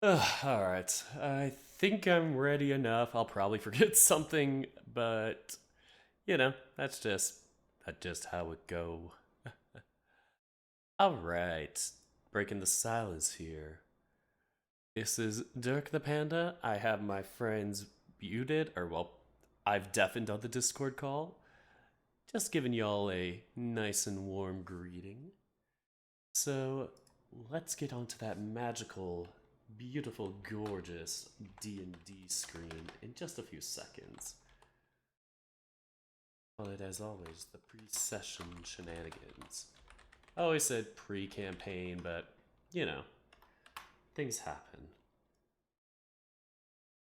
Alright, I think I'm ready enough. I'll probably forget something, but that's just how it go. Alright, breaking the silence here. This is Dirk the Panda. I have my friends muted, or well, I've deafened on the Discord call. Just giving y'all a nice and warm greeting. So, let's get onto that magical, beautiful, gorgeous D&D screen in just a few seconds. Call it, as always, the pre-session shenanigans. I always said pre-campaign, but, things happen.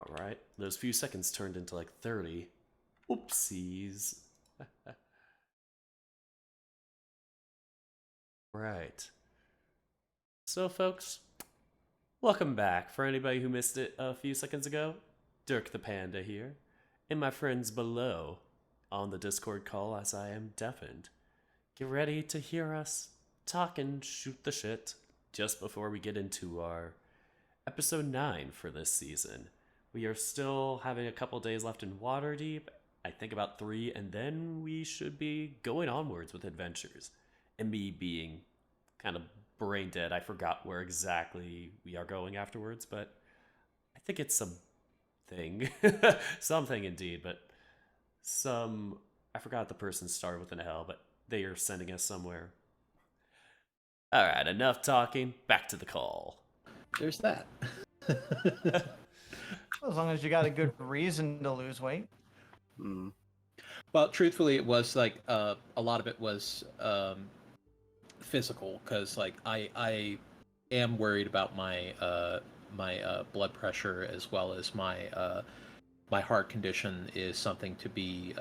Alright, those few seconds turned into like 30. Oopsies. Right. So, folks, welcome back. For anybody who missed it a few seconds ago, Dirk the Panda here, and my friends below on the Discord call as I am deafened. Get ready to hear us talk and shoot the shit just before we get into our episode 9 for this season. We are still having a couple days left in Waterdeep, I think about 3, and then we should be going onwards with adventures. And me being kind of brain dead, I forgot where exactly we are going afterwards, but I think it's something. Something indeed, but I forgot the person started with an L, but they are sending us somewhere. Alright, enough talking, back to the call. There's that. As long as you got a good reason to lose weight. Well, truthfully, it was like a lot of it was physical, because like I am worried about my blood pressure, as well as my heart condition is something to be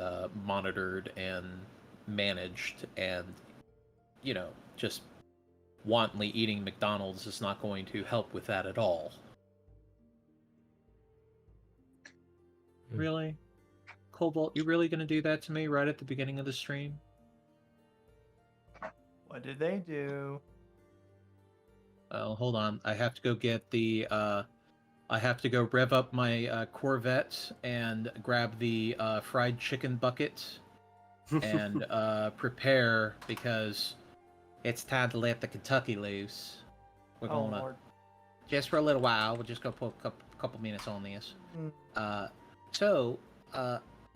monitored and managed, and just wantonly eating McDonald's is not going to help with that at all. Really? Cobalt, you really gonna do that to me right at the beginning of the stream? What did they do? Oh, hold on. I have to go get the I have to go rev up my Corvette and grab the fried chicken bucket and prepare, because it's time to let the Kentucky loose. We're gonna Lord. just for a little while. We'll just go put a couple minutes on this. Mm. So,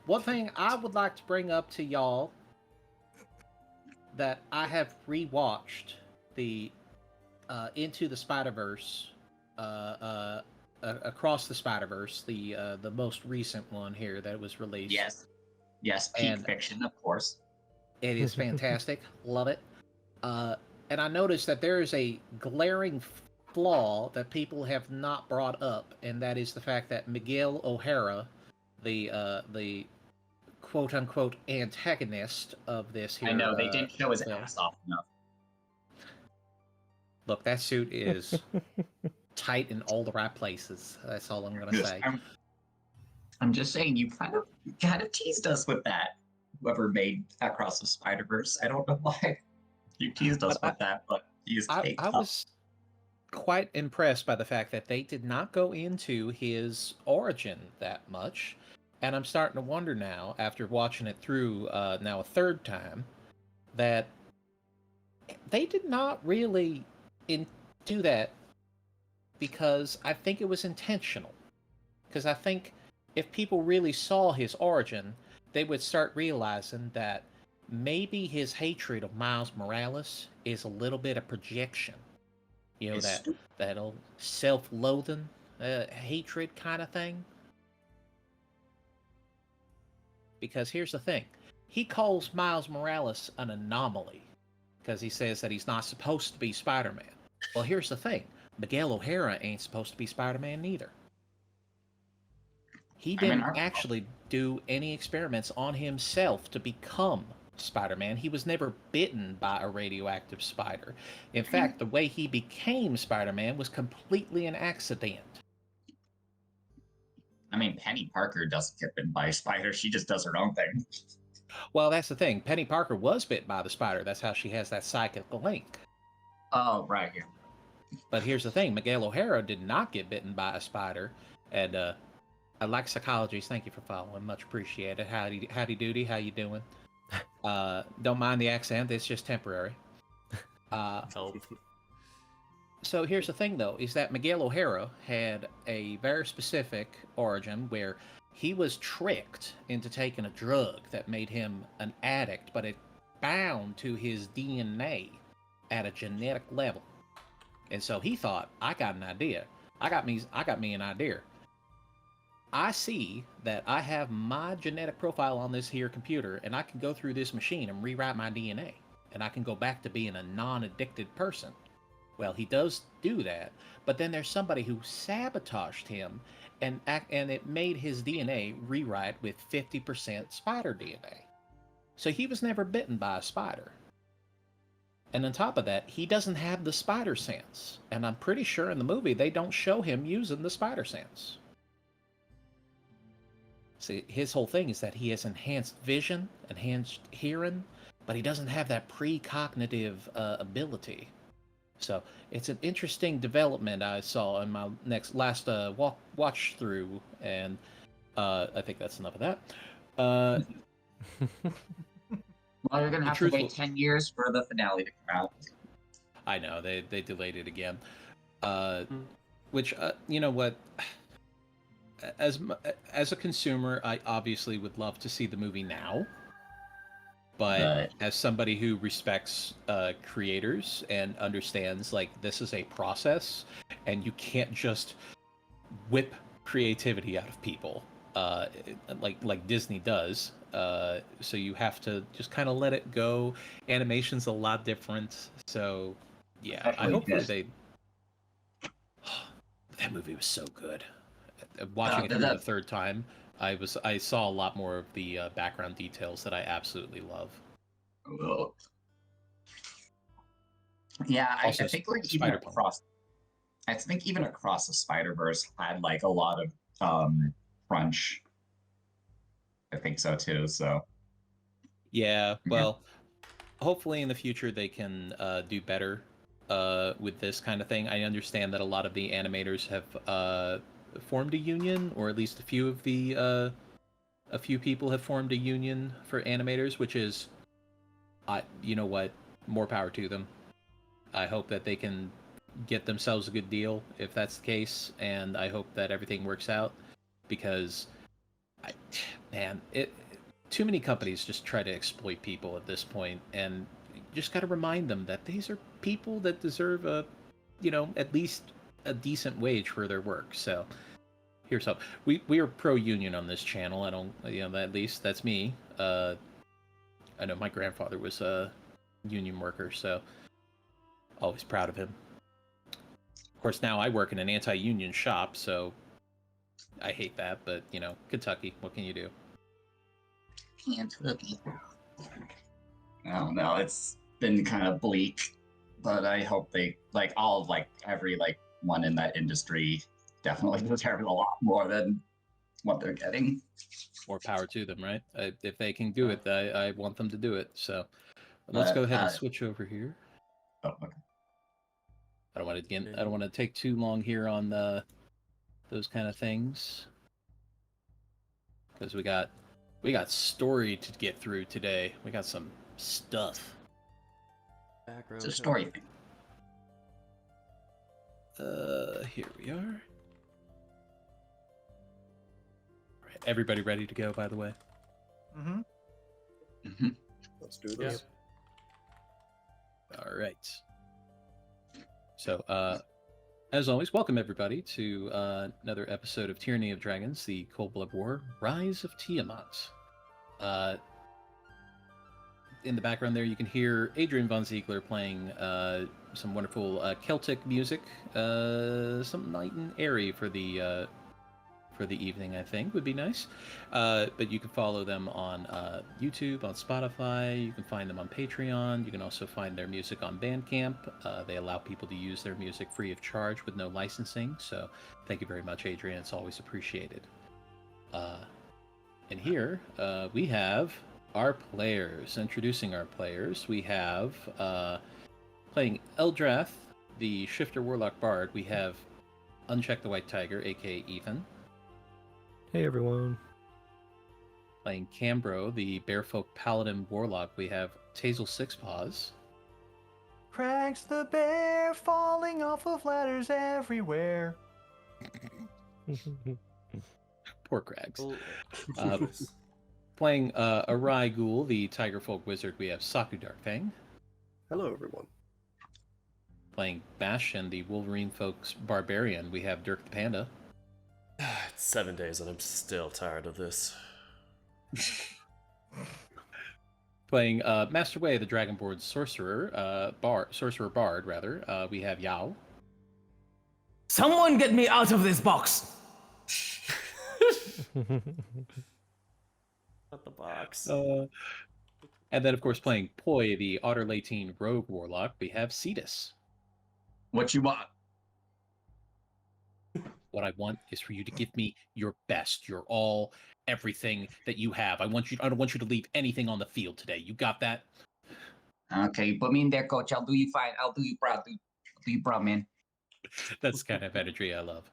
one thing I would like to bring up to y'all, that I have rewatched the Into the Spider-Verse, Across the Spider-Verse, the most recent one here that was released. Yes, peak fiction, of course. It is fantastic. Love it. And I noticed that there is a glaring flaw that people have not brought up, and that is the fact that Miguel O'Hara, the quote-unquote antagonist of this here... I know, they didn't show his ass off enough. Look, that suit is tight in all the right places. That's all I'm going to say. I'm just saying, you kind of teased us with that. Whoever made Across the Spider-Verse, I don't know why you teased us with that, but I was quite impressed by the fact that they did not go into his origin that much, and I'm starting to wonder now, after watching it through now a third time, that they did not really do that, because I think it was intentional. Because I think if people really saw his origin, they would start realizing that maybe his hatred of Miles Morales is a little bit of projection. That old self-loathing, hatred kind of thing. Because here's the thing. He calls Miles Morales an anomaly, because he says that he's not supposed to be Spider-Man. Well, here's the thing. Miguel O'Hara ain't supposed to be Spider-Man neither. He didn't actually do any experiments on himself to become Spider-Man. He was never bitten by a radioactive spider. In fact, the way he became Spider-Man was completely an accident. I mean, Penny Parker doesn't get bitten by a spider. She just does her own thing. Well, that's the thing. Penny Parker was bit by the spider. That's how she has that psychic link. Oh, right. Yeah. But here's the thing: Miguel O'Hara did not get bitten by a spider, and I like psychologies. Thank you for following, much appreciated. Howdy doody, how you doing? Don't mind the accent; it's just temporary. Help. So here's the thing, though, is that Miguel O'Hara had a very specific origin where he was tricked into taking a drug that made him an addict, but it bound to his DNA at a genetic level. And so he thought, I got an idea. I got me an idea. I see that I have my genetic profile on this here computer, and I can go through this machine and rewrite my DNA, and I can go back to being a non-addicted person. Well, he does do that, but then there's somebody who sabotaged him, and it made his DNA rewrite with 50% spider DNA. So he was never bitten by a spider. And on top of that, he doesn't have the spider sense. And I'm pretty sure in the movie they don't show him using the spider sense. See, his whole thing is that he has enhanced vision, enhanced hearing, but he doesn't have that precognitive ability. So it's an interesting development I saw in my last watch through, and I think that's enough of that. Well, you're gonna have to wait 10 years for the finale to come out. I know they delayed it again. Which you know what? As a consumer, I obviously would love to see the movie now. But as somebody who respects creators and understands, like, this is a process, and you can't just whip creativity out of people, like Disney does. So you have to just kind of let it go. Animation's a lot different, so yeah. I hope that that movie was so good. Watching it for the third time, I saw a lot more of the background details that I absolutely love. Yeah, I Also, think like even across, I think even across the Spider-Verse had like a lot of crunch. I think so too. So yeah, well, hopefully in the future they can do better with this kind of thing. I understand that a lot of the animators have formed a union, or at least a few of the a few people have formed a union for animators, which is, you know what, more power to them. I hope that they can get themselves a good deal if that's the case, and I hope that everything works out, because too many companies just try to exploit people at this point, and you just got to remind them that these are people that deserve at least a decent wage for their work. So here's hope. We are pro union on this channel. I don't, at least that's me. I know my grandfather was a union worker, so always proud of him. Of course, now I work in an anti-union shop, so I hate that, but Kentucky, what can you do? Kentucky. I don't know. It's been kind of bleak, but I hope they every one in that industry definitely deserves a lot more than what they're getting. More power to them, right? If they can do it, I want them to do it. So let's go ahead and switch over here. Oh, okay. I don't want to take too long here on those kind of things, because we got story to get through today. We got some stuff. Background. It's a story thing. Here we are. All right, everybody ready to go, by the way? Mm-hmm. Let's do this. All right. So, as always, welcome everybody to another episode of Tyranny of Dragons, the Cold Blood War, Rise of Tiamat. In the background there, you can hear Adrian von Ziegler playing some wonderful Celtic music, something light and airy for the evening, I think, would be nice. But you can follow them on YouTube, on Spotify. You can find them on Patreon. You can also find their music on Bandcamp. They allow people to use their music free of charge with no licensing. So thank you very much, Adrian. It's always appreciated. And here we have our players. Introducing our players, we have playing Eldrath, the Shifter Warlock Bard, we have Unchecked the White Tiger, aka Ethan. Hey everyone. Playing Cambro, the Bearfolk Paladin Warlock, we have Tazel Sixpaws. Cracks the bear falling off of ladders everywhere. Poor Crags. Oh. Playing Arai Ghoul, the Tigerfolk Wizard, we have Saku Darkfang. Hello, everyone. Playing Bastion, the Wolverine Folks Barbarian, we have Dirk the Panda. It's 7 days and I'm still tired of this. Playing Master Wei, the Dragonborn Sorcerer, Sorcerer Bard, rather, we have Yao. Someone get me out of this box! Not the box. And then, of course, playing Poi, the Otter Latine Rogue Warlock, we have Cetus. What you want? What I want is for you to give me your best, your all, everything that you have. I don't want you to leave anything on the field today. You got that? Okay, put me in there, coach. I'll do you fine. I'll do you proud. I'll do you proud, man. That's the kind of imagery I love.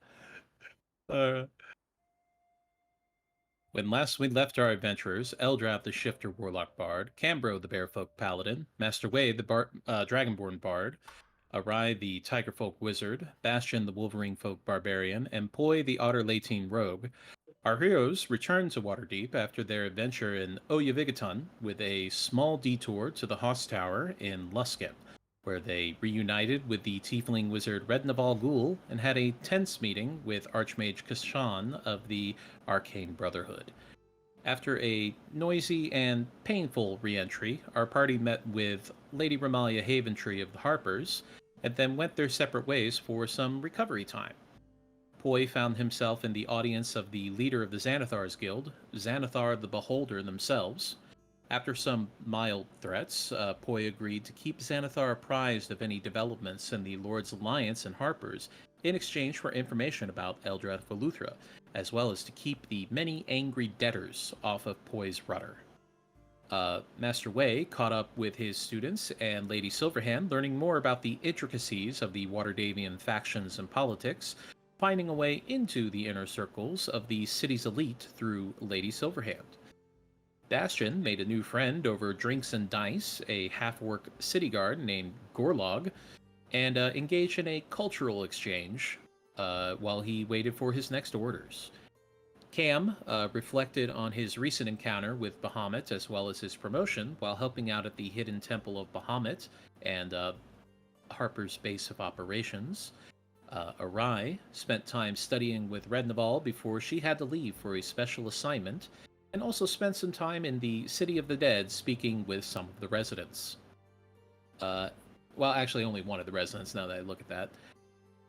When last we left our adventurers, Eldrath the Shifter Warlock Bard, Cambro the Bearfolk Paladin, Master Wei the Dragonborn Bard, Arai the Tigerfolk Wizard, Bastion the Wolverine Folk Barbarian, and Poi the Otter Latine Rogue, our heroes returned to Waterdeep after their adventure in Oyavigaton with a small detour to the Hoss Tower in Luskan, where they reunited with the tiefling wizard Rednaval Ghoul and had a tense meeting with Archmage Kashan of the Arcane Brotherhood. After a noisy and painful re-entry, our party met with Lady Ramalia Haventree of the Harpers, and then went their separate ways for some recovery time. Poi found himself in the audience of the leader of the Xanathar's Guild, Xanathar the Beholder themselves. After some mild threats, Poi agreed to keep Xanathar apprised of any developments in the Lord's Alliance and Harpers in exchange for information about Eldrath Veluthra, as well as to keep the many angry debtors off of Poi's rudder. Master Wei caught up with his students and Lady Silverhand, learning more about the intricacies of the Waterdavian factions and politics, finding a way into the inner circles of the city's elite through Lady Silverhand. Bastion made a new friend over drinks and dice, a half-orc city guard named Gorlog, and engaged in a cultural exchange while he waited for his next orders. Cam reflected on his recent encounter with Bahamut as well as his promotion while helping out at the Hidden Temple of Bahamut and Harper's base of operations. Arai spent time studying with Rednaval before she had to leave for a special assignment, and also spent some time in the City of the Dead speaking with some of the residents. Well, actually only one of the residents now that I look at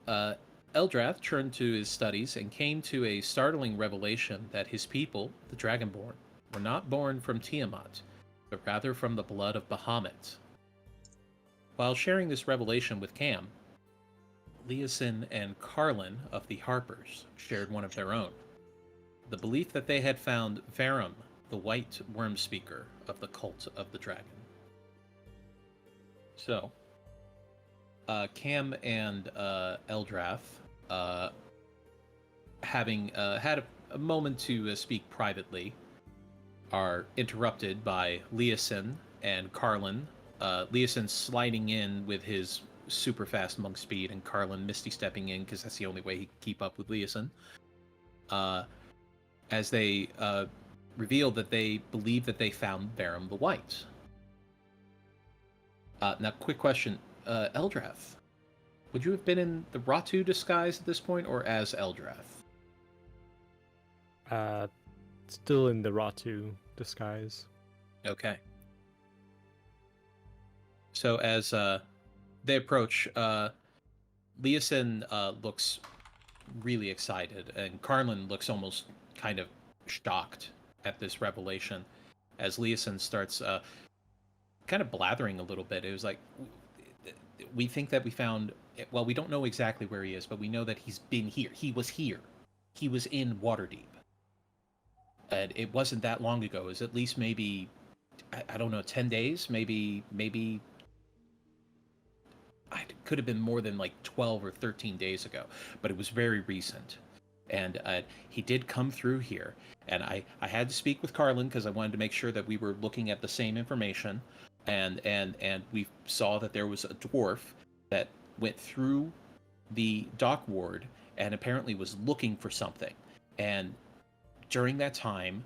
that. Eldrath turned to his studies and came to a startling revelation that his people, the Dragonborn, were not born from Tiamat, but rather from the blood of Bahamut. While sharing this revelation with Cam, Leosin and Carlin of the Harpers shared one of their own. The belief that they had found Varum, the white worm speaker of the cult of the dragon. So, Cam and Eldrath, having had a moment to speak privately, are interrupted by Leosin and Carlin. Leosin sliding in with his super fast monk speed, and Carlin misty stepping in because that's the only way he can keep up with Leosin. As they revealed that they believe that they found Varum the White. Now, quick question. Eldrath, would you have been in the Ratu disguise at this point, or as Eldrath? Still in the Ratu disguise. Okay. So as they approach, Leosin looks really excited, and Carlin looks almost kind of shocked at this revelation as Leosin starts kind of blathering a little bit. It was like, we think that we found, well, we don't know exactly where he is, but we know that he's been here. He was here. He was in Waterdeep. And it wasn't that long ago. It was at least maybe, I don't know, 10 days? Maybe, it could have been more than like 12 or 13 days ago, but it was very recent. And he did come through here, and I had to speak with Carlin because I wanted to make sure that we were looking at the same information, and we saw that there was a dwarf that went through the dock ward and apparently was looking for something. And during that time,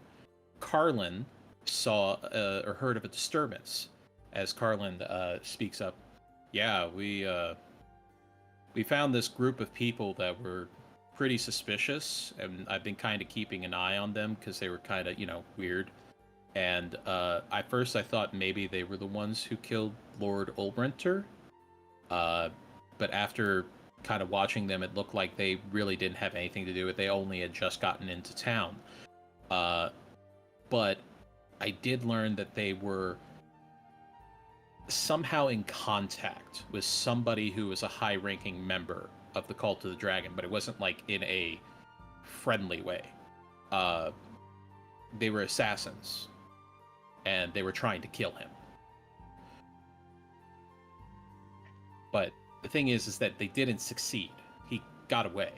Carlin saw or heard of a disturbance. As Carlin speaks up, yeah, we found this group of people that were pretty suspicious, and I've been kind of keeping an eye on them because they were kind of, weird. And at first I thought maybe they were the ones who killed Lord Ulbrinter. But after kind of watching them, it looked like they really didn't have anything to do with it. They only had just gotten into town. But I did learn that they were somehow in contact with somebody who was a high-ranking member of the Cult of the Dragon, but it wasn't like in a friendly way. They were assassins, and they were trying to kill him. But the thing is that they didn't succeed. He got away.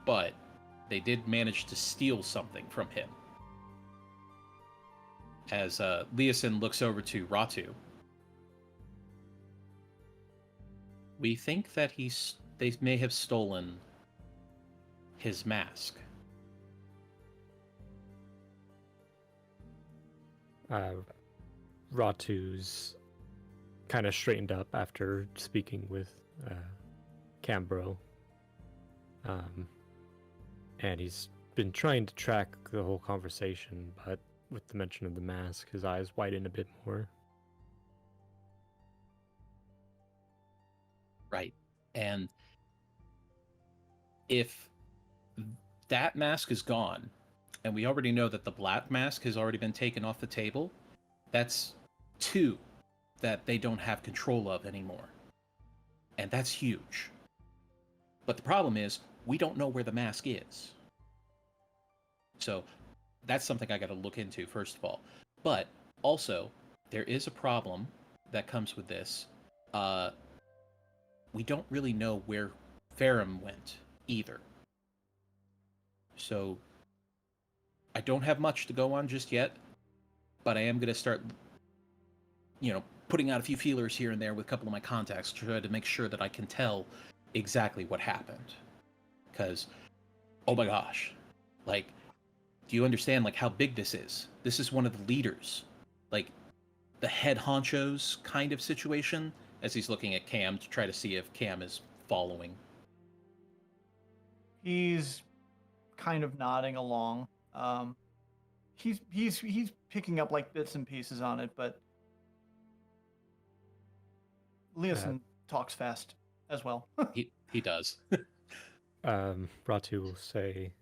But they did manage to steal something from him. As Leosin looks over to Ratu, we think that they may have stolen his mask. Ratu's kind of straightened up after speaking with Cambro. And he's been trying to track the whole conversation, but with the mention of the mask, his eyes widen a bit more. Right. And if that mask is gone, and we already know that the black mask has already been taken off the table, that's two that they don't have control of anymore. And that's huge. But the problem is, we don't know where the mask is. So that's something I got to look into, first of all. But also, there is a problem that comes with this. We don't really know where Farum went either. So I don't have much to go on just yet, but I am going to start, putting out a few feelers here and there with a couple of my contacts to try to make sure that I can tell exactly what happened. Because, oh my gosh, do you understand, how big this is? This is one of the leaders, the head honchos kind of situation, as he's looking at Cam to try to see if Cam is following. He's kind of nodding along. He's picking up bits and pieces on it, but Leosin talks fast as well. He does. Ratu will say,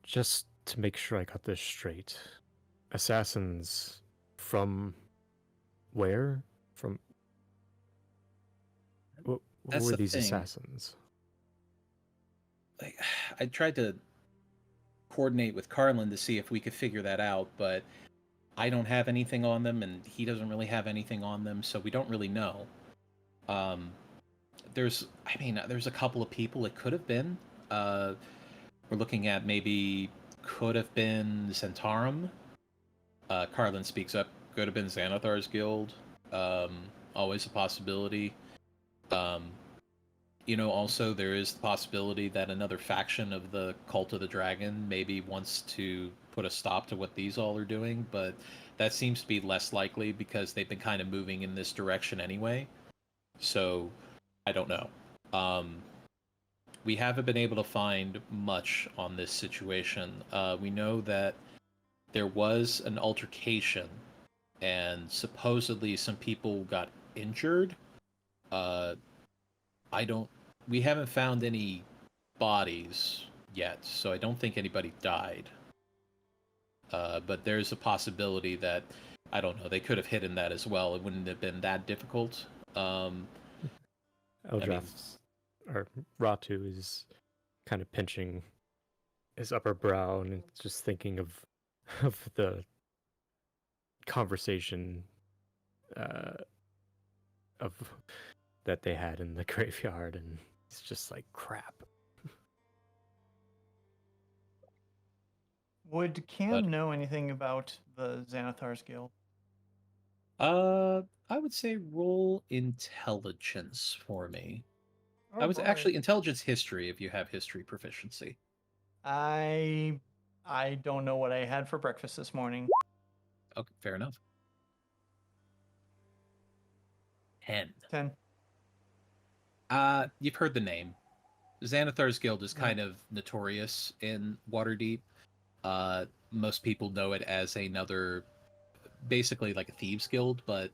just to make sure I got this straight, assassins from where? From what That's were the these thing. assassins? I tried to coordinate with Carlin to see if we could figure that out, but I don't have anything on them, and he doesn't really have anything on them, so we don't really know. There's a couple of people it could have been. We're looking at maybe could have been Zentarum. Carlin speaks up. Could have been Xanathar's guild. Always a possibility. Also there is the possibility that another faction of the Cult of the Dragon maybe wants to put a stop to what these all are doing, but that seems to be less likely because they've been kind of moving in this direction anyway. So, I don't know. We haven't been able to find much on this situation. We know that there was an altercation, and supposedly some people got injured. We haven't found any bodies yet, so I don't think anybody died. But there's a possibility that, I don't know, they could have hidden that as well. It wouldn't have been that difficult. Eldrath, or Ratu, is kind of pinching his upper brow and just thinking of the conversation of that they had in the graveyard, and it's just like crap. Would Cam But- know anything about the Xanathar's Guild? I would say roll intelligence for me. Oh, I was boy. actually intelligence history if you have history proficiency. I don't know what I had for breakfast this morning. Okay, fair enough. 10. 10. You've heard the name. Xanathar's Guild is Yeah. kind of notorious in Waterdeep. Most people know it as another, basically like a thieves guild, but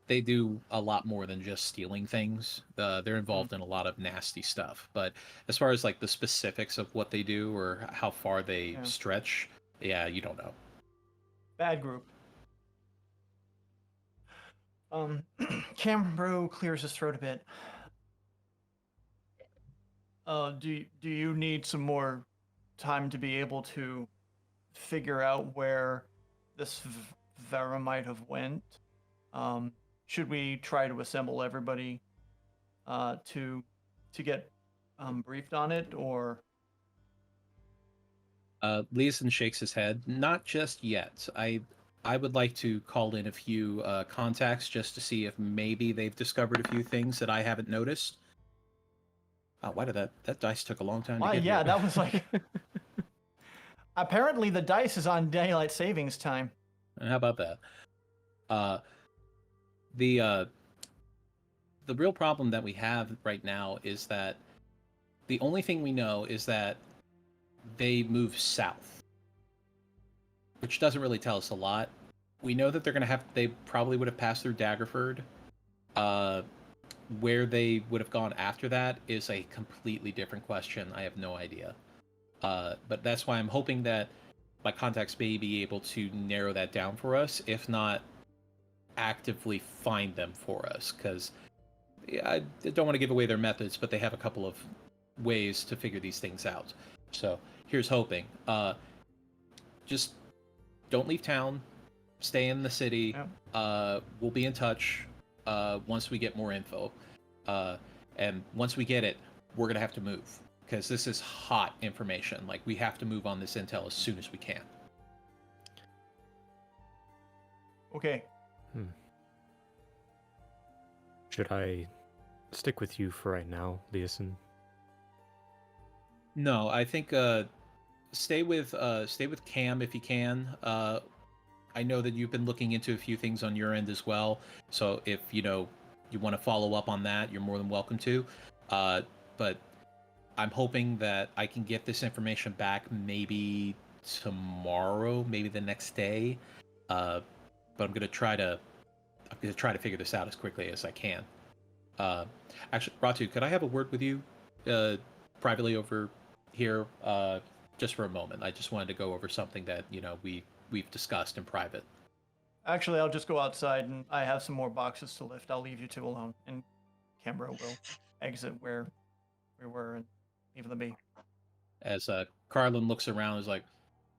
they do a lot more than just stealing things. They're involved in a lot of nasty stuff. But as far as like the specifics of what they do or how far they Yeah. stretch, yeah, you don't know. Bad group. Cambro clears his throat a bit. Do you need some more time to be able to figure out where this Vera might have went? Should we try to assemble everybody to get briefed on it, or? Leeson shakes his head. Not just yet. I would like to call in a few contacts just to see if maybe they've discovered a few things that I haven't noticed. Why did that dice took a long time to Why, get yeah, here. that was like. Apparently, the dice is on daylight savings time. How about that? The real problem that we have right now is that the only thing we know is that they move south, which doesn't really tell us a lot. We know that they probably would have passed through Daggerford. Where they would have gone after that is a completely different question. I have no idea. But that's why I'm hoping that my contacts may be able to narrow that down for us, if not actively find them for us, because I don't want to give away their methods, but they have a couple of ways to figure these things out. So here's hoping. Just don't leave town. Stay in the city. Yep. We'll be in touch once we get more info. And once we get it, we're going to have to move, because this is hot information. Like, we have to move on this intel as soon as we can. Okay. Should I stick with you for right now, Leeson? No, I think stay with Cam if you can. I know that you've been looking into a few things on your end as well. So if you want to follow up on that, you're more than welcome to. But I'm hoping that I can get this information back maybe tomorrow, maybe the next day. But I'm gonna try to figure this out as quickly as I can. Actually, Ratu, could I have a word with you privately over here just for a moment? I just wanted to go over something that we've discussed in private. Actually, I'll just go outside, and I have some more boxes to lift. I'll leave you two alone, and Cambro will exit where we were and leave them be. As Carlin looks around, is like,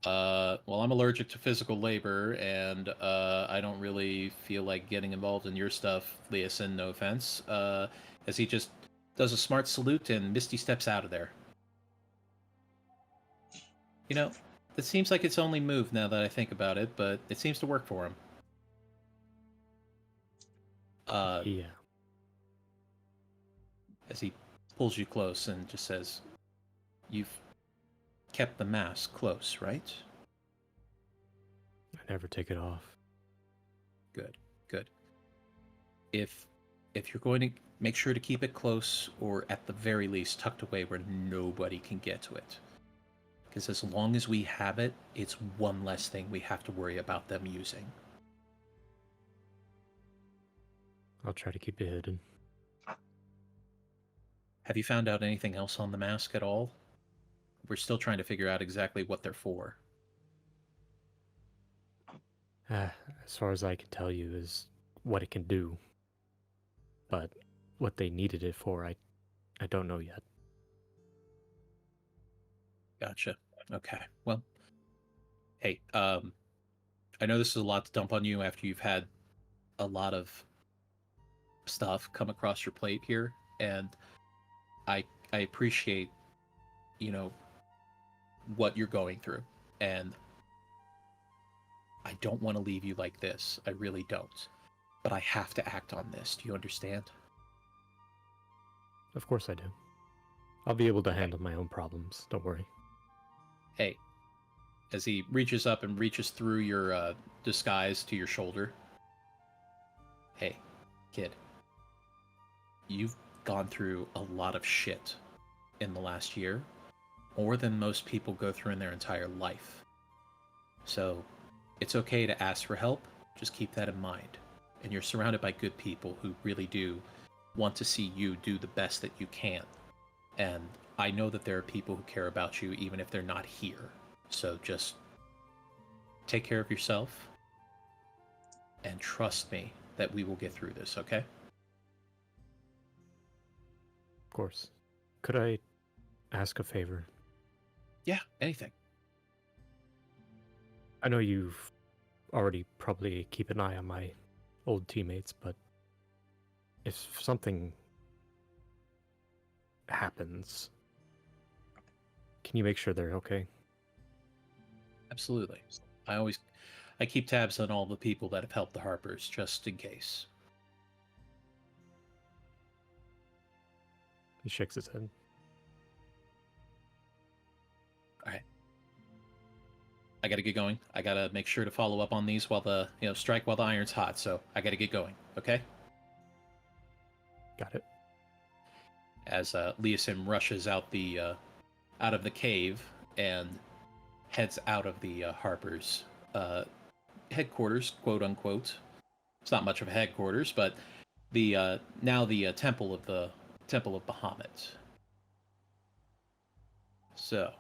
well, I'm allergic to physical labor, and I don't really feel like getting involved in your stuff, Leeson, no offense. As he just does a smart salute and Misty steps out of there. It seems like it's only move now that I think about it, but it seems to work for him. Yeah. As he pulls you close and just says, "You've kept the mask close, right?" I never take it off. Good. If you're going to make sure to keep it close, or at the very least tucked away where nobody can get to it. Because as long as we have it, it's one less thing we have to worry about them using. I'll try to keep it hidden. Have you found out anything else on the mask at all? We're still trying to figure out exactly what they're for. As far as I can tell you is what it can do. But what they needed it for, I don't know yet. Gotcha. Okay. Well, hey, I know this is a lot to dump on you after you've had a lot of stuff come across your plate here, and I appreciate, you know, what you're going through, and I don't want to leave you like this. I really don't. But I have to act on this. Do you understand? Of course I do. I'll be able to handle my own problems. Don't worry. Hey, as he reaches up and reaches through your disguise to your shoulder. Hey, kid. You've gone through a lot of shit in the last year. More than most people go through in their entire life. So, it's okay to ask for help. Just keep that in mind. And you're surrounded by good people who really do want to see you do the best that you can. And I know that there are people who care about you even if they're not here. So just take care of yourself and trust me that we will get through this, okay? Of course. Could I ask a favor? Yeah, anything. I know you've already probably keep an eye on my old teammates, but if something happens, can you make sure they're okay? Absolutely. I keep tabs on all the people that have helped the Harpers just in case. He shakes his head. All right. I gotta get going. I gotta make sure to follow up on these while strike while the iron's hot. So I gotta get going. Okay. Got it. As Leosim rushes out of the cave and heads out of the Harpers headquarters, quote unquote. It's not much of a headquarters, but the temple of Bahamut. So.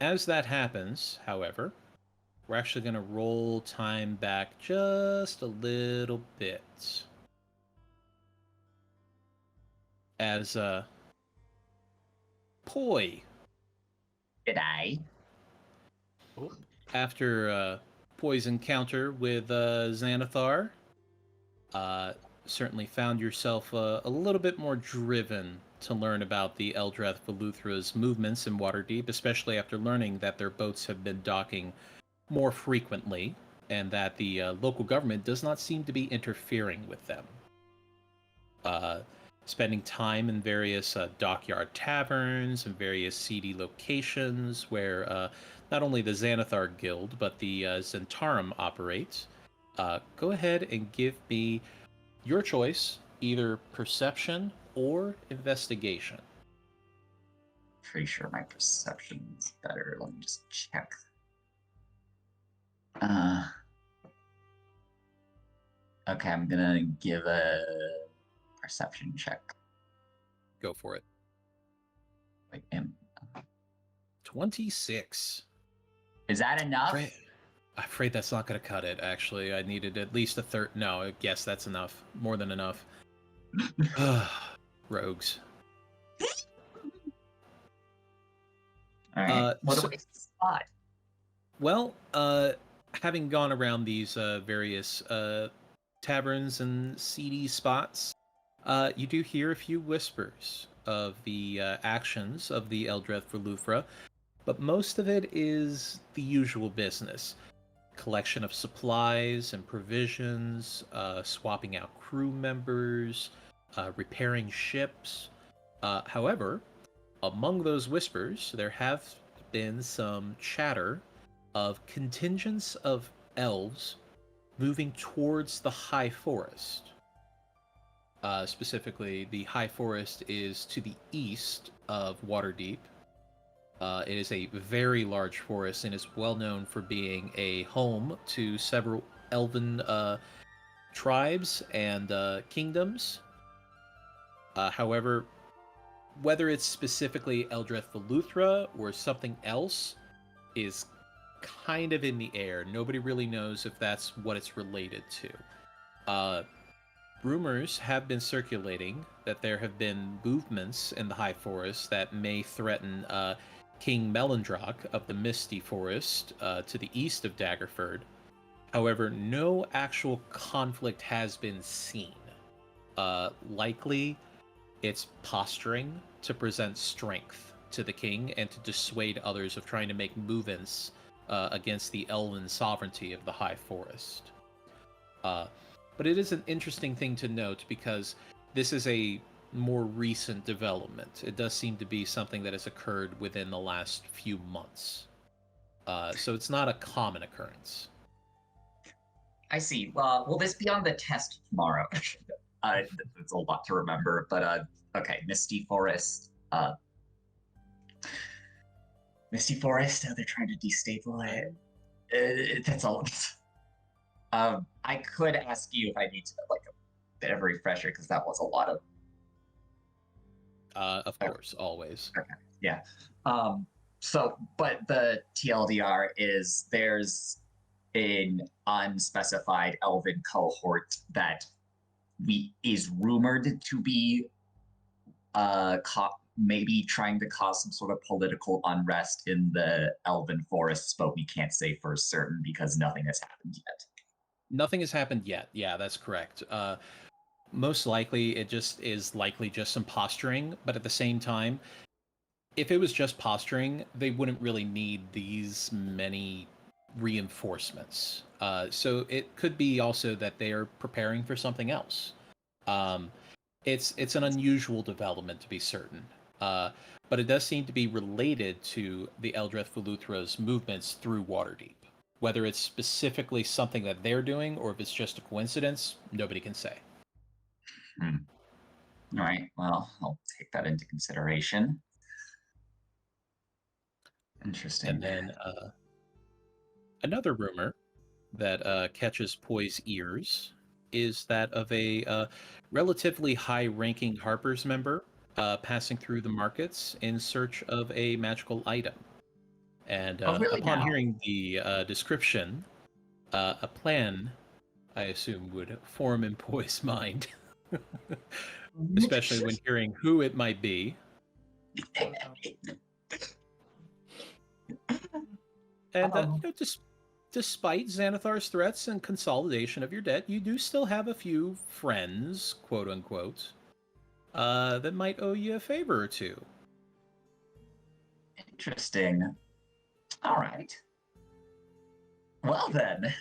As that happens, however, we're actually going to roll time back just a little bit. As, Poi. G'day. After Poi's encounter with Xanathar, certainly found yourself a little bit more driven to learn about the Eldrath Veluthra's movements in Waterdeep, especially after learning that their boats have been docking more frequently, and that the local government does not seem to be interfering with them. Spending time in various dockyard taverns and various seedy locations where not only the Xanathar Guild, but the Zentarum operates. Go ahead and give me your choice, either perception or investigation. Pretty sure my perception is better. Let me just check. Okay, I'm gonna give a perception check. Go for it. Wait, 26. is that enough? I'm afraid that's not going to cut it, actually. I needed at least a third. No, yes, that's enough. More than enough. Rogues. All right. What do so- we spot? Well, having gone around these various taverns and seedy spots, you do hear a few whispers of the actions of the Eldrath Veluthra, but most of it is the usual business. Collection of supplies and provisions, swapping out crew members, repairing ships. However, among those whispers, there have been some chatter of contingents of elves moving towards the High Forest. Specifically, the High Forest is to the east of Waterdeep. It is a very large forest and is well known for being a home to several elven tribes and kingdoms. However, whether it's specifically Eldrath Veluthra or something else is kind of in the air. Nobody really knows if that's what it's related to. Rumors have been circulating that there have been movements in the High Forest that may threaten King Melindrock of the Misty Forest to the east of Daggerford. However, no actual conflict has been seen. Likely, it's posturing to present strength to the king and to dissuade others of trying to make movements against the elven sovereignty of the High Forest. But it is an interesting thing to note because this is a more recent development. It does seem to be something that has occurred within the last few months. So it's not a common occurrence. I see. Will this be on the test tomorrow? It's a lot to remember, but okay. Misty Forest. Misty Forest. They're trying to destabilize. That's a lot. I could ask you if I need to like a bit of a refresher because that was a lot of. Of course, always. Okay. Yeah. So, but the TLDR is there's an unspecified elven cohort that is rumored to be maybe trying to cause some sort of political unrest in the elven forests, but we can't say for certain because nothing has happened yet. Nothing has happened yet. Yeah, that's correct. Most likely, it just is likely just some posturing, but at the same time, if it was just posturing, they wouldn't really need these many reinforcements. So it could be also that they are preparing for something else. It's an unusual development to be certain, but it does seem to be related to the Eldrath Veluthra's movements through Waterdeep. Whether it's specifically something that they're doing or if it's just a coincidence, nobody can say. All right. Well, I'll take that into consideration. Interesting. And then another rumor that catches Poi's ears is that of a relatively high-ranking Harper's member passing through the markets in search of a magical item. And really upon now? hearing the description, a plan, I assume, would form in Poi's mind, especially when hearing who it might be. And despite Xanathar's threats and consolidation of your debt, you do still have a few friends, quote unquote, that might owe you a favor or two. Interesting. All right. Well then,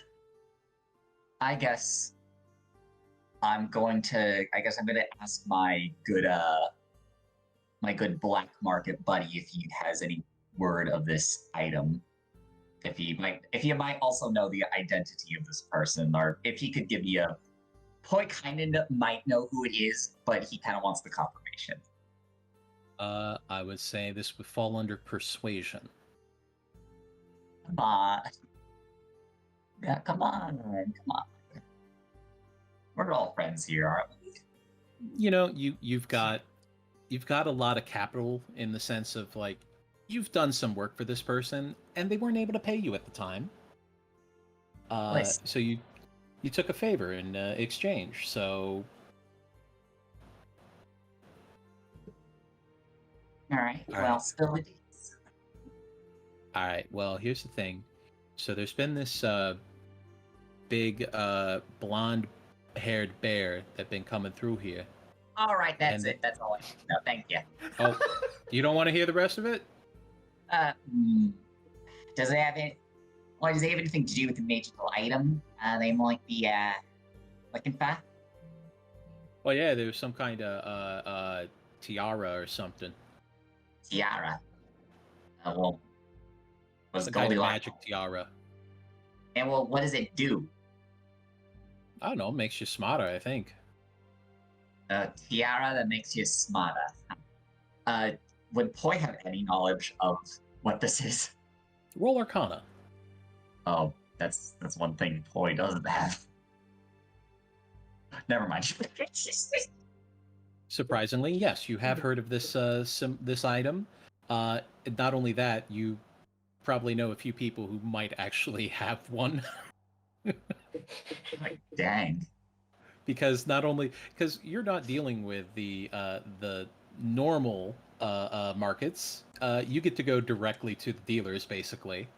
I guess I'm going to ask my good black market buddy if he has any word of this item. If he might also know the identity of this person, or if he could give me a. Poi kind of might know who it is, but he kind of wants the confirmation. I would say this would fall under persuasion. Come on. Yeah, come on. We're all friends here, aren't we? You know, you've got a lot of capital in the sense of like you've done some work for this person and they weren't able to pay you at the time. Nice. So you took a favor in exchange. So all right. All Well, right. still it is. All right. Well, here's the thing. So there's been this big blonde-haired bear that's been coming through here. All right, that's And- it. That's all I need to know. Thank you. Oh, you don't want to hear the rest of it? Does it have anything to do with the magical item they might be looking for? Well, yeah, there's some kind of tiara or something. Tiara. Well, was Some kind of Goldilocks. magic tiara. And well, what does it do? I don't know, makes you smarter, I think. A tiara that makes you smarter. Would Poi have any knowledge of what this is? Roll Arcana. Oh, that's one thing Poi doesn't have. Never mind. Surprisingly, yes, you have heard of this this item. Not only that, you probably know a few people who might actually have one. Like, dang. Because you're not dealing with the normal markets. You get to go directly to the dealers, basically.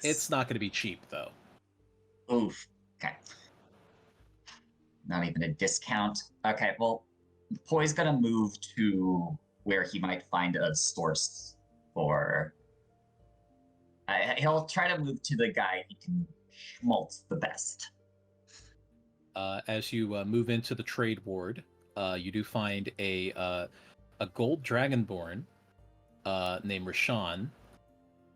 It's not going to be cheap, though. Oof. Okay. Not even a discount. Okay, well, Poi's gonna move to where he might find a source for. He'll try to move to the guy he can schmaltz the best. As you move into the trade ward, you do find a gold dragonborn named Rashawn,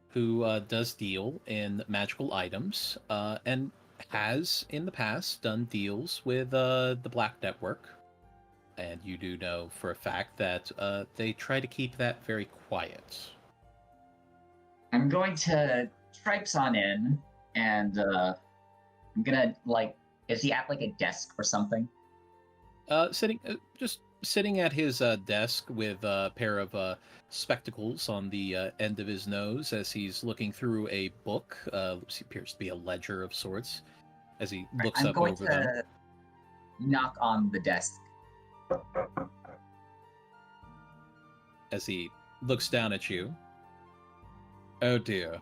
who does deal in magical items and has in the past done deals with the Black Network. And you do know for a fact that they try to keep that very quiet. I'm going to tripes on in, and I'm gonna is he at like a desk or something? Just sitting at his desk with a pair of spectacles on the end of his nose as he's looking through a book. Which appears to be a ledger of sorts. As he looks I'm up going over to them. knock on the desk. As he looks down at you. Oh dear.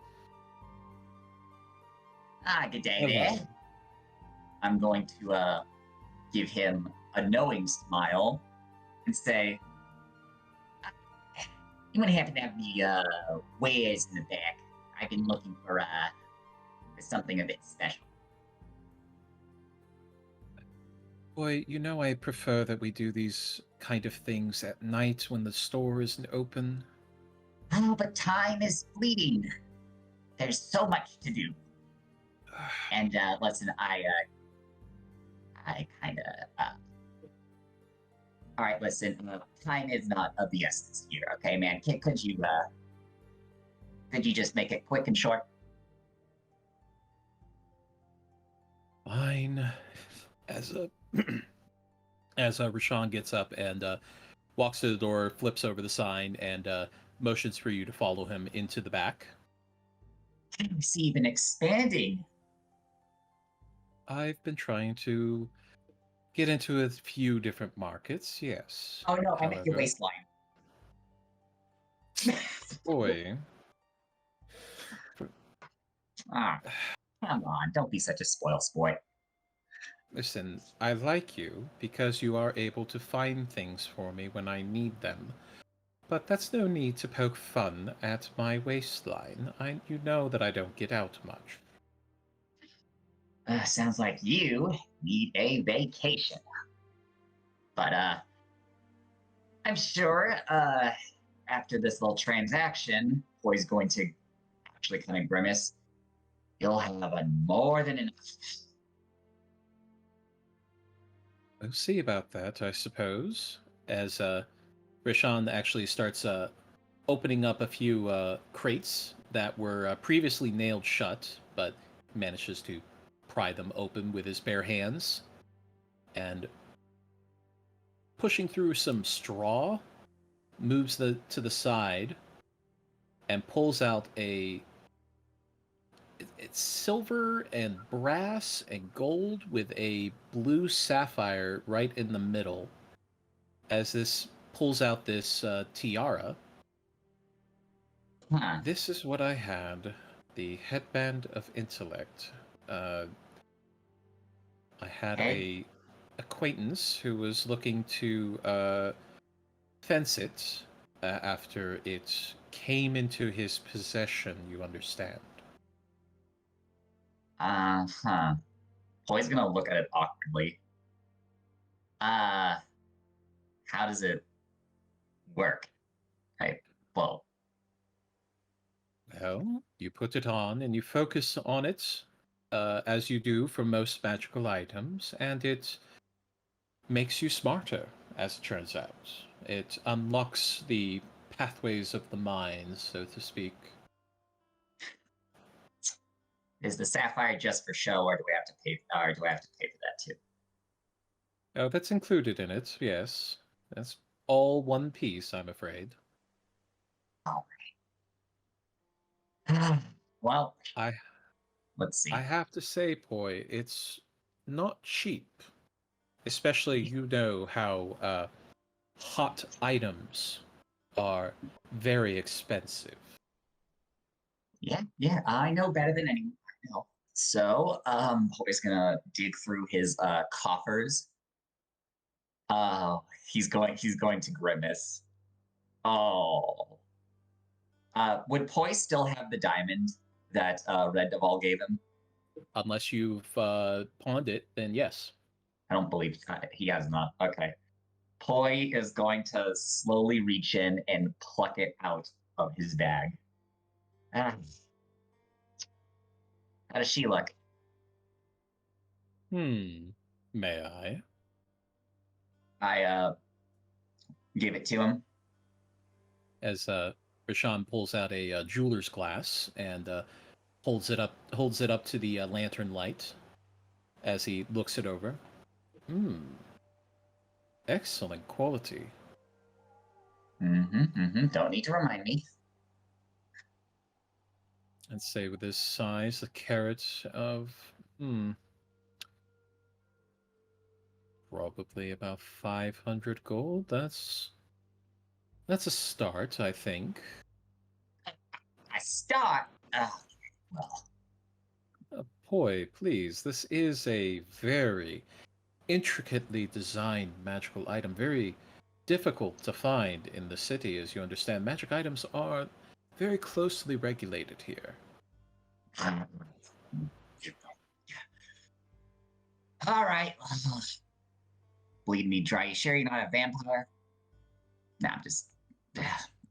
Good day Hello. there. I'm going to give him a knowing smile and say, "You wouldn't happen to have the wares in the back? I've been looking for something a bit special." Boy, you know I prefer that we do these kind of things at night when the store isn't open. Oh, but time is fleeting. There's so much to do. And listen, I kind of. All right, listen. Time is not of the essence here, okay, man? Could you just make it quick and short? Fine. As Rashawn gets up and walks to the door, flips over the sign, and motions for you to follow him into the back. It's even expanding. I've been trying to get into a few different markets, yes. Oh no, I meant your However- waistline. Boy, Ah, come on, don't be such a spoil sport. listen, I like you because you are able to find things for me when I need them. But that's no need to poke fun at my waistline. You know that I don't get out much. Sounds like you need a vacation. But I'm sure after this little transaction, Boy's going to actually kind of grimace. You'll have a more than enough. We'll see about that, I suppose. As Rishan actually starts opening up a few crates that were previously nailed shut, but manages to pry them open with his bare hands. And pushing through some straw, moves to the side, and pulls out it's silver and brass and gold with a blue sapphire right in the middle. As this pulls out this tiara. Huh. This is what I had. The headband of intellect. I had a acquaintance who was looking to fence it after it came into his possession, you understand. Huh. Boy's gonna look at it awkwardly. How does it work? Well, Well, you put it on and you focus on it, as you do for most magical items, and it makes you smarter, as it turns out. It unlocks the pathways of the mind, so to speak. is the sapphire just for show, or do we have to pay? Or do I have to pay for that too? Oh, that's included in it, yes. That's all one piece, I'm afraid. All right. Well, I let's see. I have to say, Poi, it's not cheap. Especially, you know how hot items are very expensive. Yeah, I know better than anyone. I know. So, Poy's gonna dig through his coffers. Oh, he's going to grimace. Oh. Would Poi still have the diamond that Red Duvall gave him? Unless you've pawned it, then yes. I don't believe he has not. Okay. Poi is going to slowly reach in and pluck it out of his bag. Ah. How does she look? May I? I give it to him. As Rashawn pulls out a jeweler's glass and holds it up to the lantern light as he looks it over. Excellent quality. Don't need to remind me. I'd say with this size, a carat of probably about 500 gold. That's a start, I think. I start. Well. Poi, please. This is a very intricately designed magical item. Very difficult to find in the city, as you understand. Magic items are very closely regulated here. All right. Bleed me dry. You sure you're not a vampire? No, I'm just.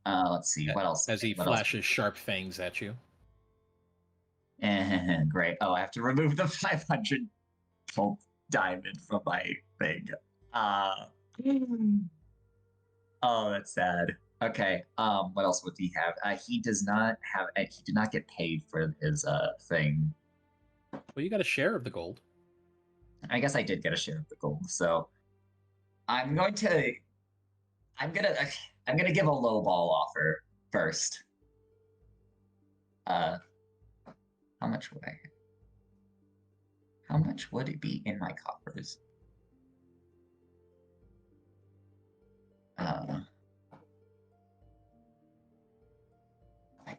Let's see. What else? As he what flashes sharp fangs at you. Great. Oh, I have to remove the 500 gold diamond from my thing. Oh, that's sad. Okay. What else would he have? He does not have. He did not get paid for his thing. Well, you got a share of the gold. I guess I did get a share of the gold. So I'm gonna give a low ball offer first. How much would I? How much would it be in my coffers? I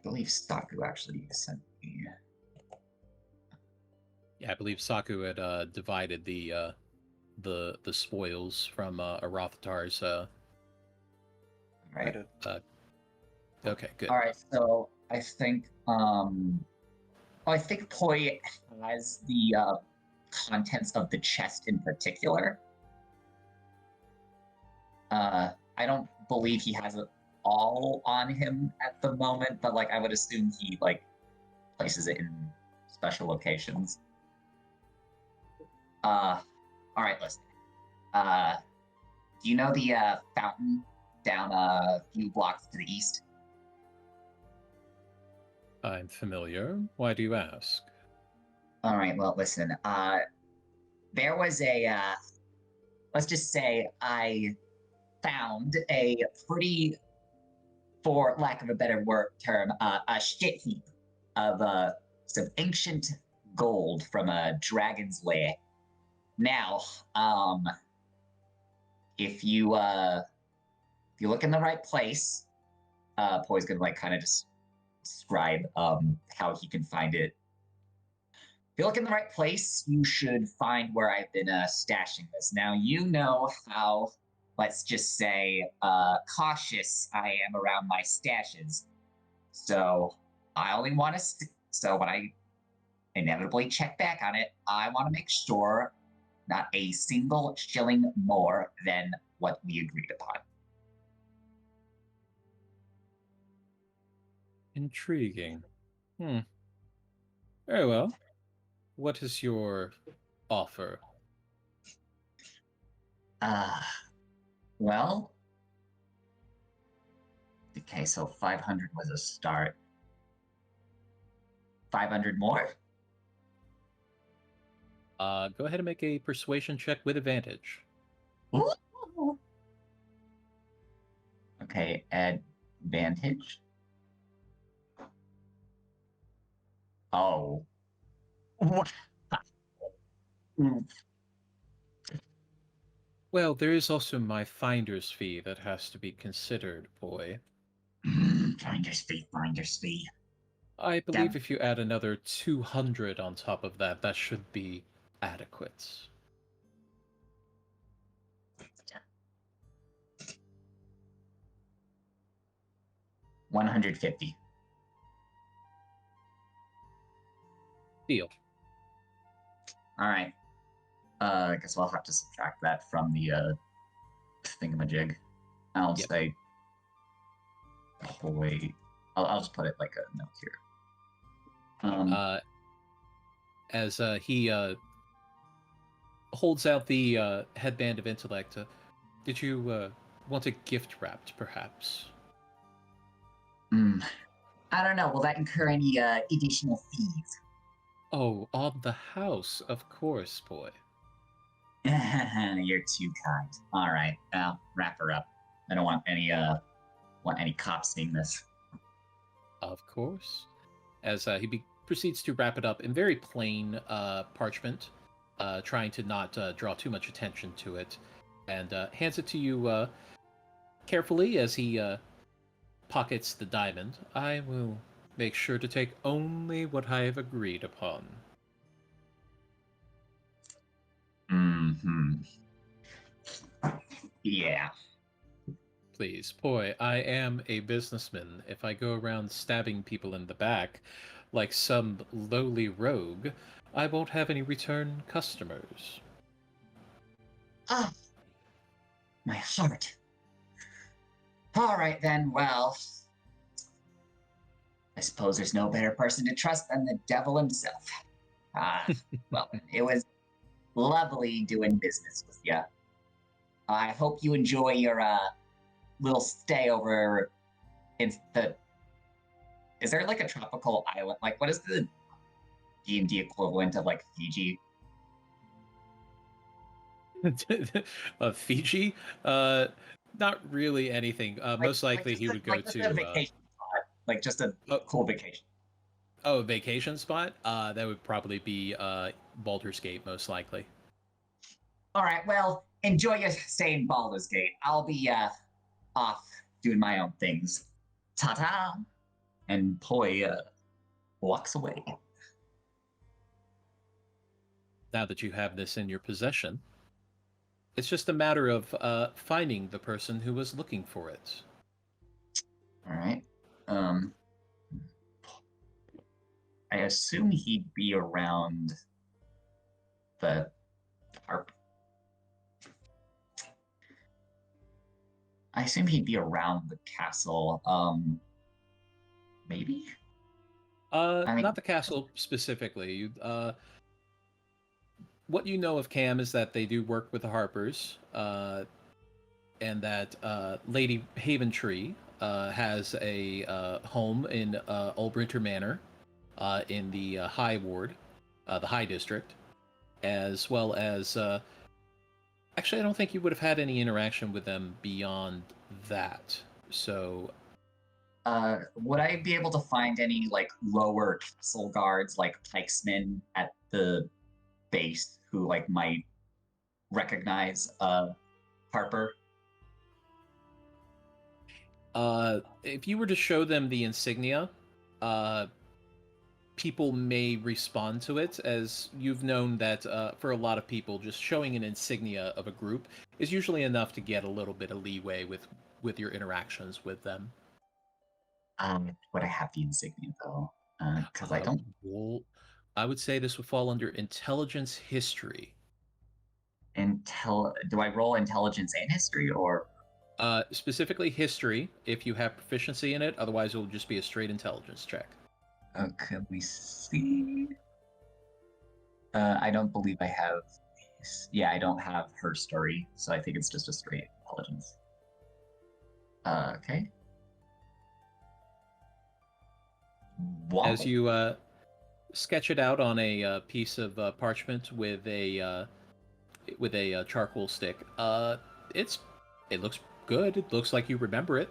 believe Saku actually sent me. Yeah, I believe Saku had divided the spoils from Arathar's. Right. Okay, good. All right. So I think Poi has the contents of the chest in particular. I don't believe he has it all on him at the moment, but like I would assume he like places it in special locations. All right, listen. Do you know the fountain down a few blocks to the east? I'm familiar. Why do you ask? All right, well, listen. There was a let's just say I found a pretty, for lack of a better term, a shit heap of some ancient gold from a dragon's lair. Now, if you look in the right place, Poi's gonna like kind of just describe how he can find it. If you look in the right place, you should find where I've been stashing this. Now, you know how, let's just say, cautious I am around my stashes. So I only want to. So when I inevitably check back on it, I want to make sure not a single shilling more than what we agreed upon. Intriguing. Very well. What is your offer? Well, okay, so 500 was a start. 500 more? Go ahead and make a persuasion check with advantage. Ooh. Okay, advantage. Oh. Well, there is also my finder's fee that has to be considered, Poi. Finder's fee. I believe if you add another 200 on top of that, that should be adequate. $150. Deal. All right. I guess I'll have to subtract that from the thingamajig. I'll Yep. say, oh, wait. I'll just put it like a note here. As he holds out the headband of intellect, did you want it gift wrapped, perhaps? I don't know. Will that incur any additional fees? Oh, on the house, of course, boy. You're too kind. All right, I'll wrap her up. I don't want any cops seeing this. Of course. As he proceeds to wrap it up in very plain parchment, trying to not draw too much attention to it, and hands it to you carefully as he pockets the diamond. I will make sure to take only what I have agreed upon. Mm-hmm. Yeah. Please, boy, I am a businessman. If I go around stabbing people in the back like some lowly rogue, I won't have any return customers. Ah, my heart. All right then, well, I suppose there's no better person to trust than the devil himself. Well, it was lovely doing business with you. I hope you enjoy your little stay over in the... Is there like a tropical island? Like, what is the D&D equivalent of like Fiji? Fiji? Not really anything. Most likely he would go just to a vacation spot. Like just a cool vacation. a vacation spot. That would probably be Baldur's Gate, most likely. All right, well, enjoy your stay in Baldur's Gate. I'll be off doing my own things. Ta-ta! And Poi walks away. Now that you have this in your possession, it's just a matter of finding the person who was looking for it. All right. I assume he'd be around the harp. I assume he'd be around the castle. Maybe? I mean, Not the castle specifically. What you know of Cam is that they do work with the Harpers, and that Lady Haventree has a home in Ulbrinter Manor in the High Ward, the High District, as well as... actually, I don't think you would have had any interaction with them beyond that. So... would I be able to find any like lower castle guards, like pikesmen at the base who like might recognize Harper? If you were to show them the insignia, people may respond to it, as you've known that for a lot of people, just showing an insignia of a group is usually enough to get a little bit of leeway with your interactions with them. Would I have the insignia though? Because I don't. Well, I would say this would fall under intelligence history. Do I roll intelligence and history, or? Specifically history, if you have proficiency in it. Otherwise, it will just be a straight intelligence check. Okay, let me see. I don't believe I have. Yeah, I don't have her story, so I think it's just a straight intelligence. Okay. Wow. As you sketch it out on a piece of parchment with a charcoal stick, it looks good. It looks like you remember it.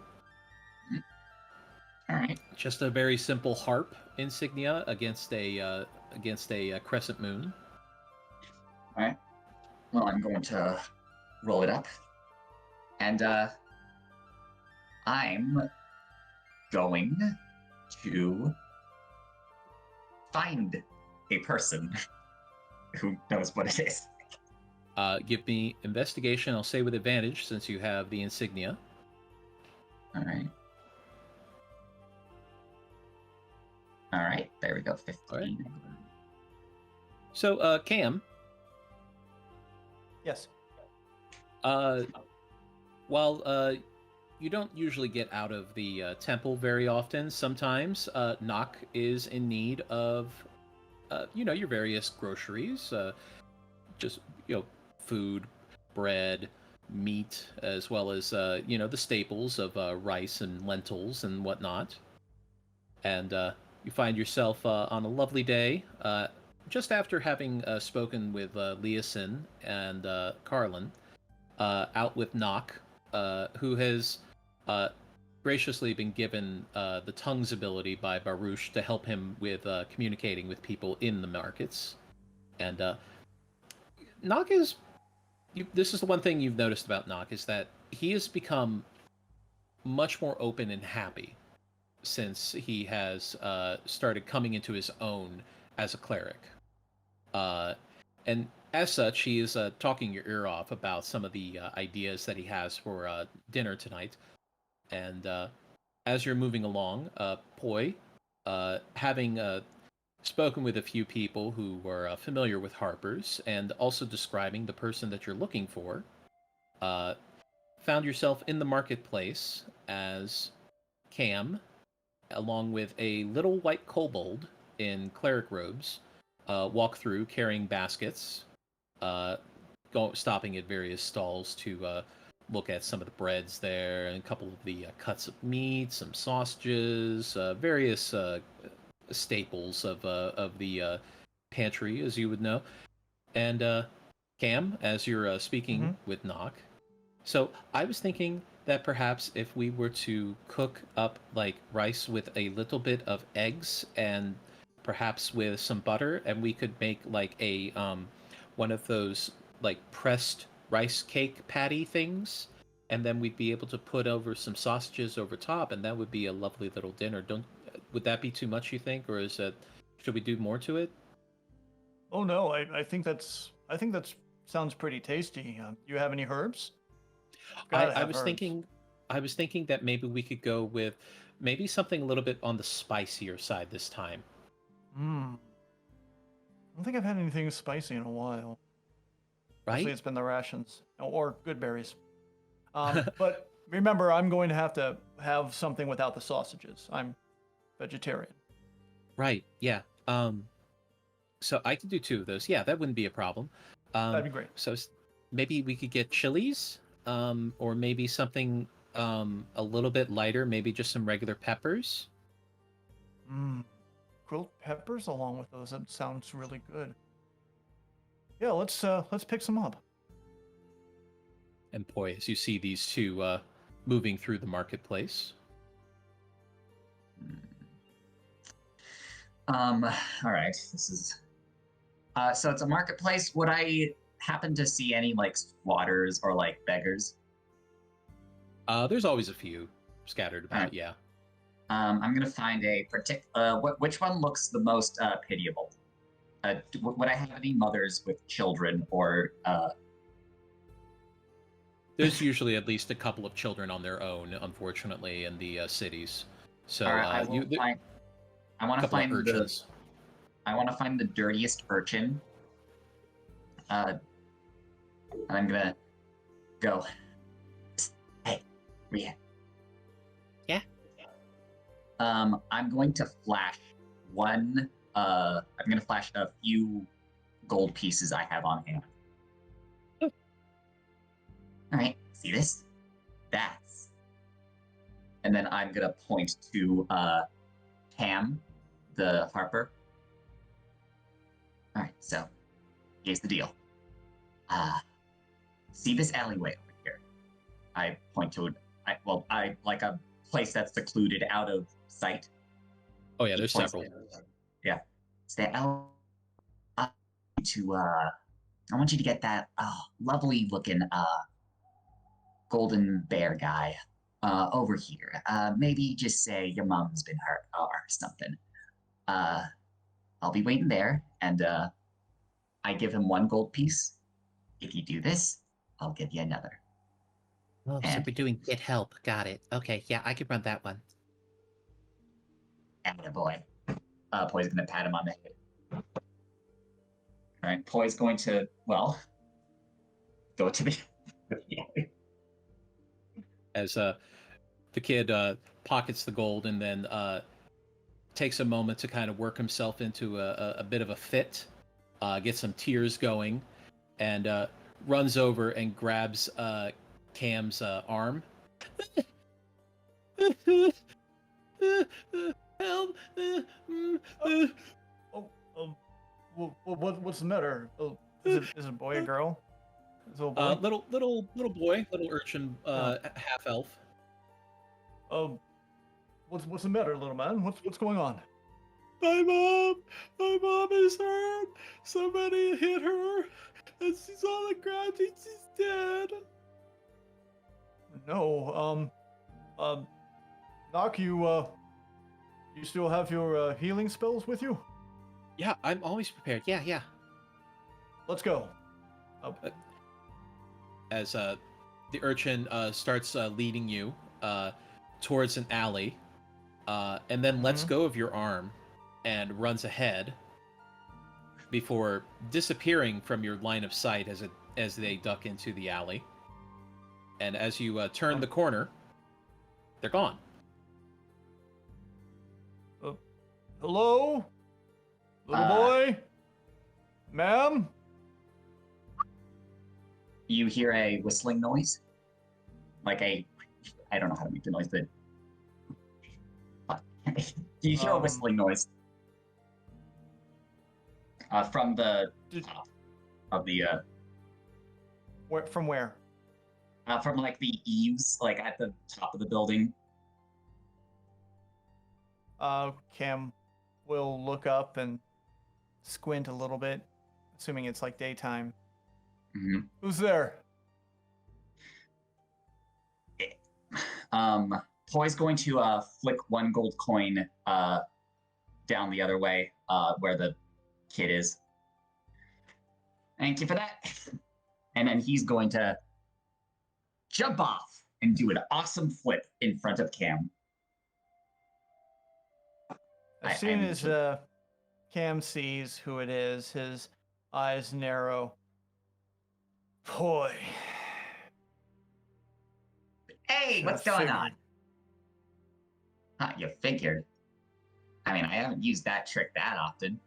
All right. Just a very simple harp insignia against a crescent moon. All right. Well, I'm going to roll it up, and I'm going to find a person who knows what it is. Give me investigation. I'll say with advantage since you have the insignia. All right. All right. There we go. 15. All right. So, Cam, Yes. while you don't usually get out of the temple very often, sometimes Nock is in need of, your various groceries, just food, bread, meat, as well as the staples of rice and lentils and whatnot. And you find yourself on a lovely day, just after having spoken with Leosin and Carlin, out with Nock, who has graciously been given the tongue's ability by Baruch to help him with communicating with people in the markets. And Nock is... this is the one thing you've noticed about Nock, is that he has become much more open and happy since he has started coming into his own as a cleric. And as such, he is talking your ear off about some of the ideas that he has for dinner tonight. And as you're moving along, Poi, having spoken with a few people who were familiar with Harper's and also describing the person that you're looking for, found yourself in the marketplace as Cam, along with a little white kobold in cleric robes, walk through carrying baskets, stopping at various stalls to look at some of the breads there, and a couple of the cuts of meat, some sausages, various staples of the pantry, as you would know. And Cam, as you're speaking with Nock, so I was thinking that perhaps if we were to cook up like rice with a little bit of eggs and perhaps with some butter, and we could make like a one of those like pressed rice cake patty things, and then we'd be able to put over some sausages over top, and that would be a lovely little dinner. Would that be too much, you think, or should we do more to it? Oh no, I think that's sounds pretty tasty. You have any herbs? I was thinking that maybe we could go with maybe something a little bit on the spicier side this time. I don't think I've had anything spicy in a while. Right? Mostly it's been the rations or good berries. But remember, I'm going to have something without the sausages. I'm vegetarian. Right. Yeah. So I could do 2 of those. Yeah, that wouldn't be a problem. That'd be great. So maybe we could get chilies, or maybe something a little bit lighter, maybe just some regular peppers. Grilled peppers along with those. That sounds really good. Yeah, let's pick some up. And boy, as you see these 2 moving through the marketplace. All right. This is. So it's a marketplace. Would I happen to see any like squatters or like beggars? There's always a few scattered about. Right. Yeah. I'm gonna find a which one looks the most pitiable? Would I have any mothers with children or? There's usually at least a couple of children on their own, unfortunately, in the cities. So All right, I want to find urchins. I want to find the dirtiest urchin. And I'm gonna go. Hey, Rhea. Yeah. I'm going to flash one. I'm gonna flash a few gold pieces I have on hand. Oh. All right, see this? That's. And then I'm gonna point to Cam, the Harper. All right, so here's the deal. See this alleyway over here? I point to I like a place that's secluded out of sight. Oh yeah, there's several. Yeah, it's the alley to I want you to get that lovely looking golden bear guy over here. Maybe just say your mom's been hurt or something. I'll be waiting there, and I give him 1 gold piece. If you do this, I'll give you another. Oh, so And we're doing get help. Got it. Okay, yeah, I could run that one. attaboy. Poi's gonna pat him on the head. All right, Poi's going to, well, go to the. As the kid pockets the gold and then takes a moment to kind of work himself into a bit of a fit, get some tears going, and runs over and grabs Cam's arm. Help! What's the matter? Is it a boy or girl? Is it a boy? Little boy, little urchin, half elf. What's the matter, little man? What's going on? My mom is hurt. Somebody hit her, and she's on the ground. And she's dead. No, Knock, you still have your healing spells with you? Yeah, I'm always prepared. Yeah. Let's go. As the urchin starts leading you towards an alley, and then lets go of your arm and runs ahead before disappearing from your line of sight as they duck into the alley. And as you turn the corner, they're gone. Hello? Little boy? Ma'am? You hear a whistling noise? Like I don't know how to make the noise, but you hear a whistling noise from the top of the From where? from like the eaves, like at the top of the building. Cam will look up and squint a little bit, assuming it's like daytime. Mm-hmm. Who's there? Poi's going to flick 1 gold coin down the other way, where the kid is. Thank you for that. And then he's going to jump off and do an awesome flip in front of Cam. As soon as Cam sees who it is, his eyes narrow. Boy. Hey, what's going on? Huh, you figured. I mean, I haven't used that trick that often.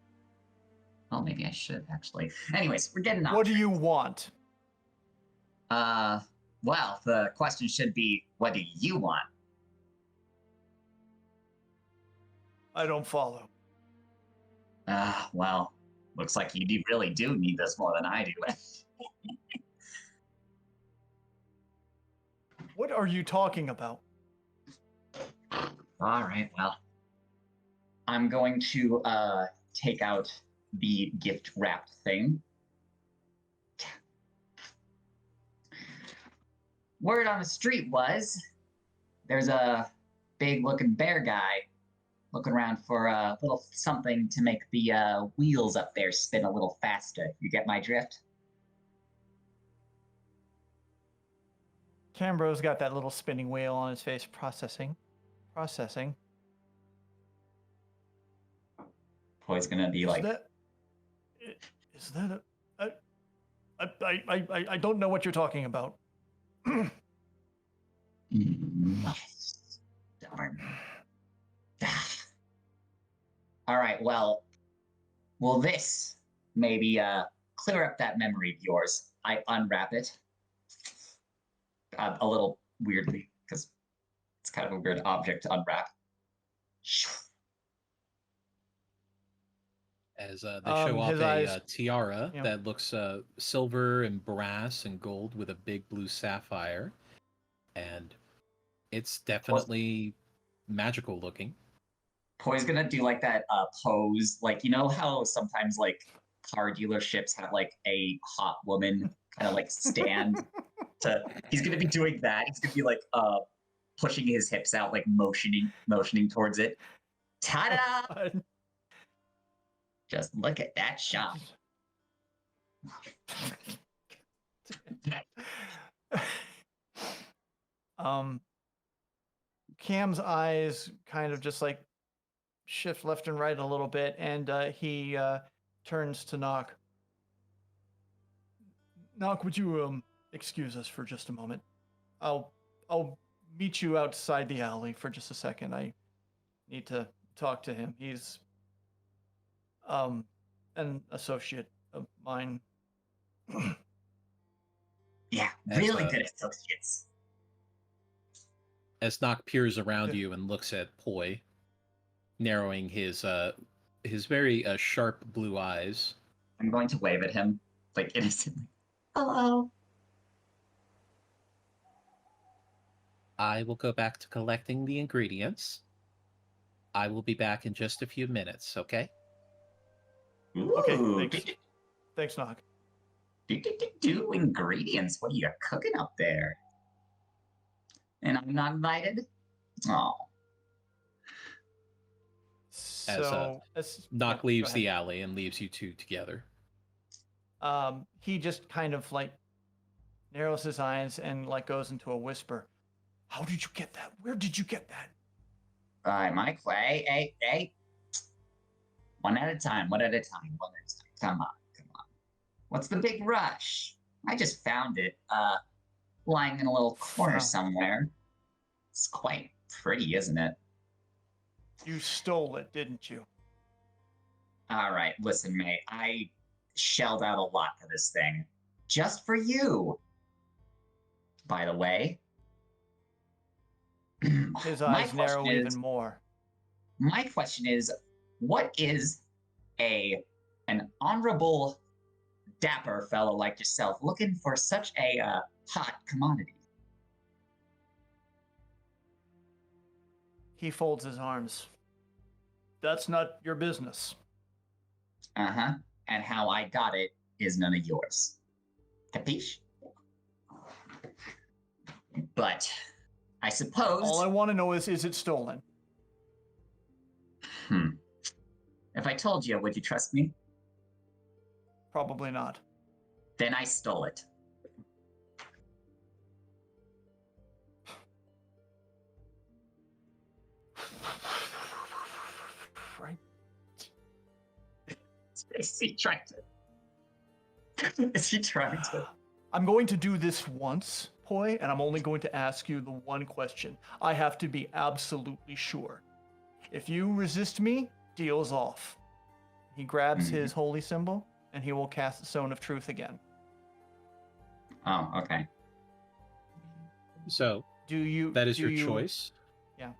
Oh, maybe I should, actually. Anyways, we're getting off. What do you want? Well, the question should be, what do you want? I don't follow. Well, looks like you really do need this more than I do. What are you talking about? All right, well, I'm going to take out the gift wrapped thing. Word on the street was there's a big looking bear guy looking around for a little something to make the wheels up there spin a little faster. You get my drift? Cambro's got that little spinning wheel on his face, processing. Poi's gonna be like, Is that I don't know what you're talking about. Darn. All right, well, will this maybe clear up that memory of yours? I unwrap it a little weirdly, because it's kind of a weird object to unwrap. As they show off his a eyes- tiara yeah. that looks silver and brass and gold with a big blue sapphire. And it's definitely magical looking. Poi's gonna do like that pose, like, you know how sometimes like car dealerships have like a hot woman kind of like stand to. He's gonna be doing that. He's gonna be like pushing his hips out, like motioning towards it. Ta-da! Just look at that shop. Cam's eyes kind of just like shift left and right a little bit, and he turns to Knock. Knock, would you excuse us for just a moment? I'll meet you outside the alley for just a second. I need to talk to him. He's an associate of mine. Yeah, As, really good associates. As Nock peers around Yeah. you and looks at Poi, narrowing his very sharp blue eyes. I'm going to wave at him, like innocently. Hello. I will go back to collecting the ingredients. I will be back in just a few minutes, okay? Okay, Ooh, thanks. Thanks, Knock. do ingredients. What are you cooking up there? And I'm not invited? Oh. So, Nock go leaves ahead. the alley and leaves you two together. He just kind of like narrows his eyes and like goes into a whisper. How did you get that? Where did you get that? Mike, hey. One at a time. Come on. What's the big rush? I just found it, lying in a little corner somewhere. It's quite pretty, isn't it? You stole it, didn't you? All right, listen, mate. I shelled out a lot for this thing. Just for you. By the way. His My eyes narrow question is- even more. My question is, what is an honorable, dapper fellow like yourself looking for such a hot commodity? He folds his arms. That's not your business. Uh-huh. And how I got it is none of yours. Capiche? But I suppose... All I want to know is it stolen? If I told you, would you trust me? Probably not. Then I stole it. Right. Is he trying to... Is he trying to... I'm going to do this once, Poi, and I'm only going to ask you the one question. I have to be absolutely sure. If you resist me, deal's off. He grabs his holy symbol, and he will cast the Stone of Truth again. Oh, okay. So, Do that is do your you- choice. Yeah.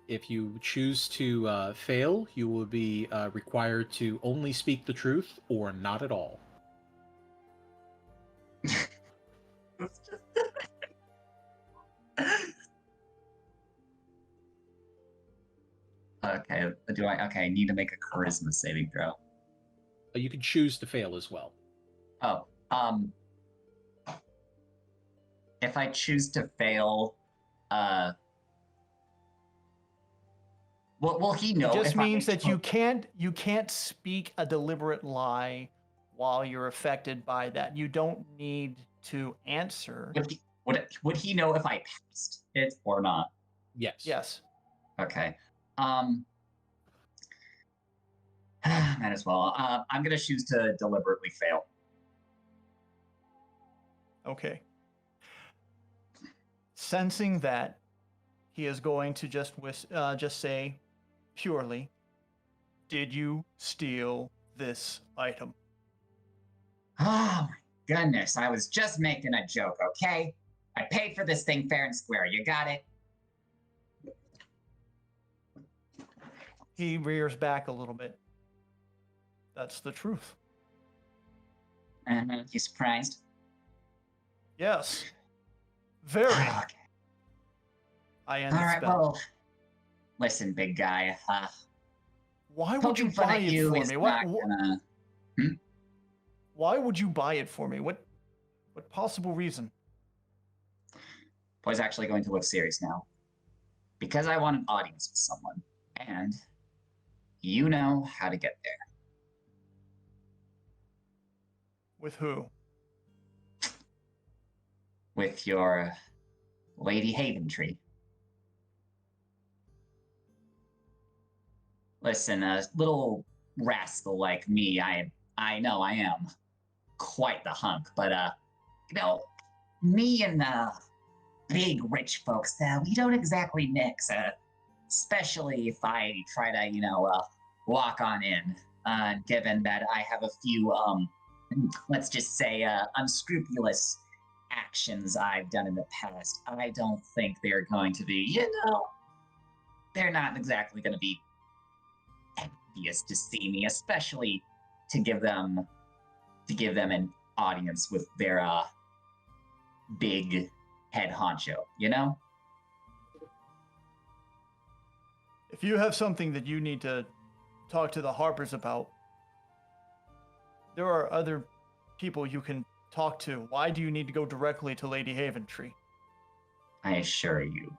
If you choose to fail, you will be required to only speak the truth or not at all. Okay, I need to make a charisma saving throw. You can choose to fail as well. Oh, if I choose to fail, will he know? It just if I means make that you can't speak a deliberate lie while you're affected by that. You don't need to answer. Would he know if I passed it or not? Yes. Yes. Okay. Might as well. I'm gonna choose to deliberately fail. Okay. Sensing that, he is going to just say purely, did you steal this item? Oh my goodness, I was just making a joke, okay? I paid for this thing fair and square. You got it? He rears back a little bit. That's the truth. You surprised? Yes. Very. Okay. I end All the right, spell. well, listen, big guy. Why would you poking fun buy at it you for is me? not gonna... Why would you buy it for me? What possible reason? Boy's actually going to look serious now. Because I want an audience with someone. And you know how to get there. With who? With your Lady Haventree. Listen, a little rascal like me, I know I am quite the hunk, but you know, me and big rich folks, we don't exactly mix. Especially if I try to, walk on in. Given that I have a few, let's just say, unscrupulous actions I've done in the past, I don't think they're going to be, they're not exactly going to be envious to see me, especially to give them an audience with their big head honcho, If you have something that you need to talk to the Harpers about, there are other people you can talk to. Why do you need to go directly to Lady Haventree? I assure you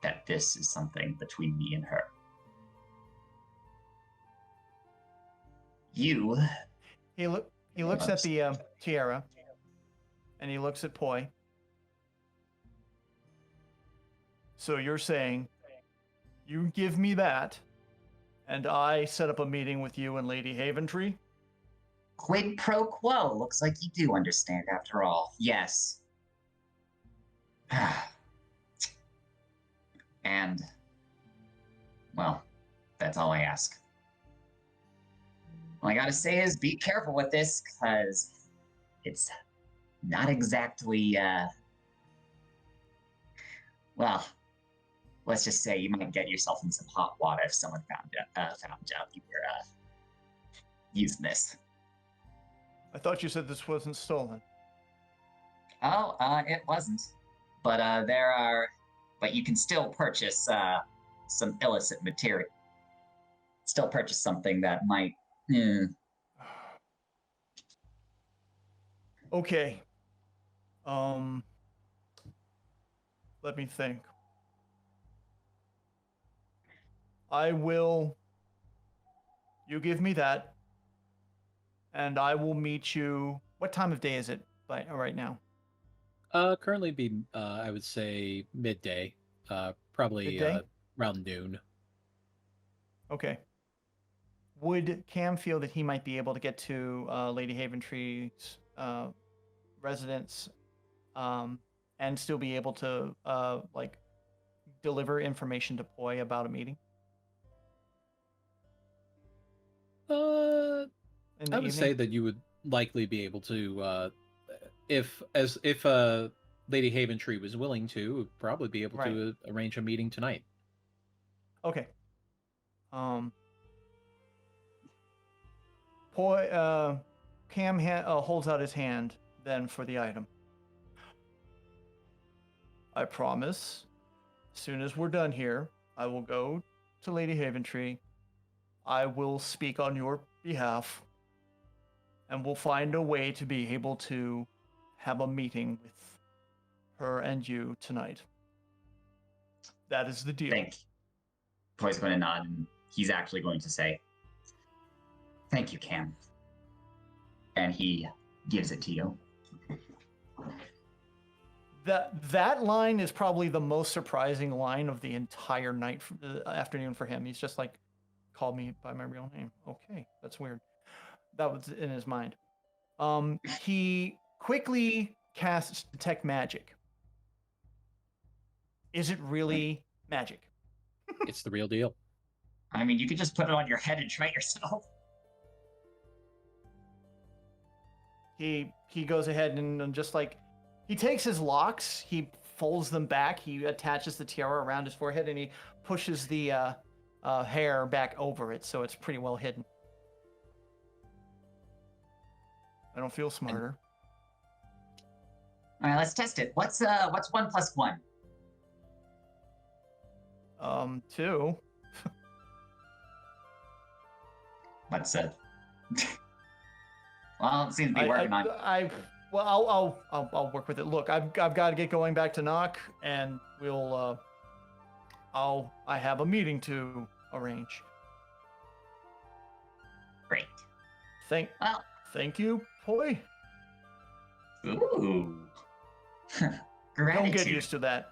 that this is something between me and her. You. He looks at the tiara, and he looks at Poi. So you're saying, you give me that, and I set up a meeting with you and Lady Haventree? Quid pro quo. Looks like you do understand after all. Yes. And, well, that's all I ask. All I gotta say is be careful with this, because it's not exactly, well, let's just say you might get yourself in some hot water if someone found out you were using this. I thought you said this wasn't stolen. Oh, it wasn't. But but you can still purchase some illicit material. Still purchase something that might. Okay. Let me think. You give me that, and I will meet you. What time of day is it right now? Currently be I would say midday. Probably Midday? around noon. Okay. Would Cam feel that he might be able to get to Lady Haventree's residence, and still be able to deliver information to Poi about a meeting I in the would evening? say that you would likely be able to, if Lady Haventree was willing to, would probably be able Right. to arrange a meeting tonight. Okay. Poi, Cam holds out his hand then for the item. I promise, as soon as we're done here, I will go to Lady Haventree. I will speak on your behalf, and we'll find a way to be able to have a meeting with her and you tonight. That is the deal. Thank you. Poi's going to nod, and he's actually going to say, "Thank you, Cam." And he gives it to you. That line is probably the most surprising line of the entire afternoon for him. He's just like, called me by my real name. Okay, that's weird. That was in his mind. He quickly casts Detect Magic. Is it really magic? It's the real deal. I mean, you could just put it on your head and try it yourself. He goes ahead and just like, he takes his locks, he folds them back, he attaches the tiara around his forehead, and he pushes the hair back over it, so it's pretty well hidden. I don't feel smarter. All right, let's test it. What's 1 + 1? 2. What's well, it seems to be working on. I'll work with it. Look, I've got to get going back to Knock, and we'll I have a meeting to arrange. Great. Thank you, Boy, Ooh. don't Gratitude. get used to that.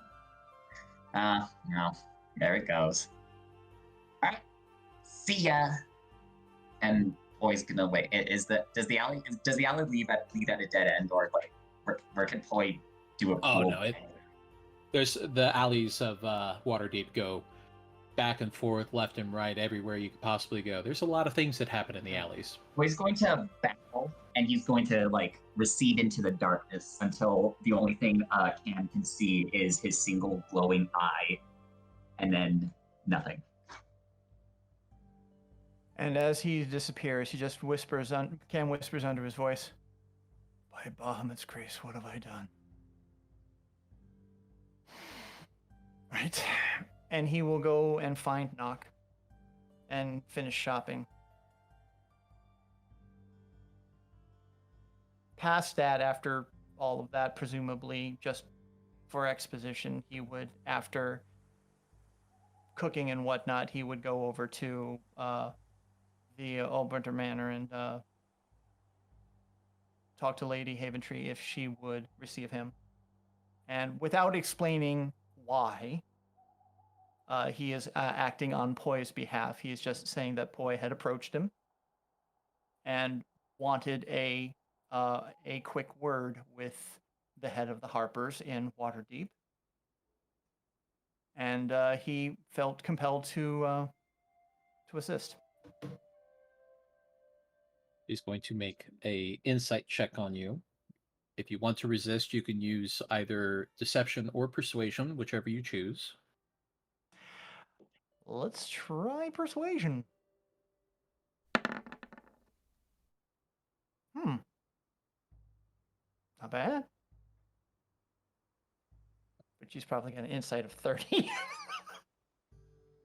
No. There it goes. All right. See ya. And Poy's gonna wait. Does the alley lead at a dead end, or like where can Poy do a Oh cool no, there's the alleys of Waterdeep go back and forth, left and right, everywhere you could possibly go. There's a lot of things that happen in the alleys. Poy's going to bow, and he's going to like recede into the darkness until the only thing Cam can see is his single glowing eye, and then nothing. And as he disappears, he just whispers, Cam whispers under his voice, by Bahamut's grace, what have I done? Right. And he will go and find Nock and finish shopping. Past that, after all of that, presumably just for exposition, he would, after cooking and whatnot, he would go over to the Albrinter Manor and talk to Lady Haventree if she would receive him. And without explaining why he is acting on Poy's behalf, he is just saying that Poy had approached him and wanted a quick word with the head of the Harpers in Waterdeep. And he felt compelled to assist. He's going to make a insight check on you. If you want to resist, you can use either deception or persuasion, whichever you choose. Let's try persuasion. Not bad. But she's probably got an insight of 30.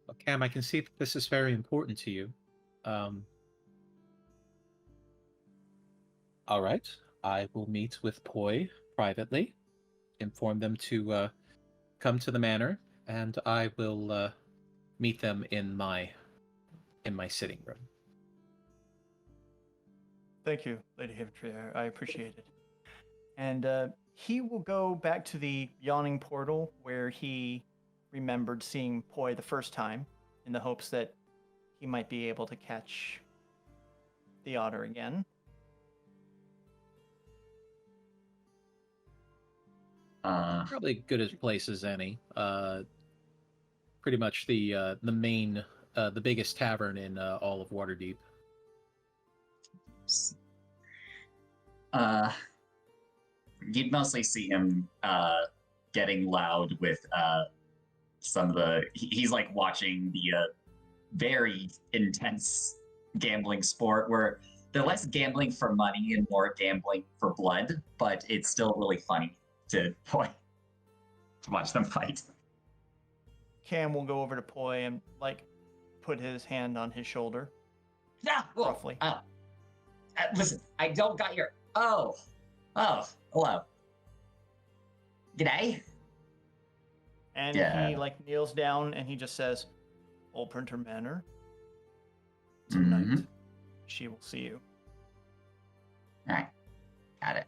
Well, Cam, I can see that this is very important to you. All right. I will meet with Poy privately, inform them to come to the manor, and I will meet them in my sitting room. Thank you, Lady Haventree. I appreciate it. And he will go back to the yawning portal where he remembered seeing Poy the first time, in the hopes that he might be able to catch the otter again. Probably good as place as any. Pretty much the main, the biggest tavern in all of Waterdeep. You'd mostly see him getting loud with some of the. He's like watching the very intense gambling sport where they're less gambling for money and more gambling for blood, but it's still really funny to watch them fight. Cam will go over to Poy and put his hand on his shoulder. Yeah, well, roughly. Listen, I don't got your. Oh, hello. G'day. And Yeah. he kneels down and he just says, Albrinter Manor, tonight she will see you. All right, got it.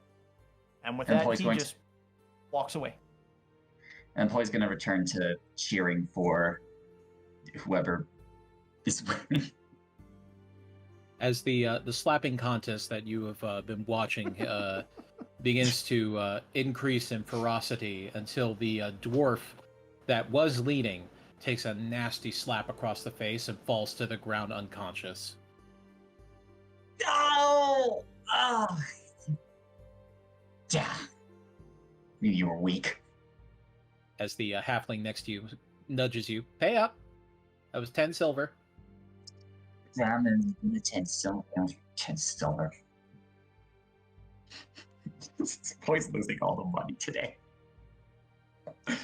And with And that, Poy's he going just walks away. And Poy's going to return to cheering for whoever is winning. As the slapping contest that you have been watching begins to increase in ferocity until the dwarf that was leading takes a nasty slap across the face and falls to the ground unconscious. Oh! Yeah. You were weak. As the halfling next to you nudges you, pay up. That was 10 silver. Damn, and the 10 silver. 10 silver. Poy's losing all the money today. All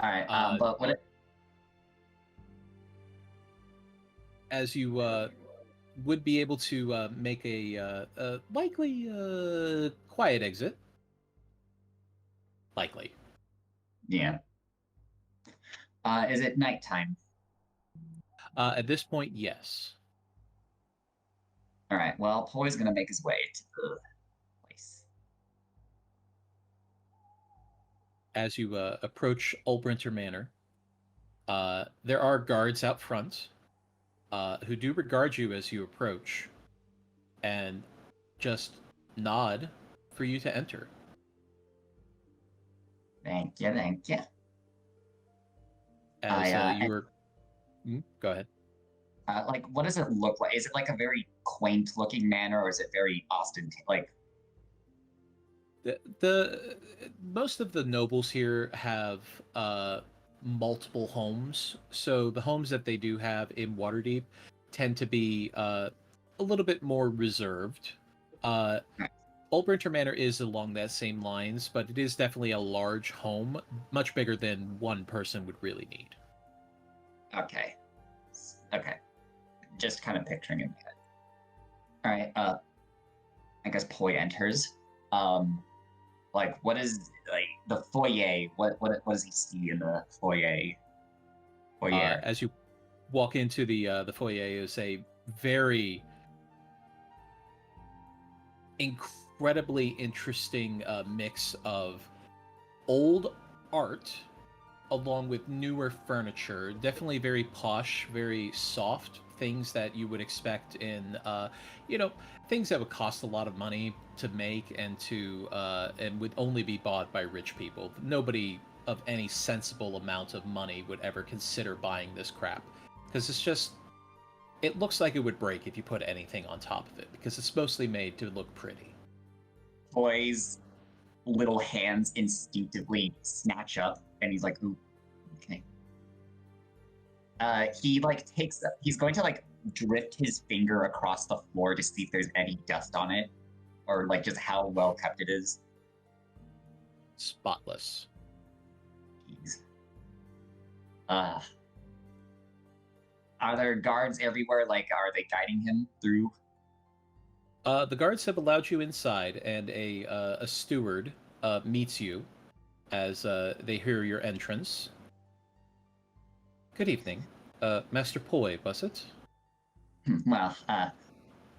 right, but what? As you would be able to make a likely quiet exit. Likely. Yeah. Is it nighttime? At this point, yes. All right. Well, Poy's gonna make his way to the place. As you approach Ulbrinter Manor, there are guards out front who do regard you as you approach and just nod for you to enter. Thank you. Thank you. As I, you were, go ahead. like, what does it look like? Is it like a very quaint-looking manor, or is it very like? The most of the nobles here have multiple homes, so the homes that they do have in Waterdeep tend to be a little bit more reserved. Ulbrinter Manor is along that same lines, but it is definitely a large home, much bigger than one person would really need. Okay. Okay. Just kind of picturing in my head. All right. I guess Poi enters. Like, what is like the foyer? What does he see in the foyer? Foyer. As you walk into the foyer, is a very incredibly interesting mix of old art along with newer furniture. Definitely very posh, very soft things that you would expect in, things that would cost a lot of money to make and would only be bought by rich people. Nobody of any sensible amount of money would ever consider buying this crap because it looks like it would break if you put anything on top of it because it's mostly made to look pretty. Poi's little hands instinctively snatch up, and he's like, "Ooh, okay." He's going to like drift his finger across the floor to see if there's any dust on it, or like just how well kept it is. Spotless. Jeez. Are there guards everywhere? Like, are they guiding him through? The guards have allowed you inside, and a steward meets you as they hear your entrance. Good evening, Master Poi, was it? Well,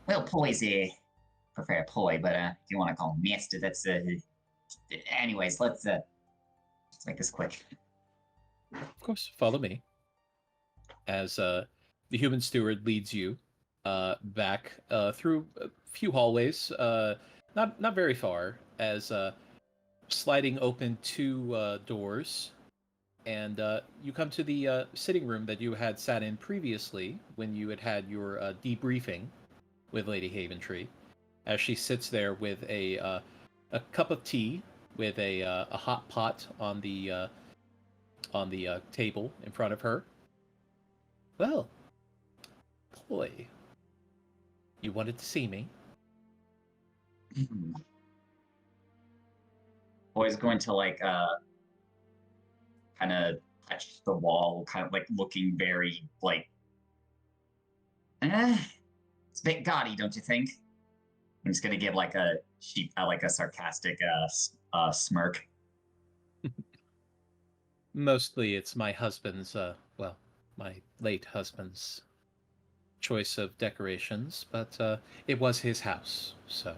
Poi's prefer Poi, but if you want to call him Master, that's anyways, let's make this quick. Of course, follow me. As the human steward leads you back through a few hallways, not very far, as sliding open two doors, and you come to the sitting room that you had sat in previously when you had your debriefing with Lady Haventree, as she sits there with a cup of tea with a hot pot on the table in front of her. Well, Poi, you wanted to see me? Poi's going to like kind of touch the wall, kind of like looking very like, it's a bit gaudy, don't you think? I'm just gonna give like a sarcastic smirk. Mostly it's my husband's, my late husband's choice of decorations, but it was his house, so.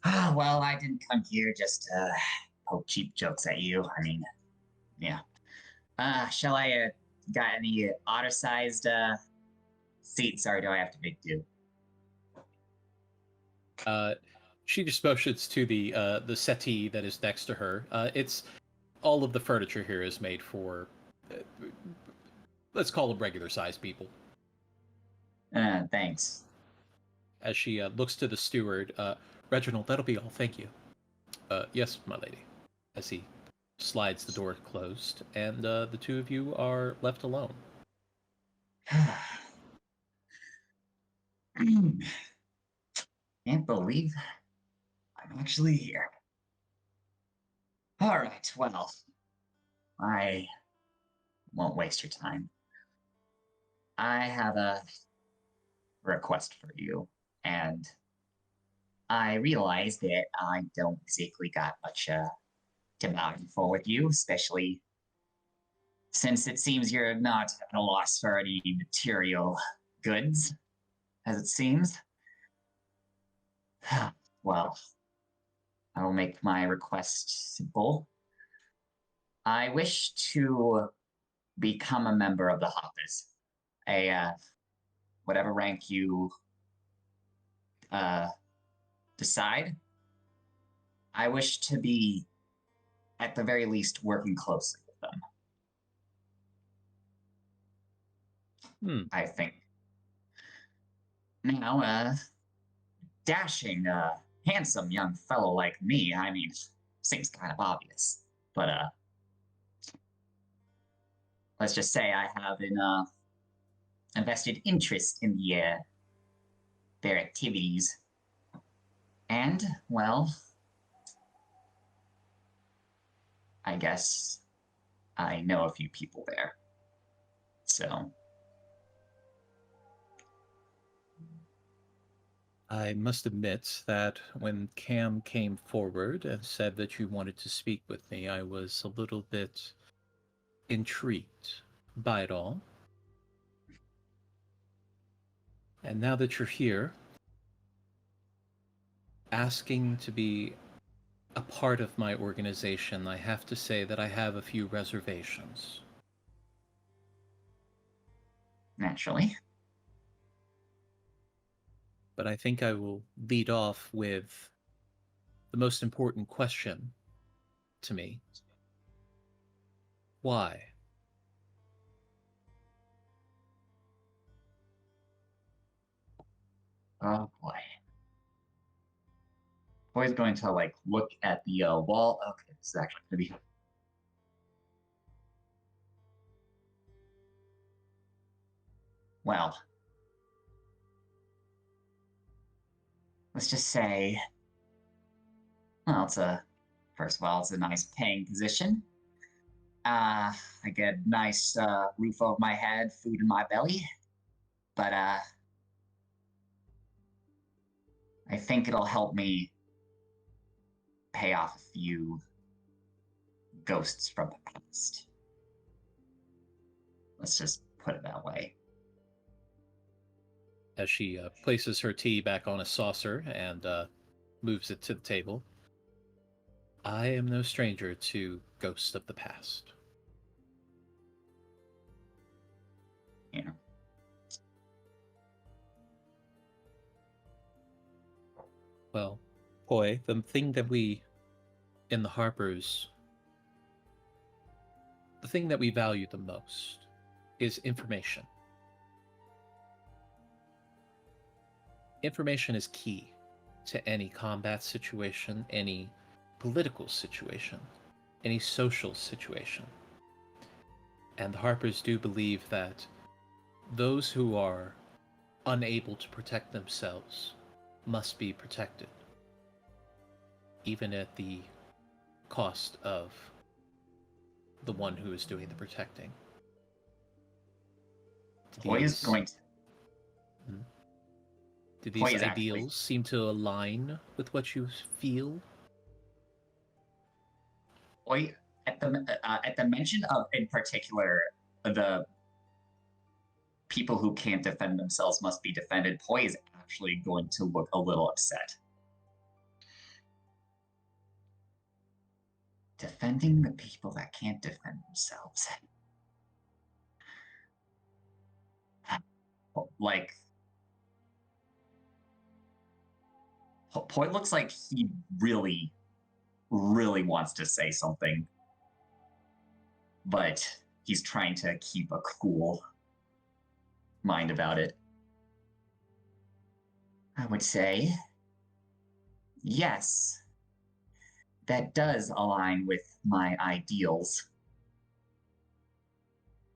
Well, I didn't come here just to poke cheap jokes at you. I mean, yeah. Shall I, got any otter-sized seats, or do I have to make do? She just motions to the settee that is next to her. It's all of the furniture here is made for, let's call them regular-sized people. Thanks. As she looks to the steward, Reginald, that'll be all, thank you. Yes, my lady. As he slides the door closed, and the two of you are left alone. Can't believe I'm actually here. All right, well, I won't waste your time. I have a request for you, and I realize that I don't exactly got much to bargain for with you, especially since it seems you're not at a loss for any material goods, as it seems. Well, I will make my request simple. I wish to become a member of the Hoppers. Whatever rank you decide. I wish to be, at the very least, working closely with them. I think. Now, dashing, handsome young fellow like me, I mean, seems kind of obvious. But, let's just say I have an, invested interest in their activities. And, well, I guess I know a few people there. So. I must admit that when Cam came forward and said that you wanted to speak with me, I was a little bit intrigued by it all. And now that you're here, asking to be a part of my organization, I have to say that I have a few reservations. Naturally. But I think I will lead off with the most important question to me. Why? Oh boy. Boy's going to like look at the wall. Okay, this is actually going to be. Well, let's just say, well, first of all, it's a nice paying position. I get a nice roof over my head, food in my belly. But I think it'll help me pay off a few ghosts from the past. Let's just put it that way. As she places her tea back on a saucer and moves it to the table. I am no stranger to ghosts of the past. Yeah. Well, Poi, the thing that we, in the Harpers, the thing that we value the most is information. Information is key to any combat situation, any political situation, any social situation. And the Harpers do believe that those who are unable to protect themselves must be protected, even at the cost of the one who is doing the protecting. Boy is going to. Do these ideals seem to align with what you feel? Boy, at the mention of, in particular, the people who can't defend themselves must be defended, Poi is actually going to look a little upset. Defending the people that can't defend themselves. Like, Poi looks like he really, really wants to say something, but he's trying to keep a cool mind about it. I would say, yes, that does align with my ideals.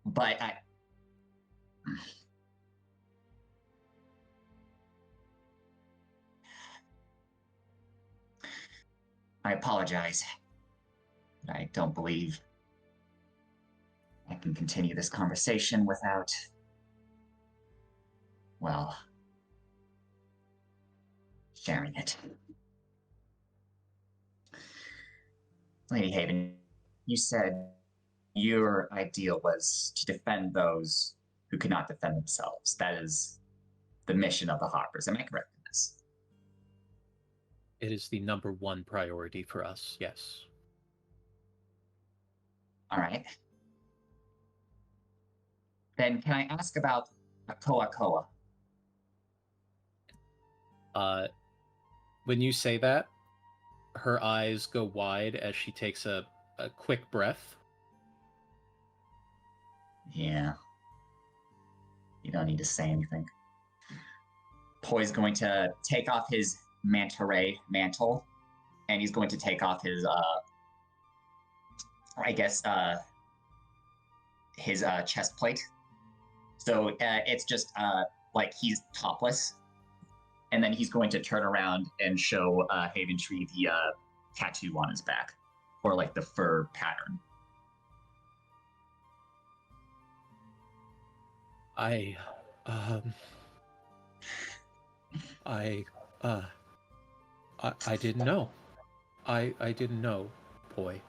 But I apologize. I don't believe I can continue this conversation without, well, sharing it. Lady Haven, you said your ideal was to defend those who could not defend themselves. That is the mission of the Hoppers. Am I correct in this? It is the number one priority for us, yes. All right. Then can I ask about Akoa Koa? When you say that, her eyes go wide as she takes a quick breath. Yeah. You don't need to say anything. Poi's going to take off his manta ray mantle, and he's going to take off his, his chest plate. So it's just like he's topless, and then he's going to turn around and show Haventree the tattoo on his back, or like the fur pattern. I didn't know. I didn't know, Poi.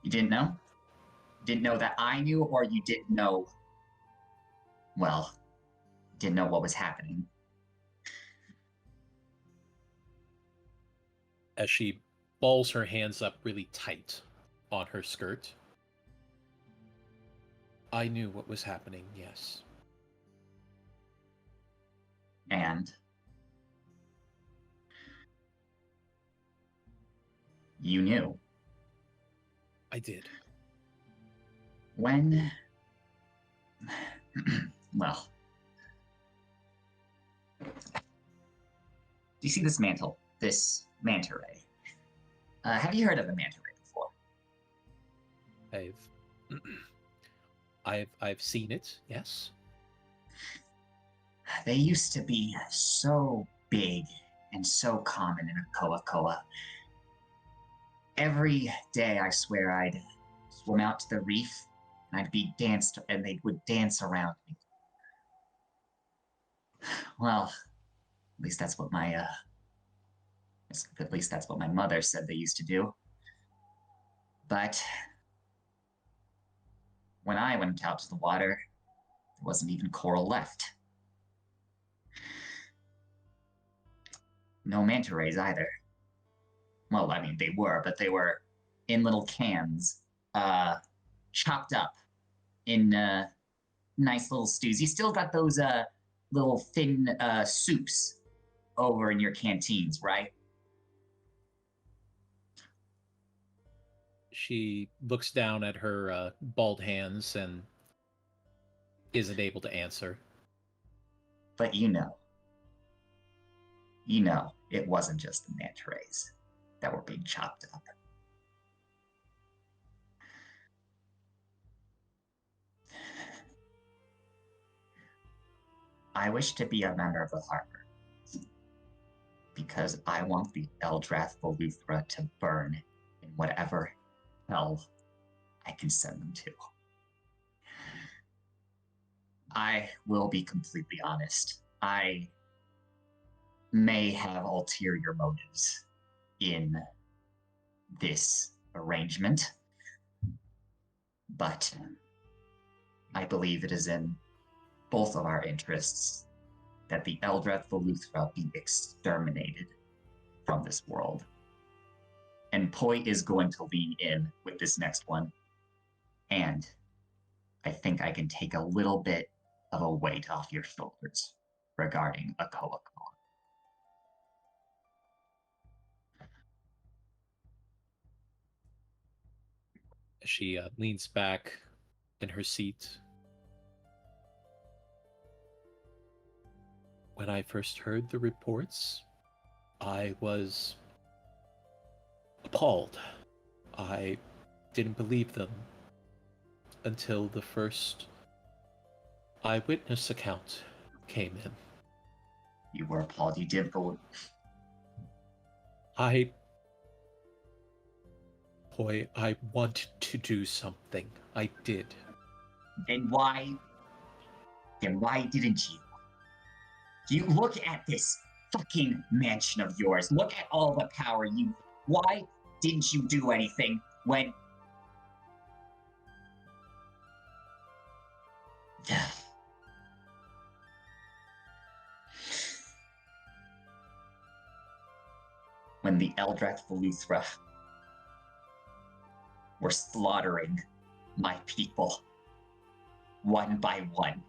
You didn't know? Didn't know that I knew, or you didn't know, well, didn't know what was happening? As she balls her hands up really tight on her skirt. I knew what was happening, yes. And you knew. I did. When, well, do you see this mantle? This manta ray? Have you heard of the manta ray before? I've seen it, yes. They used to be so big and so common in Akoa Koa. Every day, I swear, I'd swim out to the reef and I'd be danced, and they would dance around me. Well, at least that's what my mother said they used to do. But when I went out to the water, there wasn't even coral left. No manta rays either. Well, I mean, they were, but they were in little cans, chopped up in nice little stews. You still got those little thin soups over in your canteens, right? She looks down at her bald hands and isn't able to answer. But you know, it wasn't just the manta rays that were being chopped up. I wish to be a member of the Harper because I want the Eldrath Voluthra to burn in whatever hell I can send them to. I will be completely honest. I may have ulterior motives in this arrangement, but I believe it is in both of our interests that the Eldrath Voluthra be exterminated from this world. And Poi is going to lean in with this next one, and I think I can take a little bit of a weight off your shoulders regarding Akoa Koa. She leans back in her seat. When I first heard the reports, I was appalled. I didn't believe them until the first eyewitness account came in. You were appalled. You did believe. Boy, I wanted to do something. I did. Then why didn't you? You look at this fucking mansion of yours. Look at all the power you. Why didn't you do anything when? when the Eldrath Veluthra were slaughtering my people, one by one.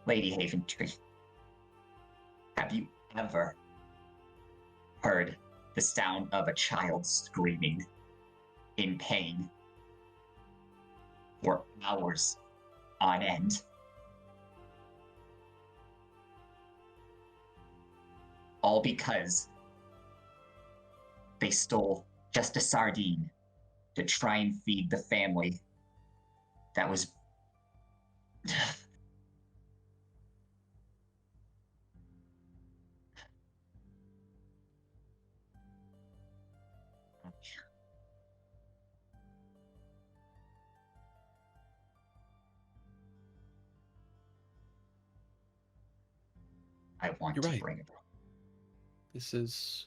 Lady Haventree, have you ever heard the sound of a child screaming in pain for hours on end? All because they stole just a sardine to try and feed the family that was I want You're to right. bring it up. This is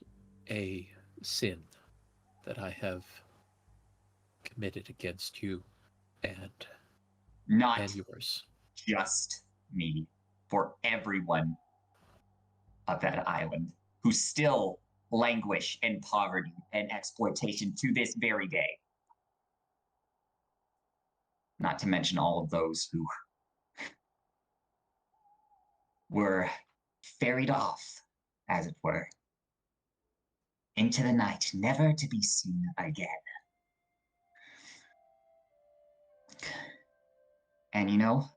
a sin that I have committed against you and Not yours. just me, for everyone of that island who still languish in poverty and exploitation to this very day. Not to mention all of those who were ferried off, as it were, into the night, never to be seen again. And you know,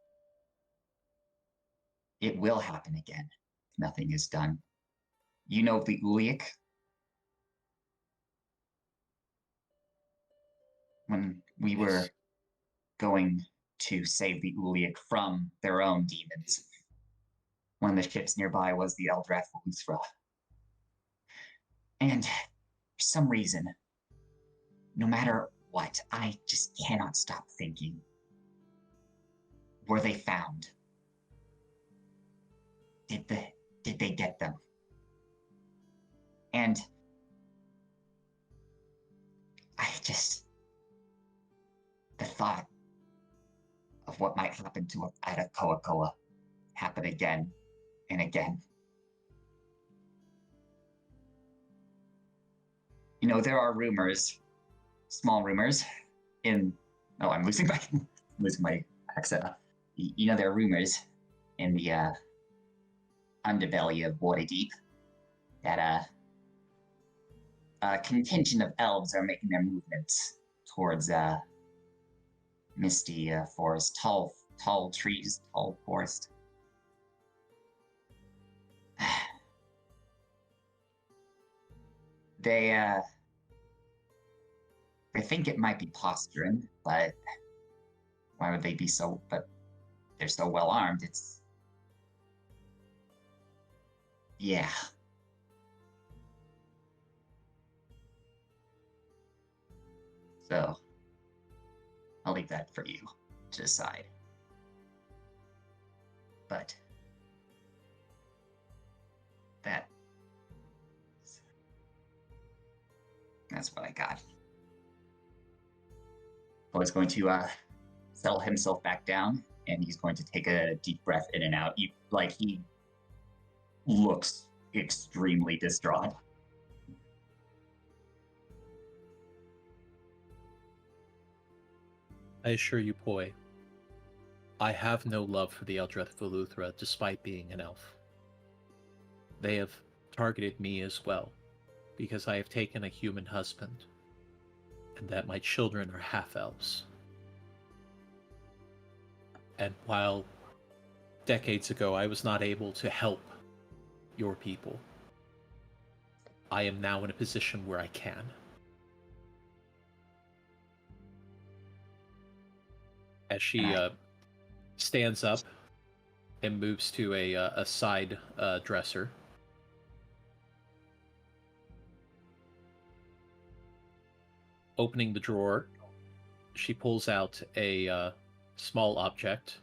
it will happen again if nothing is done. You know the Uliak? When we were Yes. going to save the Uliak from their own demons, one of the ships nearby was the Eldrath Veluthra. And for some reason, no matter what, I just cannot stop thinking, were they found? Did they get them? And the thought of what might happen to Atakoakoa happen again and again. You know, there are rumors, small rumors, I'm losing my accent. You know, there are rumors in the underbelly of Waterdeep that a contingent of elves are making their movements towards misty forest, tall trees, tall forest. They think it might be posturing, but why would they be so? But they're so well armed. Yeah. So I'll leave that for you to decide. But that's what I got. Bo's going to settle himself back down, and he's going to take a deep breath in and out. He looks extremely distraught. I assure you, Poi, I have no love for the Eldrath Veluthra despite being an elf. They have targeted me as well, because I have taken a human husband, and that my children are half-elves. And while decades ago I was not able to help your people, I am now in a position where I can. As she stands up and moves to a side dresser, opening the drawer, she pulls out a small object,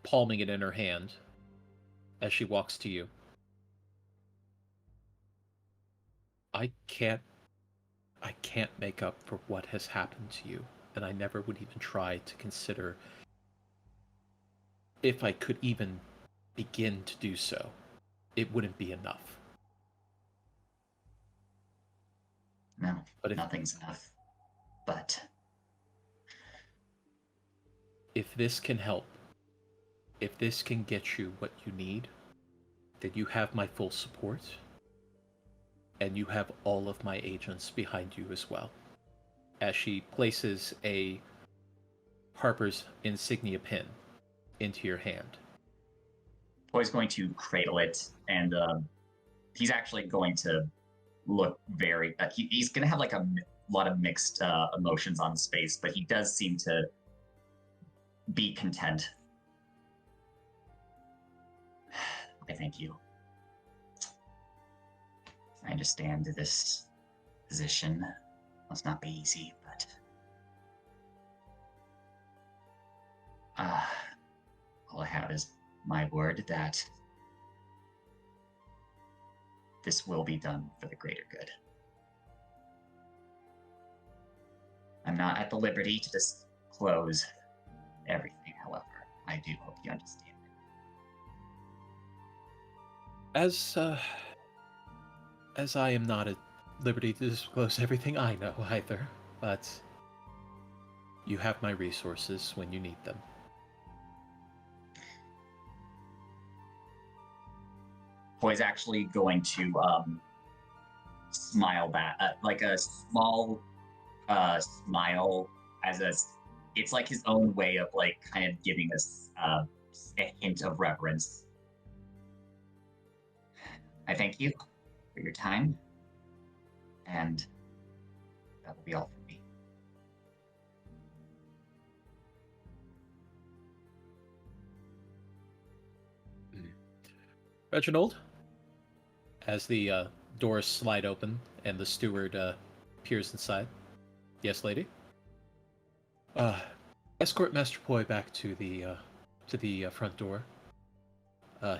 palming it in her hand as she walks to you. I can't make up for what has happened to you, and I never would even try to consider if I could even begin to do so. it wouldn't be enough. No, But nothing's enough. But if this can help, if this can get you what you need, then you have my full support, and you have all of my agents behind you as well. As she places a Harper's insignia pin into your hand. Boy's going to cradle it, and he's actually going to look very. He's going to have like a lot of mixed emotions on his face, but he does seem to be content. I thank you. I understand this position must not be easy, but all I have is my word that this will be done for the greater good. I'm not at the liberty to disclose everything, however. I do hope you understand. As I am not at liberty to disclose everything I know either, but you have my resources when you need them. Boy's actually going to smile back, like a small smile, it's like his own way of like kind of giving us a hint of reverence. I thank you for your time, and that will be all for me. Reginald, as the doors slide open and the steward peers inside. Yes, lady? Escort Master Poi back to the front door.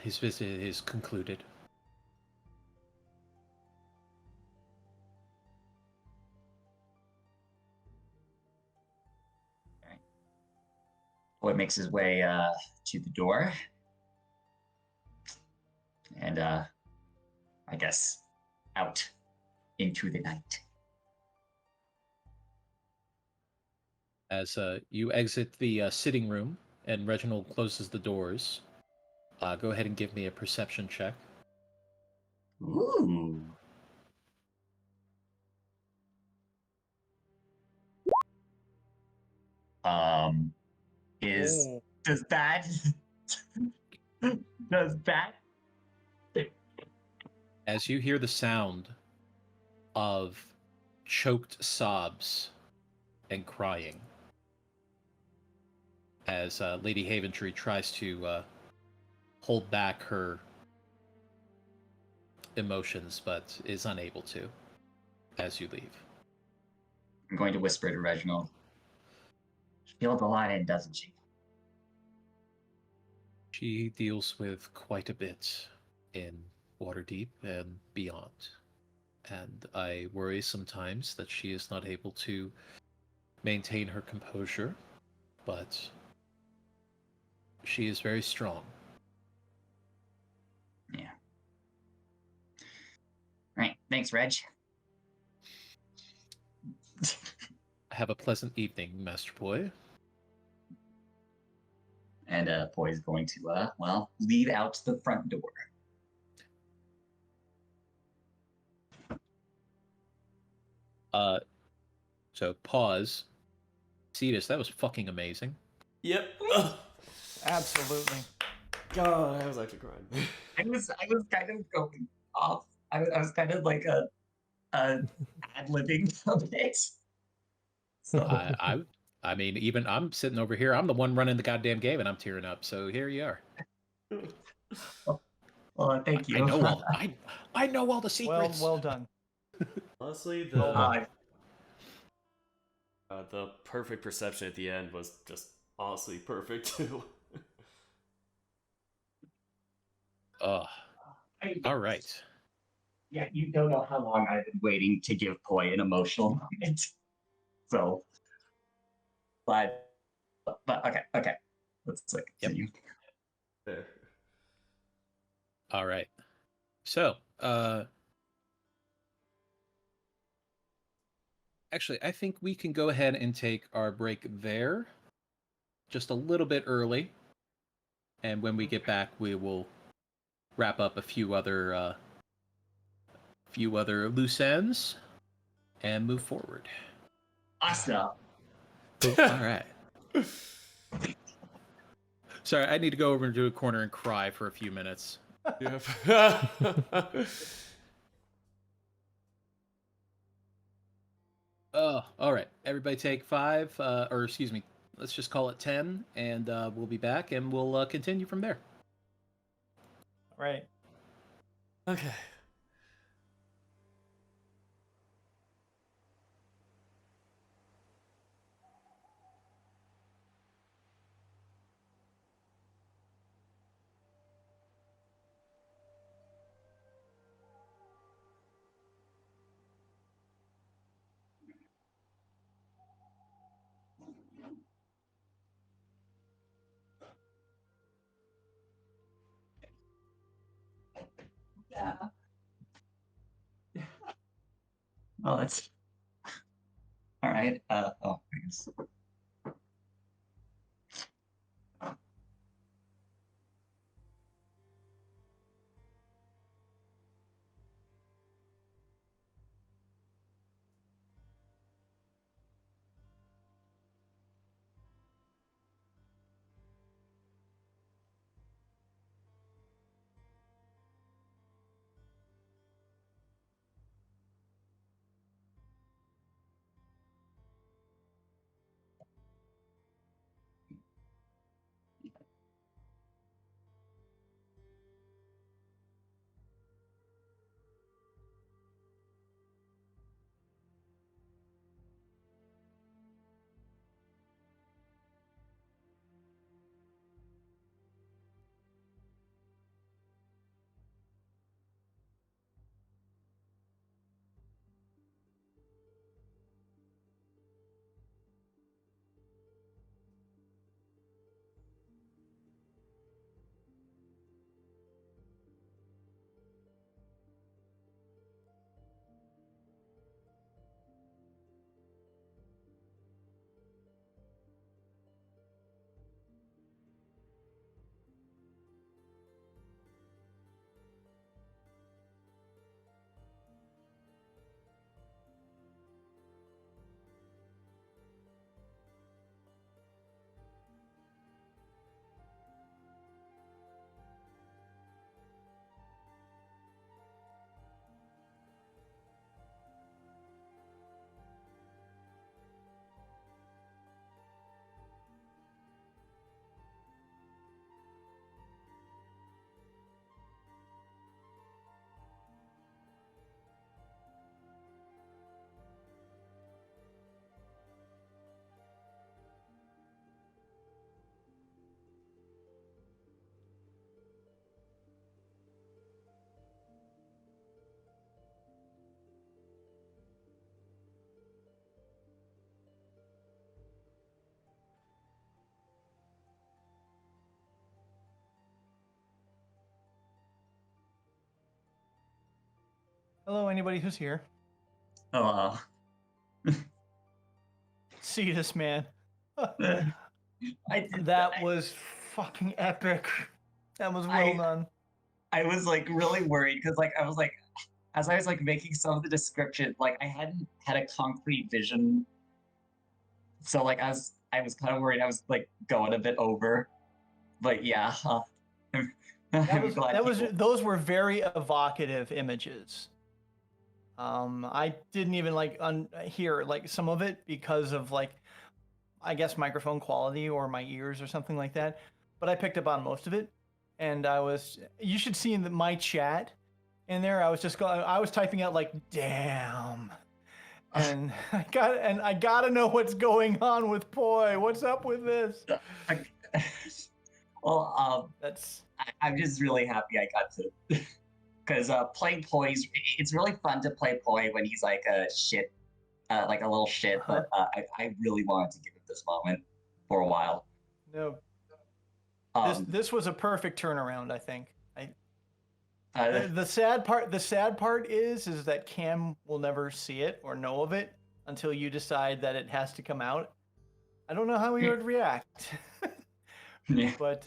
His visit is concluded. Boy makes his way to the door, and I guess out into the night. As you exit the sitting room and Reginald closes the doors, go ahead and give me a perception check. Ooh. Oh. Does that As you hear the sound of choked sobs and crying, as Lady Haventree tries to hold back her emotions, but is unable to, as you leave. I'm going to whisper to Reginald. She feels a lot in, doesn't she? She deals with quite a bit in Waterdeep and beyond. And I worry sometimes that she is not able to maintain her composure, but she is very strong. Yeah. Right. Thanks, Reg. Have a pleasant evening, Master Poi. And Poi is going to, lead out the front door. So pause. Cetus, that was fucking amazing. Yep. Absolutely. God, I was actually crying. I was kind of going off. I was kind of like a ad-libbing a bit. So I mean, even I'm sitting over here. I'm the one running the goddamn game, and I'm tearing up. So here you are. well, thank you. I know all the secrets. Well done. Honestly, Hi. the perfect perception at the end was just honestly perfect too. All right. Yeah, you don't know how long I've been waiting to give Poi an emotional moment. So, but okay. Let's continue. There. All right. So, actually, I think we can go ahead and take our break there, just a little bit early. And when we get back, we will wrap up a few other loose ends and move forward. Awesome. All right. Sorry, I need to go over into a corner and cry for a few minutes. Yep. Oh, all right. Everybody take 5, or excuse me, let's just call it 10, and we'll be back, and we'll continue from there. Right. Okay. Yeah. Well, that's all right. I guess. Hello, anybody who's here. Oh, See this, man. I That was fucking epic. That was well done. I was like really worried because like I was like, as I was like making some of the description, like I hadn't had a concrete vision, so like I was kind of worried I was like going a bit over, but yeah, I'm glad people. Those were very evocative images. I didn't even like hear like some of it because of like, I guess microphone quality or my ears or something like that, but I picked up on most of it, and you should see in my chat in there, I was typing out like, damn. And I gotta know what's going on with Poi. What's up with this? Well, That's I'm just really happy I got to, because playing Poi, it's really fun to play Poi when he's like a shit, like a little shit. But I really wanted to give him this moment for a while. no. This was a perfect turnaround, I think. The sad part is that Cam will never see it or know of it until you decide that it has to come out. I don't know how he would react. Yeah. But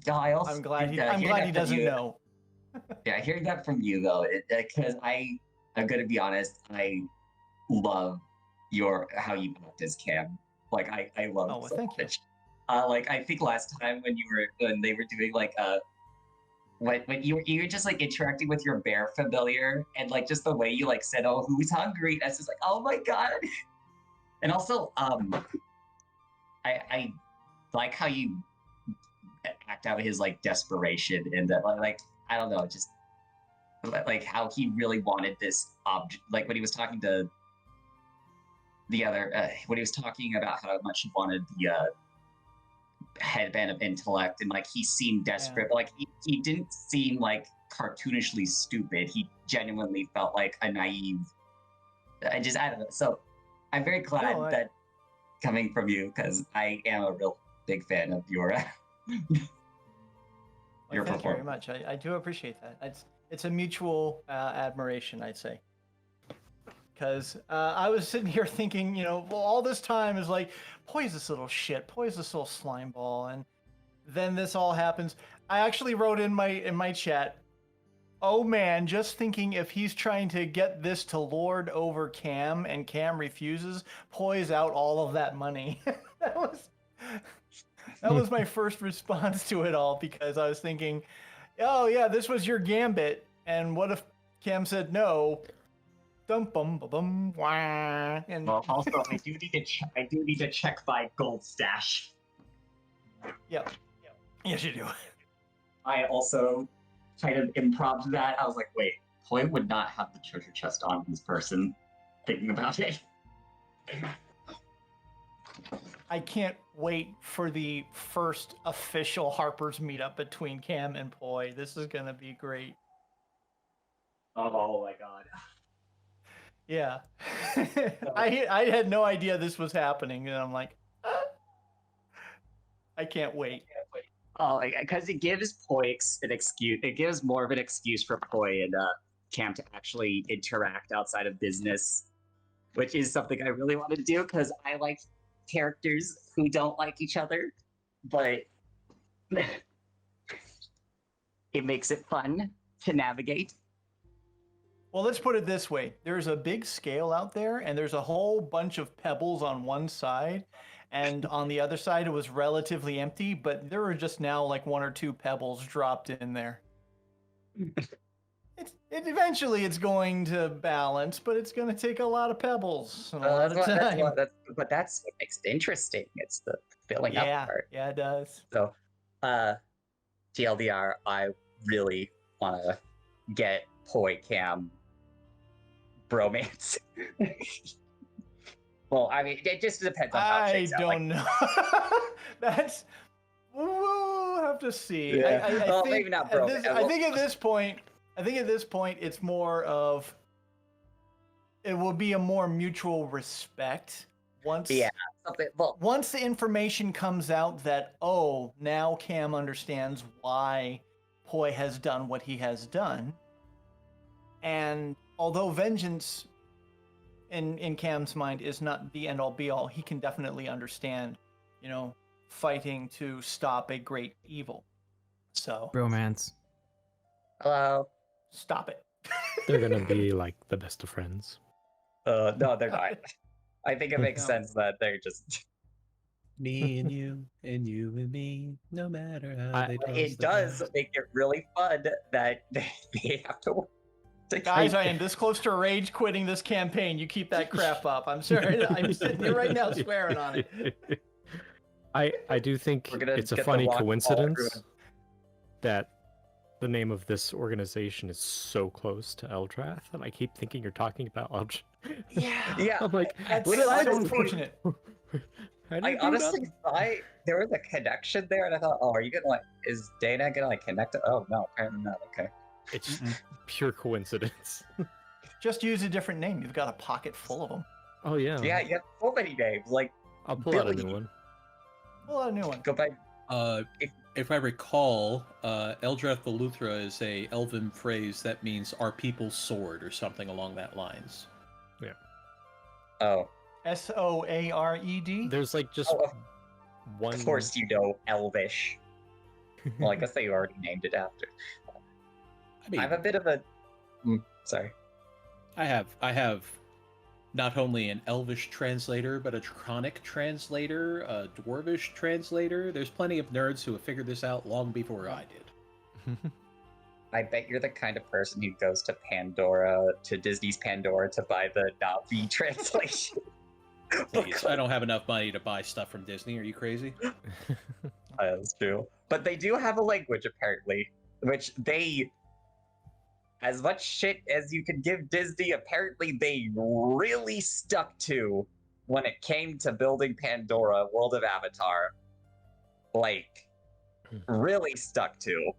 I also I'm glad he hearing that from doesn't you- know. Yeah, hearing that from you though, because I'm gonna be honest, I love how you act as Cam. Like I love Oh, it well, so thank you. much. Like I think last time when they were doing like when you were just like interacting with your bear familiar and like just the way you like said, "Oh, who's hungry?" That's just like, oh my god. And also, I like how you act out his like desperation and that like I don't know, just like how he really wanted this object. Like when he was talking to the other, when he was talking about how much he wanted the headband of intellect, and like he seemed desperate, Yeah. but like he didn't seem like cartoonishly stupid. He genuinely felt like a naive. I don't know. So I'm very glad that coming from you, because I am a real big fan of your Well, thank you very much. I do appreciate that. It's a mutual admiration, I'd say. Because I was sitting here thinking, well, all this time is like, poise this little shit, poise this little slime ball, and then this all happens. I actually wrote in my chat, oh man, just thinking if he's trying to get this to lord over Cam and Cam refuses, poise out all of that money. That was my first response to it all, because I was thinking, oh yeah, this was your gambit, and what if Cam said no? Dum bum ba bum wah. And Well, also, I do need to check my gold stash. Yep. Yes, you do. I also kind of improv that. I was like, wait, Poi would not have the treasure chest on this person. Thinking about it. I can't wait for the first official Harper's meetup between Cam and Poi. This is gonna be great. Oh my god. Yeah. I had no idea this was happening, and I'm like, I can't wait. Oh, because it gives Poi an excuse. It gives more of an excuse for Poi and Cam to actually interact outside of business, which is something I really wanted to do because I like characters who don't like each other, but it makes it fun to navigate. Well, let's put it this way. There's a big scale out there, and there's a whole bunch of pebbles on one side, and on the other side it was relatively empty, but there were just now like 1 or 2 pebbles dropped in there. Eventually it's going to balance, but it's going to take a lot of pebbles and a lot of time. But that's what makes it interesting. It's the filling up part. Yeah, it does. So, TLDR, I really want to get Poi Cam bromance. Well, I mean, it just depends on how it I shakes out. don't know. That's we'll have to see. Yeah. I Well, think maybe not at bromance. I think at this point it's more of it will be a more mutual respect once once the information comes out that now Cam understands why Poi has done what he has done. And although vengeance in Cam's mind is not the end all be all, he can definitely understand, fighting to stop a great evil. So Romance. Hello. Stop it. They're gonna be like the best of friends. No, they're not. I think it makes No. sense that they're just. Me and you and me, no matter how they toss It the does dice. make it really fun that they have to work Guys, together. I am this close to rage quitting this campaign. You keep that crap up. I'm sorry. I'm sitting here right now swearing on it. I do think We're gonna it's a get the funny rock coincidence everyone. that the name of this organization is so close to Eldrath, and I keep thinking you're talking about Eldrath. Yeah, I'm like, That's what did I so do? unfortunate. How did I you do honestly that? thought there was a connection there, and I thought, are you gonna is Dana gonna connect it? Oh no, apparently not. Okay. It's pure coincidence. Just use a different name. You've got a pocket full of them. Oh yeah. Yeah, you have so many names. Like, I'll pull out a Billy. new one. Pull out a new one. go back. if I recall, Eldrath Veluthra is a elven phrase that means "our people's sword" or something along that lines. Oh, SOARED. There's like just Oh, one. of course you know Elvish. Well, I guess they already named it after. I mean, I'm a bit of a. Sorry. I have not only an Elvish translator, but a Draconic translator, a Dwarvish translator. There's plenty of nerds who have figured this out long before I did. I bet you're the kind of person who goes to Pandora, to Disney's Pandora, to buy the Navi translation. Please, I don't have enough money to buy stuff from Disney. Are you crazy? That's true. But they do have a language, apparently, which they, as much shit as you could give Disney, apparently they really stuck to when it came to building Pandora, World of Avatar. Like, really stuck to.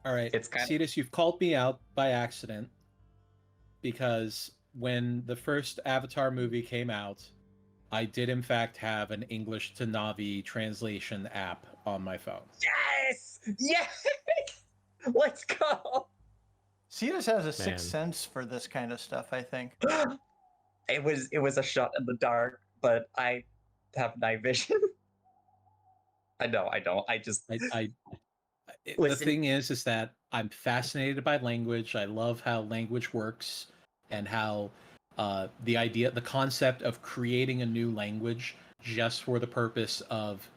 All right, It's kind of- Cetus, you've called me out by accident because when the first Avatar movie came out, I did in fact have an English to Navi translation app on my phone. Yes! Yes! Let's go! Cetus has a Man. sixth sense for this kind of stuff, I think. It was a shot in the dark, but I have night vision. I know, I don't. I just The Listen. thing is that I'm fascinated by language. I love how language works and how the concept of creating a new language just for the purpose of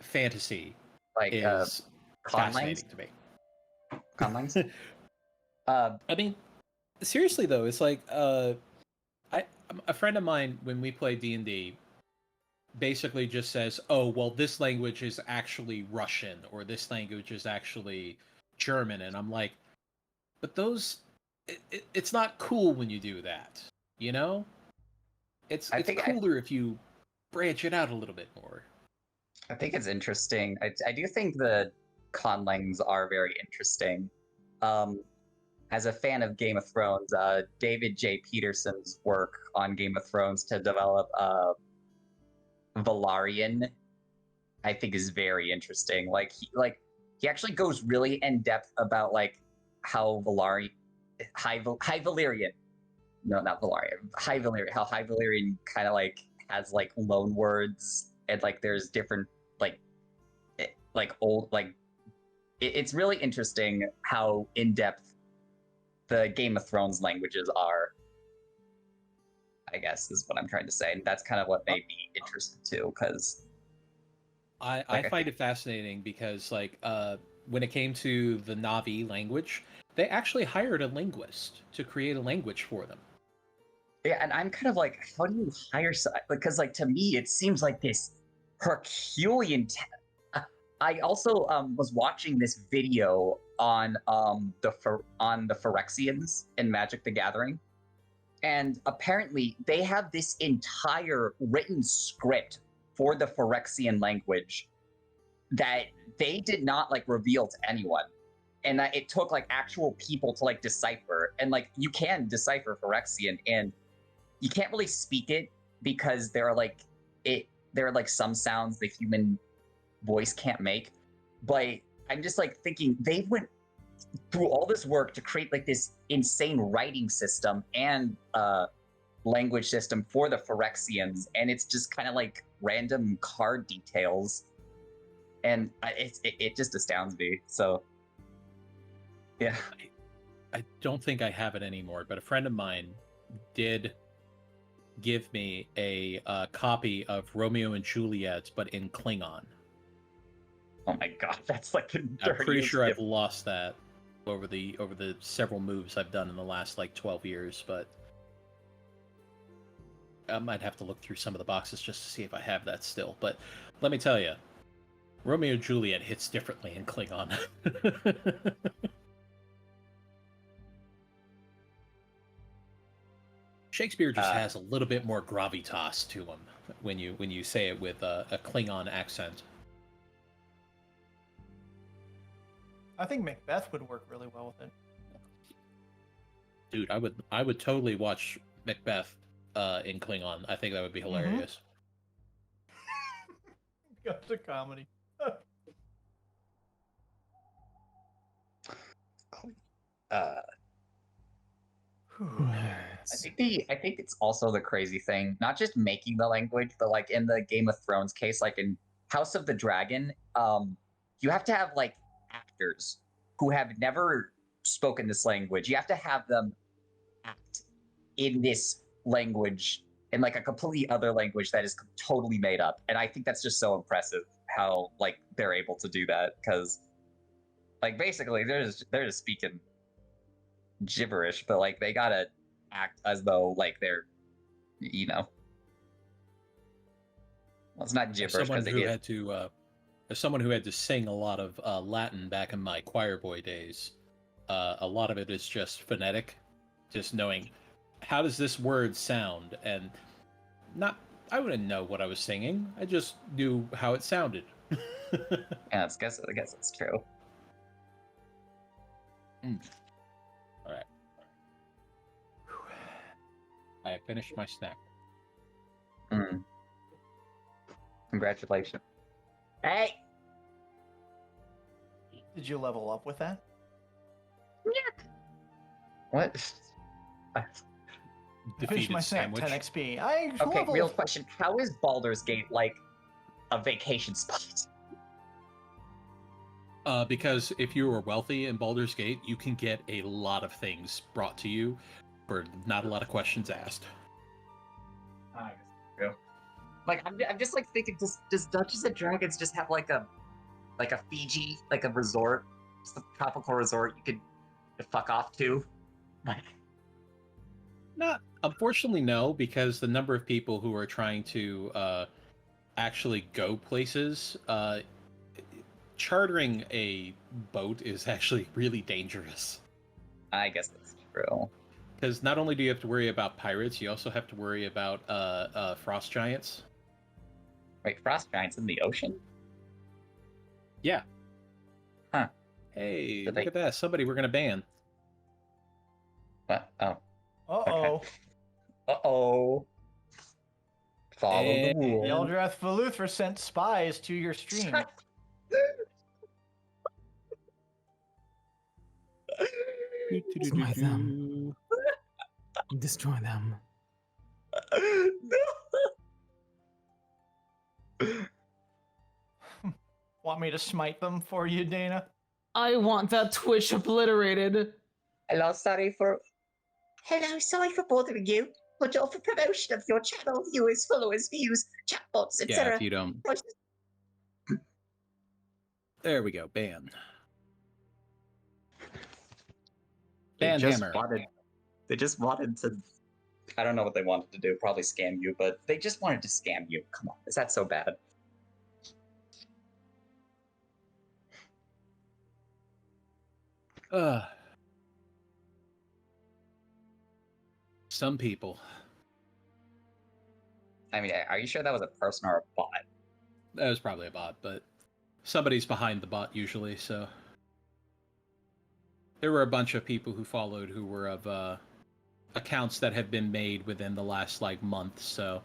fantasy like is conlangs. fascinating to me. Conlangs. I mean, seriously though, it's like a friend of mine when we play D&D basically just says, "Oh, well, this language is actually Russian or this language is actually German," and I'm like, "But it's not cool when you do that, you know? It's cooler if you branch it out a little bit more." I think it's interesting. I do think the conlangs are very interesting. As a fan of Game of Thrones, David J. Peterson's work on Game of Thrones to develop Valarian, I think is very interesting. He actually goes really in depth about like how High Valyrian, no, not Valarian, High Valyrian, how High Valyrian kind of like has like loan words and like there's different it's really interesting how in depth the Game of Thrones languages are, I guess, is what I'm trying to say. And that's kind of what made me interested too, because I find it fascinating because when it came to the Na'vi language, they actually hired a linguist to create a language for them. yeah, and I'm kind of like, how do you hire because like to me it seems like this Herculean I also was watching this video on the Phyrexians in Magic the Gathering, and apparently they have this entire written script for the Phyrexian language that they did not like reveal to anyone, and that it took like actual people to like decipher, and like you can decipher Phyrexian, and you can't really speak it because there are like some sounds the human voice can't make. But I'm just like thinking they went through all this work to create like this insane writing system and language system for the Phyrexians, and it's just kind of like random card details, and it just astounds me. So yeah, I don't think I have it anymore, but a friend of mine did give me a copy of Romeo and Juliet, but in Klingon. oh my god, that's like the I'm pretty dirtiest sure I've gift. lost that over the several moves I've done in the last like 12 years, but I might have to look through some of the boxes just to see if I have that still. But let me tell you, Romeo and Juliet hits differently in Klingon. Shakespeare just has a little bit more gravitas to him when you say it with a Klingon accent. I think Macbeth would work really well with it. Dude, I would totally watch Macbeth in Klingon. I think that would be hilarious. Go to comedy. I think it's also the crazy thing, not just making the language, but like in the Game of Thrones case, like in House of the Dragon, you have to have like actors who have never spoken this language. You have to have them act in this language, in like a completely other language that is totally made up. And I think that's just so impressive how like they're able to do that, because like basically they're just speaking gibberish, but like they gotta act as though like they're, you know, well, it's not As gibberish someone because they who get had to, as someone who had to sing a lot of Latin back in my choir boy days, a lot of it is just phonetic, just knowing how does this word sound, and not I wouldn't know what I was singing. I just knew how it sounded. yeah, I guess it's true. All right. I have finished my snack. Mm. Congratulations. Hey. Did you level up with that? What? I finished Defeated my snack, sandwich. 10 XP. I Okay, leveled. real question. How is Baldur's Gate like a vacation spot? Because if you are wealthy in Baldur's Gate, you can get a lot of things brought to you for not a lot of questions asked. Like I'm just like thinking, does Dungeons and Dragons just have like a Fiji, like a resort, just a tropical resort you could fuck off to? Like, Not, unfortunately, no, because the number of people who are trying to actually go places, chartering a boat is actually really dangerous. I guess that's true. Because not only do you have to worry about pirates, you also have to worry about frost giants. Wait, frost giants in the ocean? Yeah. Huh. Hey, Did look they- at that. Somebody we're going to ban. What? Oh. Uh-oh. Uh-oh. Follow the And- rules. The Eldrath Veluthra sent spies to your stream. Smite them. Destroy them. Want me to smite them for you, Dana? I want that Twitch obliterated. Hello, sorry for bothering you, but for promotion of your channel, viewers, followers, views, chatbots, Yeah, etc. if you don't. There we go. Ban. They just Banhammer. wanted to. I don't know what they wanted to do. Probably scam you, but they just wanted to scam you. Come on, is that so bad? Some people. I mean, are you sure that was a person or a bot? That was probably a bot, but somebody's behind the bot usually, so. There were a bunch of people who followed who were of accounts that have been made within the last like month, so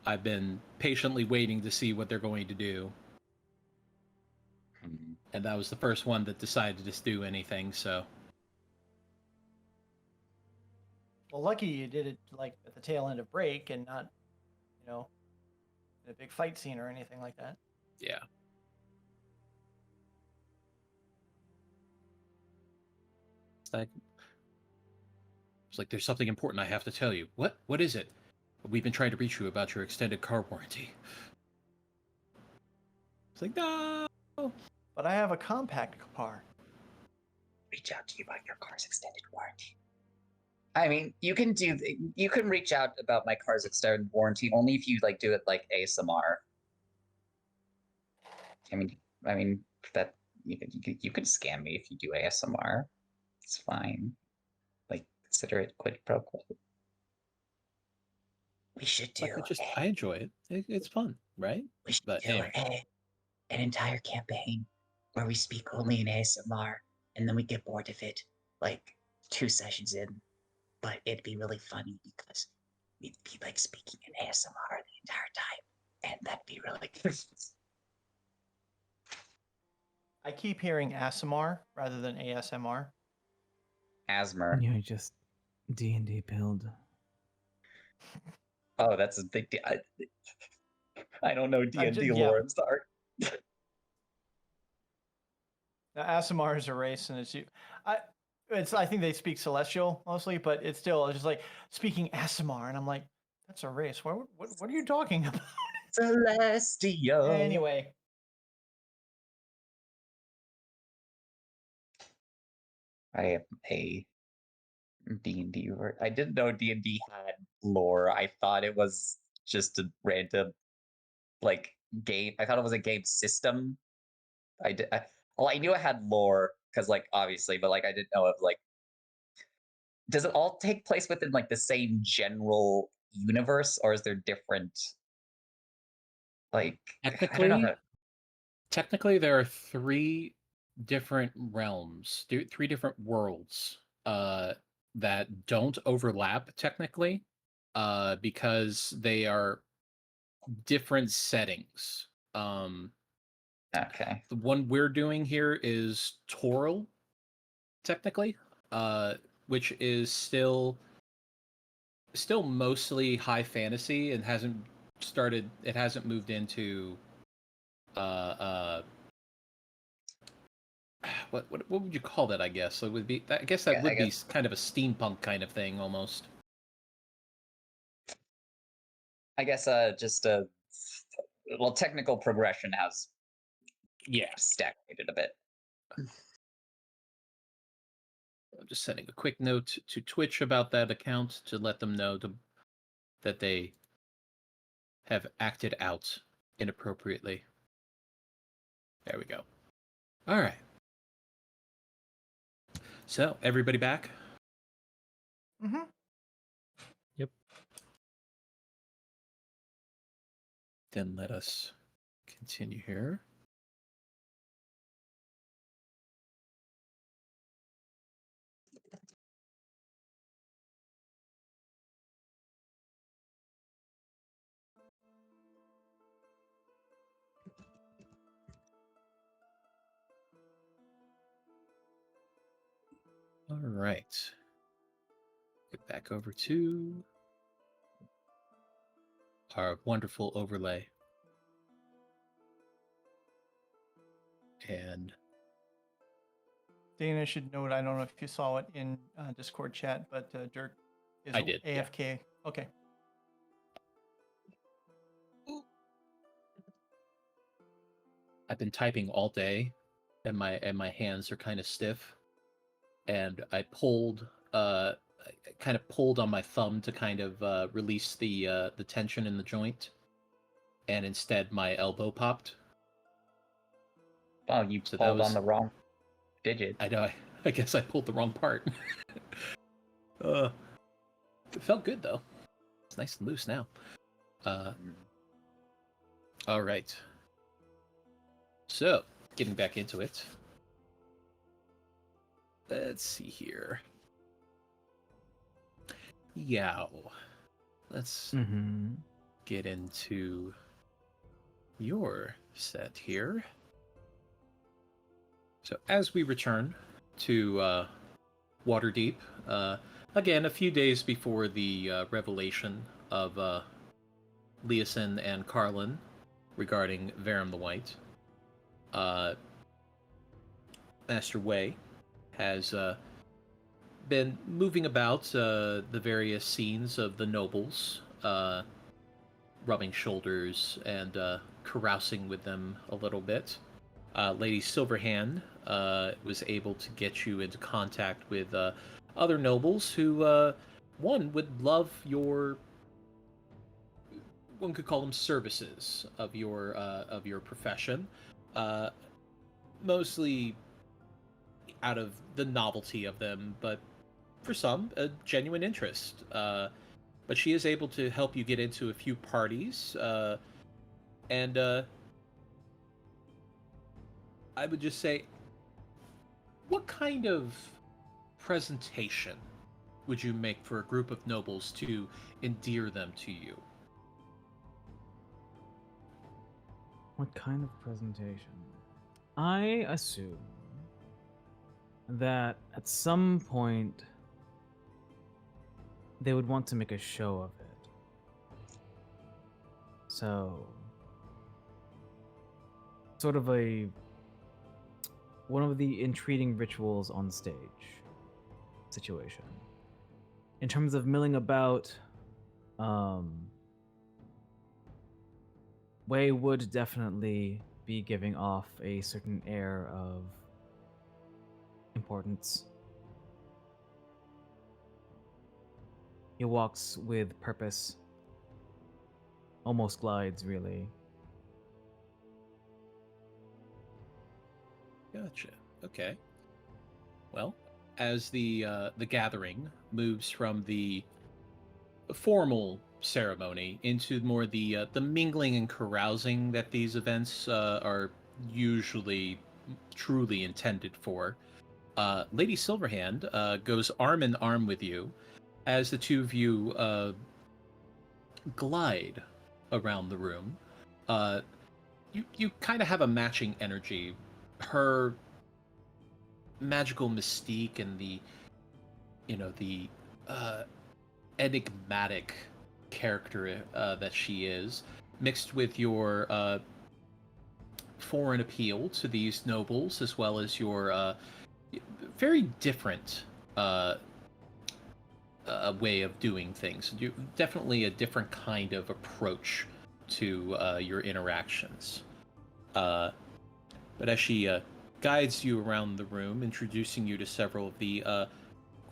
I've been patiently waiting to see what they're going to do. And that was the first one that decided to just do anything, so. Well, lucky you did it like at the tail end of break and not, you know, in a big fight scene or anything like that. Yeah. It's like, there's something important I have to tell you. What? What is it? We've been trying to reach you about your extended car warranty. It's like, no! But I have a compact car. Reach out to you about your car's extended warranty. I mean, you can reach out about my car's extended warranty only if you like do it like ASMR. I mean that you can scam me if you do ASMR. It's fine. Like, consider it quid pro quo. We should do. I enjoy it. It's fun, right? We should But do anyway. an entire campaign where we speak only in ASMR, and then we get bored of it like 2 sessions in. But it'd be really funny because we'd be like speaking in ASMR the entire time, and that'd be really good. I keep hearing ASMR rather than ASMR. Asmer. Yeah, just D&D pilled. Oh, that's a big deal. I don't know D&D yeah. lore. I'm sorry. Now, Asimar is a race, and I think they speak Celestial mostly, but it's still just like speaking Asimar, and I'm like, that's a race. What are you talking about? Celestial. Anyway, I am a D&D. I didn't know D&D had lore. I thought it was just a random like game. I thought it was a game system. Well, I knew it had lore because like obviously, but like I didn't know if like does it all take place within like the same general universe, or is there different like I don't know. Technically, there are 3 different realms, 3 different worlds that don't overlap technically because they are different settings. Okay. The one we're doing here is Toril, technically, which is still mostly high fantasy and hasn't moved into what would you call that? I guess it would be. I guess that would be kind of a steampunk kind of thing almost. I guess just well, technical progression has stagnated a bit. I'm just sending a quick note to Twitch about that account to let them know that they have acted out inappropriately. There we go. All right. So, everybody back? mm-hmm. Yep. Then let us continue here. All right. Get back over to our wonderful overlay. And Dana should note, I don't know if you saw it in Discord chat, but Dirk is I did, AFK. Yeah. Okay. I've been typing all day, and my hands are kind of stiff. And I kind of pulled on my thumb to kind of release the tension in the joint, and instead my elbow popped. Oh, you pulled on the wrong digit. I know. I guess I pulled the wrong part. It felt good though. It's nice and loose now. All right. So, getting back into it. Let's see here. Yow. Let's get into your set here. So as we return to Waterdeep, again, a few days before the revelation of Leosin and Carlin regarding Varum the White, Master Wei has been moving about the various scenes of the nobles, rubbing shoulders and carousing with them a little bit. Lady Silverhand was able to get you into contact with other nobles who, one, would love your, one could call them services of your profession, mostly out of the novelty of them, but for some, a genuine interest. But she is able to help you get into a few parties, and I would just say, what kind of presentation would you make for a group of nobles to endear them to you? What kind of presentation? I assume that at some point they would want to make a show of it. So, sort of one of the entreating rituals on stage situation. In terms of milling about, Wei would definitely be giving off a certain air of importance. He walks with purpose, almost glides, really. Gotcha. Okay. Well, as the gathering moves from the formal ceremony into more the mingling and carousing that these events are usually truly intended for, Lady Silverhand goes arm in arm with you as the two of you glide around the room. You kind of have a matching energy. Her magical mystique and the enigmatic character that she is, mixed with your foreign appeal to these nobles, as well as your very different way of doing things. Definitely a different kind of approach to your interactions. But as she guides you around the room, introducing you to several of the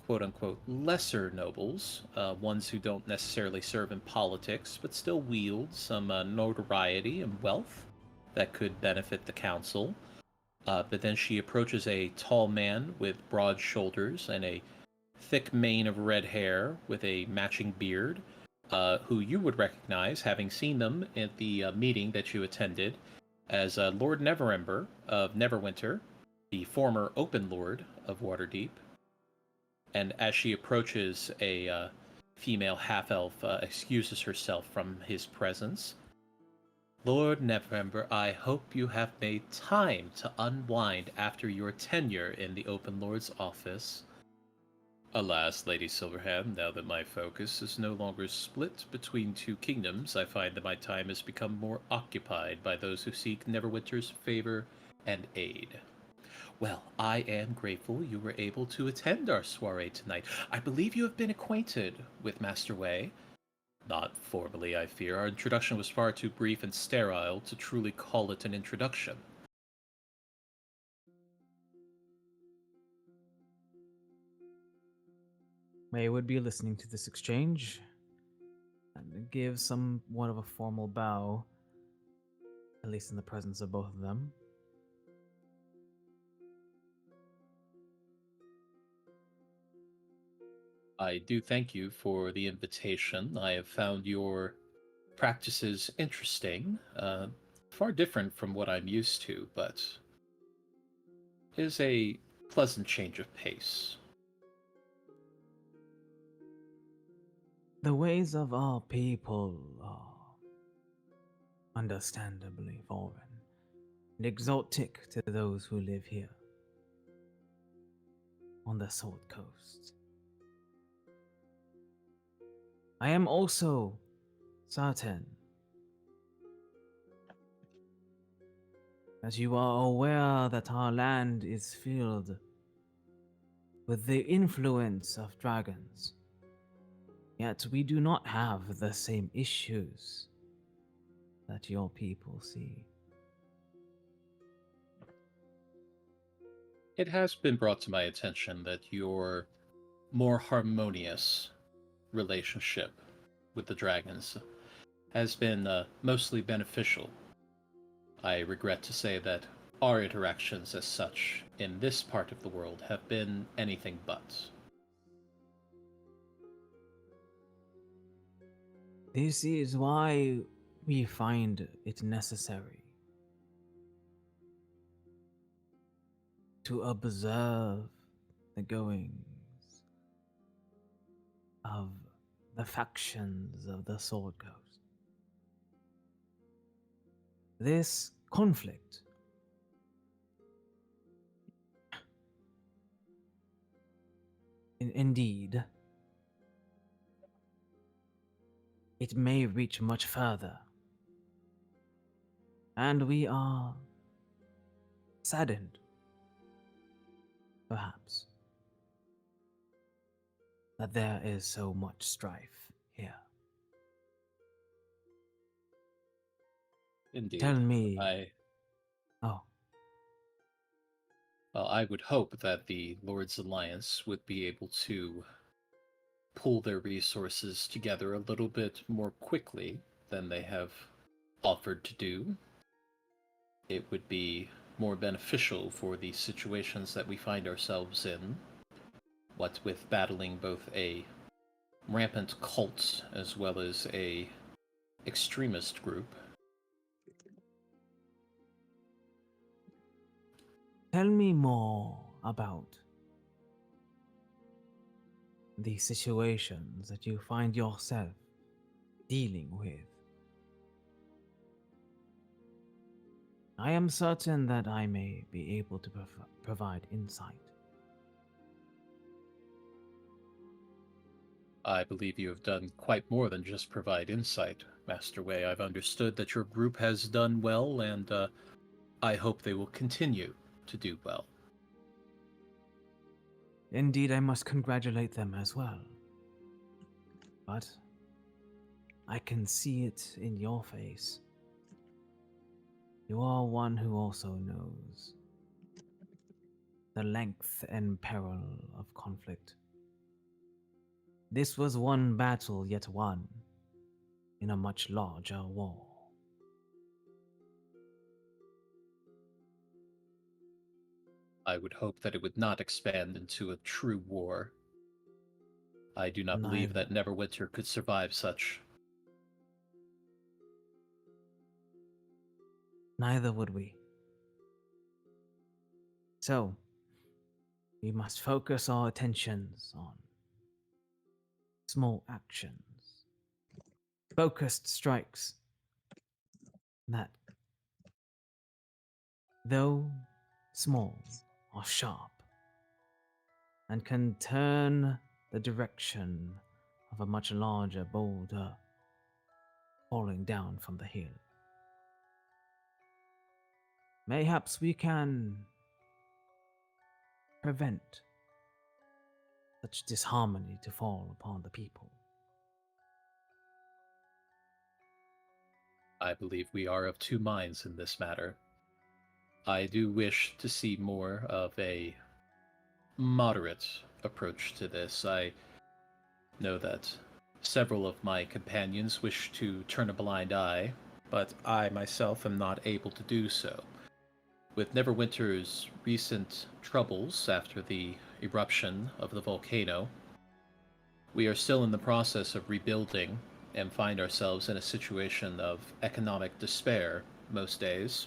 quote-unquote lesser nobles, ones who don't necessarily serve in politics, but still wield some notoriety and wealth that could benefit the council. But then she approaches a tall man with broad shoulders and a thick mane of red hair with a matching beard, who you would recognize, having seen them at the meeting that you attended, as Lord Neverember of Neverwinter, the former Open Lord of Waterdeep. And as she approaches, a female half-elf excuses herself from his presence. Lord Neverember, I hope you have made time to unwind after your tenure in the Open Lord's office. Alas, Lady Silverhand, now that my focus is no longer split between two kingdoms, I find that my time has become more occupied by those who seek Neverwinter's favor and aid. Well, I am grateful you were able to attend our soiree tonight. I believe you have been acquainted with Master Wei. Not formally, I fear. Our introduction was far too brief and sterile to truly call it an introduction. May would be listening to this exchange and give somewhat of a formal bow, at least in the presence of both of them. I do thank you for the invitation. I have found your practices interesting, far different from what I'm used to, but is a pleasant change of pace. The ways of our people are understandably foreign and exotic to those who live here on the Sword Coast. I am also certain that you are aware that our land is filled with the influence of dragons, yet we do not have the same issues that your people see. It has been brought to my attention that your more harmonious relationship with the dragons has been mostly beneficial. I regret to say that our interactions as such in this part of the world have been anything but. This is why we find it necessary to observe the goings of the factions of the Sword Coast. This conflict Indeed, it may reach much further. And we are saddened, perhaps, that there is so much strife here. Indeed. Tell me. Well, I would hope that the Lord's Alliance would be able to pull their resources together a little bit more quickly than they have offered to do. It would be more beneficial for the situations that we find ourselves in, what with battling both a rampant cult as well as a extremist group. Tell me more about the situations that you find yourself dealing with. I am certain that I may be able to provide insight. I believe you have done quite more than just provide insight, Master Wei. I've understood that your group has done well, and I hope they will continue to do well. Indeed, I must congratulate them as well. But I can see it in your face. You are one who also knows the length and peril of conflict. This was one battle yet won in a much larger war. I would hope that it would not expand into a true war. I do not believe that Neverwinter could survive such. Neither would we. So, we must focus our attentions on small actions, focused strikes that, though small, are sharp and can turn the direction of a much larger boulder falling down from the hill. Mayhaps we can prevent such disharmony to fall upon the people. I believe we are of two minds in this matter. I do wish to see more of a moderate approach to this. I know that several of my companions wish to turn a blind eye, but I myself am not able to do so. With Neverwinter's recent troubles after the eruption of the volcano, we are still in the process of rebuilding and find ourselves in a situation of economic despair most days.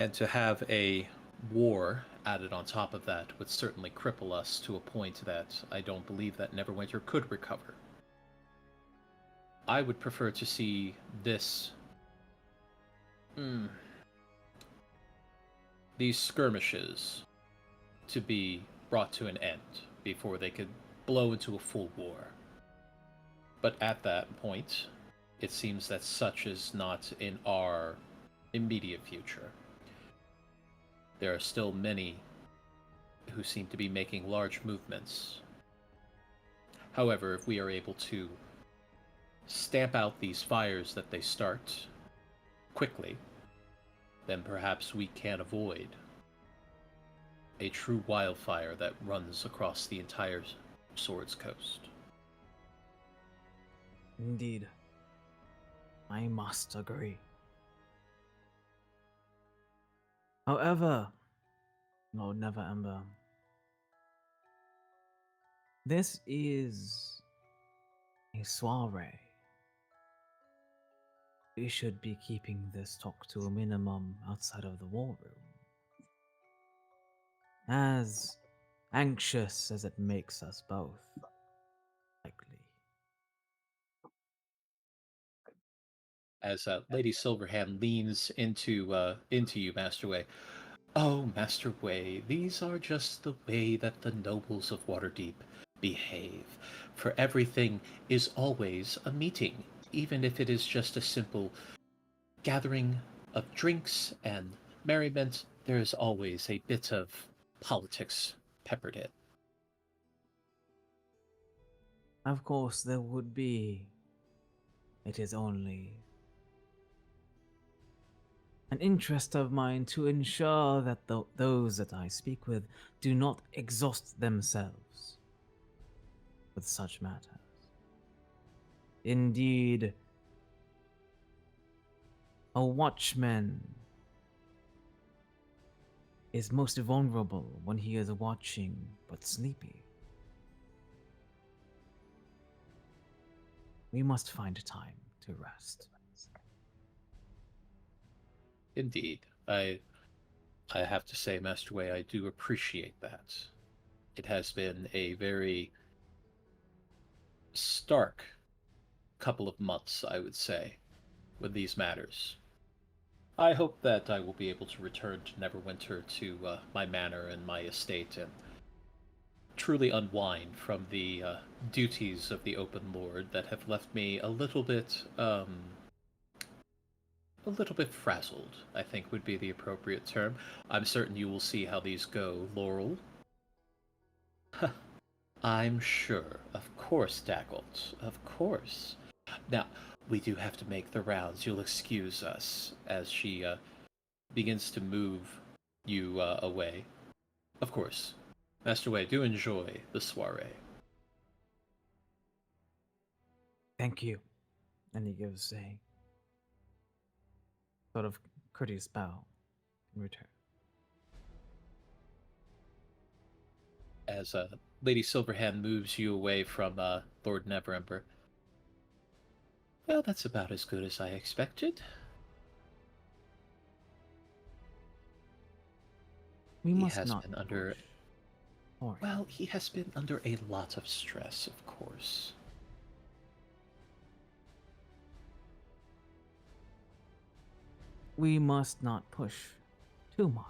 And to have a war added on top of that would certainly cripple us to a point that I don't believe that Neverwinter could recover. I would prefer to see this these skirmishes to be brought to an end before they could blow into a full war. But at that point, it seems that such is not in our immediate future. There are still many who seem to be making large movements. However, if we are able to stamp out these fires that they start quickly, then perhaps we can avoid a true wildfire that runs across the entire Swords Coast. Indeed, I must agree. However, Lord Neverember, this is a soiree. We should be keeping this talk to a minimum outside of the war room. As anxious as it makes us both, likely. As Lady Silverhand leans into you, Master Wei, Oh, Master Wei, these are just the way that the nobles of Waterdeep behave. For everything is always a meeting, even if it is just a simple gathering of drinks and merriment. There is always a bit of politics peppered in. Of course, there would be. It is only an interest of mine to ensure that those that I speak with do not exhaust themselves with such matters. Indeed, a watchman is most vulnerable when he is watching but sleepy. We must find time to rest. Indeed, I have to say, Master Wei, I do appreciate that. It has been a very stark couple of months, I would say, with these matters. I hope that I will be able to return to Neverwinter to my manor and my estate and truly unwind from the duties of the Open Lord that have left me a little bit frazzled, I think would be the appropriate term. I'm certain you will see how these go, Laurel. I'm sure. Of course, Daggles. Of course. Now, we do have to make the rounds. You'll excuse us as she begins to move you away. Of course. Master Wei, do enjoy the soiree. Thank you. And he gives a sort of courteous bow in return. As Lady Silverhand moves you away from Lord Neverember. Well, that's about as good as I expected. We He must has not been under. push. Or Well, he has been under a lot of stress, of course. we must not push too much.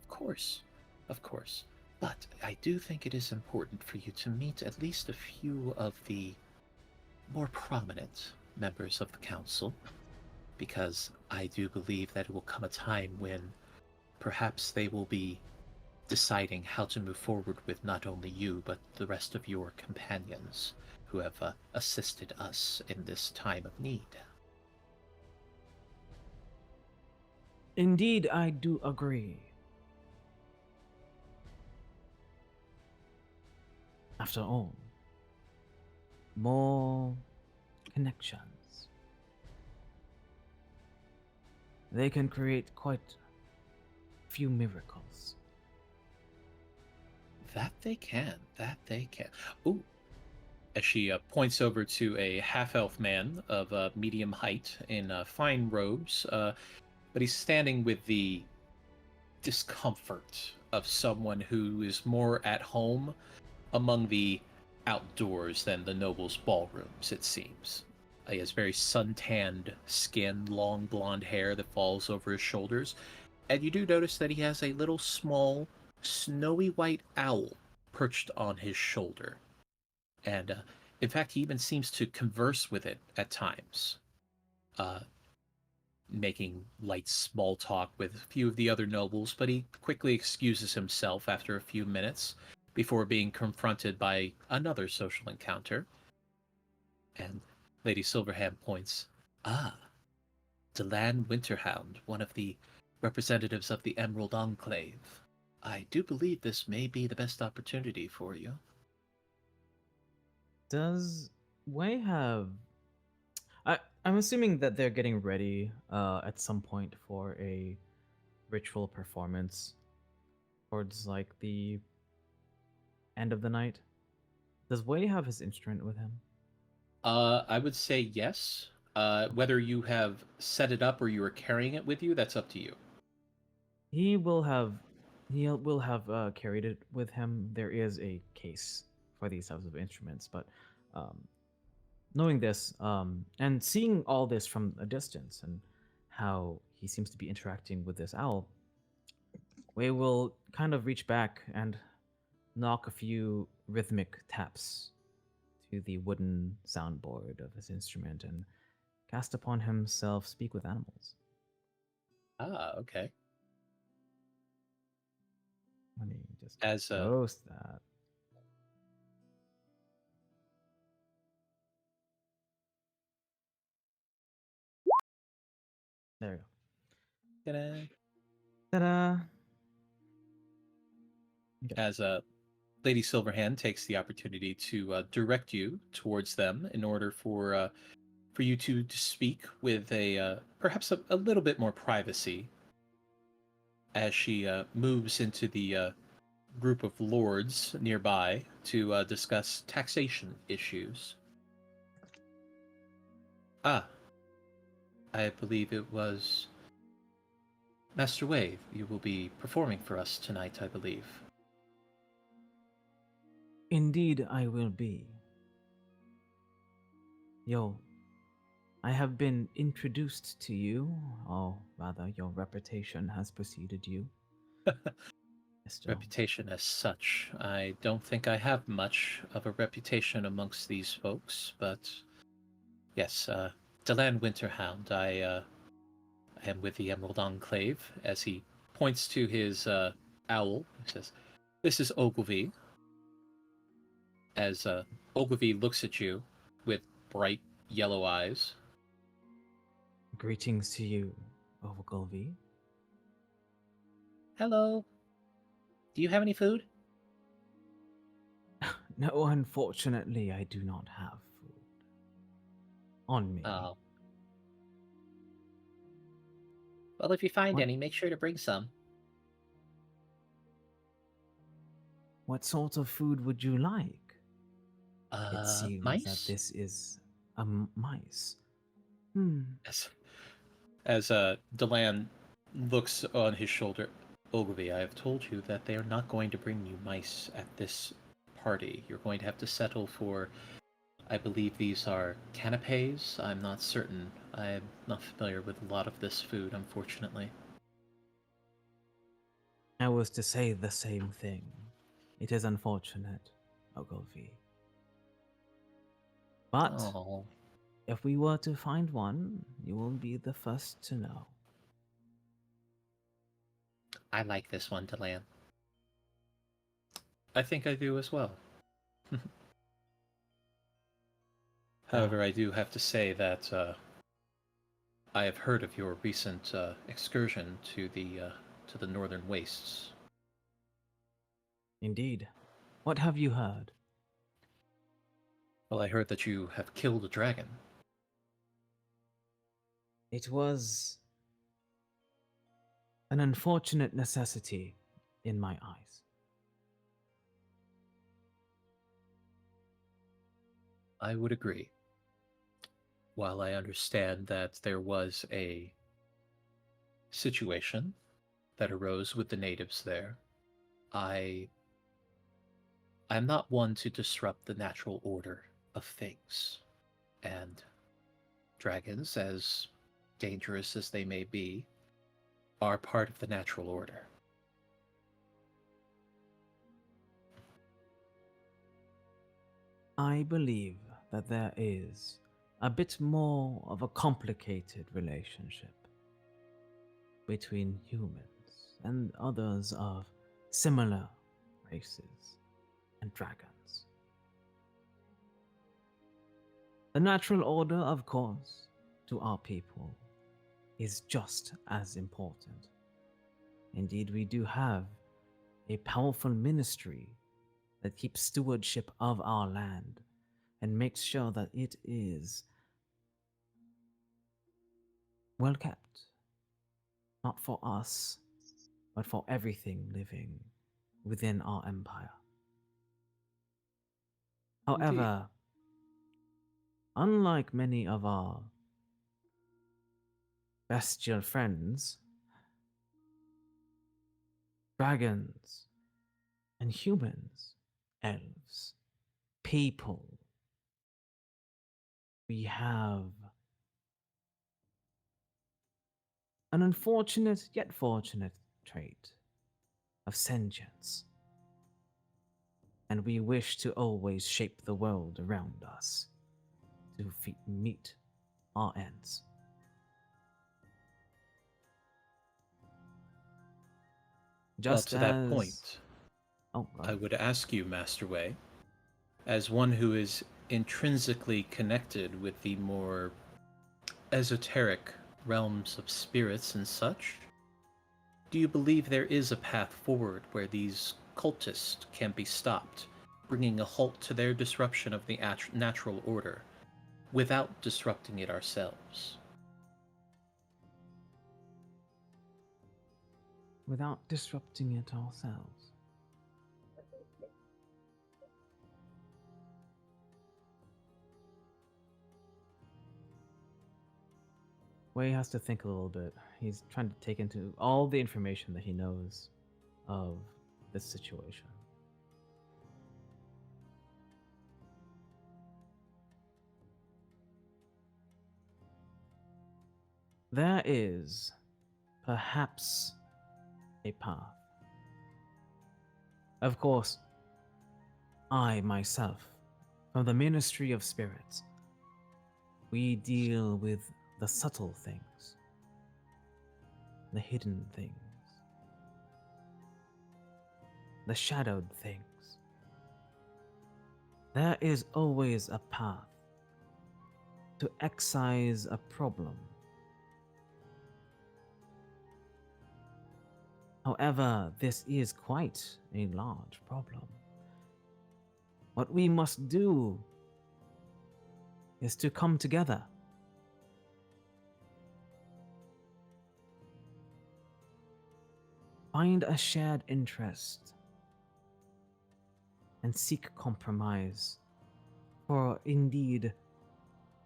Of course. Of course. But I do think it is important for you to meet at least a few of the more prominent members of the council, because I do believe that it will come a time when perhaps they will be deciding how to move forward with not only you, but the rest of your companions who have assisted us in this time of need. Indeed, I do agree. After all, more connections. They can create quite a few miracles. That they can. That they can. Ooh. As she points over to a half-elf man of medium height in fine robes, but he's standing with the discomfort of someone who is more at home among the outdoors than the nobles' ballrooms, it seems. He has very sun-tanned skin, long blonde hair that falls over his shoulders, and you do notice that he has a little small, snowy white owl perched on his shoulder. And in fact, he even seems to converse with it at times, making light small talk with a few of the other nobles, but he quickly excuses himself after a few minutes before being confronted by another social encounter. And Lady Silverhand points, "Ah, Delan Winterhound, one of the representatives of the Emerald Enclave. I do believe this may be the best opportunity for you." Does Wei have... I'm assuming that they're getting ready at some point for a ritual performance towards like the end of the night. Does Wei have his instrument with him? I would say yes. Whether you have set it up or you are carrying it with you, that's up to you. He will have carried it with him. There is a case for these types of instruments, but knowing this and seeing all this from a distance and how he seems to be interacting with this owl, we will kind of reach back and knock a few rhythmic taps to the wooden soundboard of his instrument and cast upon himself Speak with Animals. Ah, okay. Let me just As post that. There we go. ta-da. Ta-da! As Lady Silverhand takes the opportunity to direct you towards them in order for you to speak with a perhaps a little bit more privacy as she moves into the group of lords nearby to discuss taxation issues. Ah, I believe it was Master Wave. You will be performing for us tonight, I believe. Indeed, I will be. Yo, I have been introduced to you, or rather, your reputation has preceded you. Mr. Reputation as such. I don't think I have much of a reputation amongst these folks, but yes, Delan Winterhound. I am with the Emerald Enclave, as he points to his owl. He says, "This is Ogilvy." As Ogilvy looks at you with bright yellow eyes. Greetings to you, Ogilvy. Hello. Do you have any food? No, unfortunately, I do not have food on me. Oh. Well, if you find What? any, make sure to bring some. What sort of food would you like? It seems Mice? that this is a mice. As Delan looks on his shoulder, Ogilvy, I have told you that they are not going to bring you mice at this party. You're going to have to settle for, I believe these are canapes. I'm not certain. I'm not familiar with a lot of this food, unfortunately. I was to say the same thing. It is unfortunate, Ogilvy. But Oh, if we were to find one, you will be the first to know. I like this one, Delan. I think I do as well. However, I do have to say that I have heard of your recent excursion to the northern wastes. Indeed. What have you heard? Well, I heard that you have killed a dragon. It was an unfortunate necessity in my eyes. I would agree. While I understand that there was a situation that arose with the natives there, I'm not one to disrupt the natural order of things. And dragons, as dangerous as they may be, are part of the natural order. I believe that there is a bit more of a complicated relationship between humans and others of similar races and dragons. The natural order, of course, to our people is just as important. Indeed, we do have a powerful ministry that keeps stewardship of our land and makes sure that it is well kept. Not for us, but for everything living within our empire. However, unlike many of our bestial friends, dragons and humans, elves, people, we have an unfortunate yet fortunate trait of sentience. And we wish to always shape the world around us to meet our ends. Just well, to that point, Oh, I would ask you, Master Wei, as one who is intrinsically connected with the more esoteric realms of spirits and such, do you believe there is a path forward where these cultists can be stopped, bringing a halt to their disruption of the natural order, without disrupting it ourselves? without disrupting it ourselves. Wei has to think a little bit. He's trying to take into all the information that he knows of this situation. There is perhaps a path. Of course, I myself, from the Ministry of Spirits, we deal with the subtle things, the hidden things, the shadowed things. There is always a path to excise a problem. However, this is quite a large problem. What we must do is to come together. Find a shared interest and seek compromise, for indeed,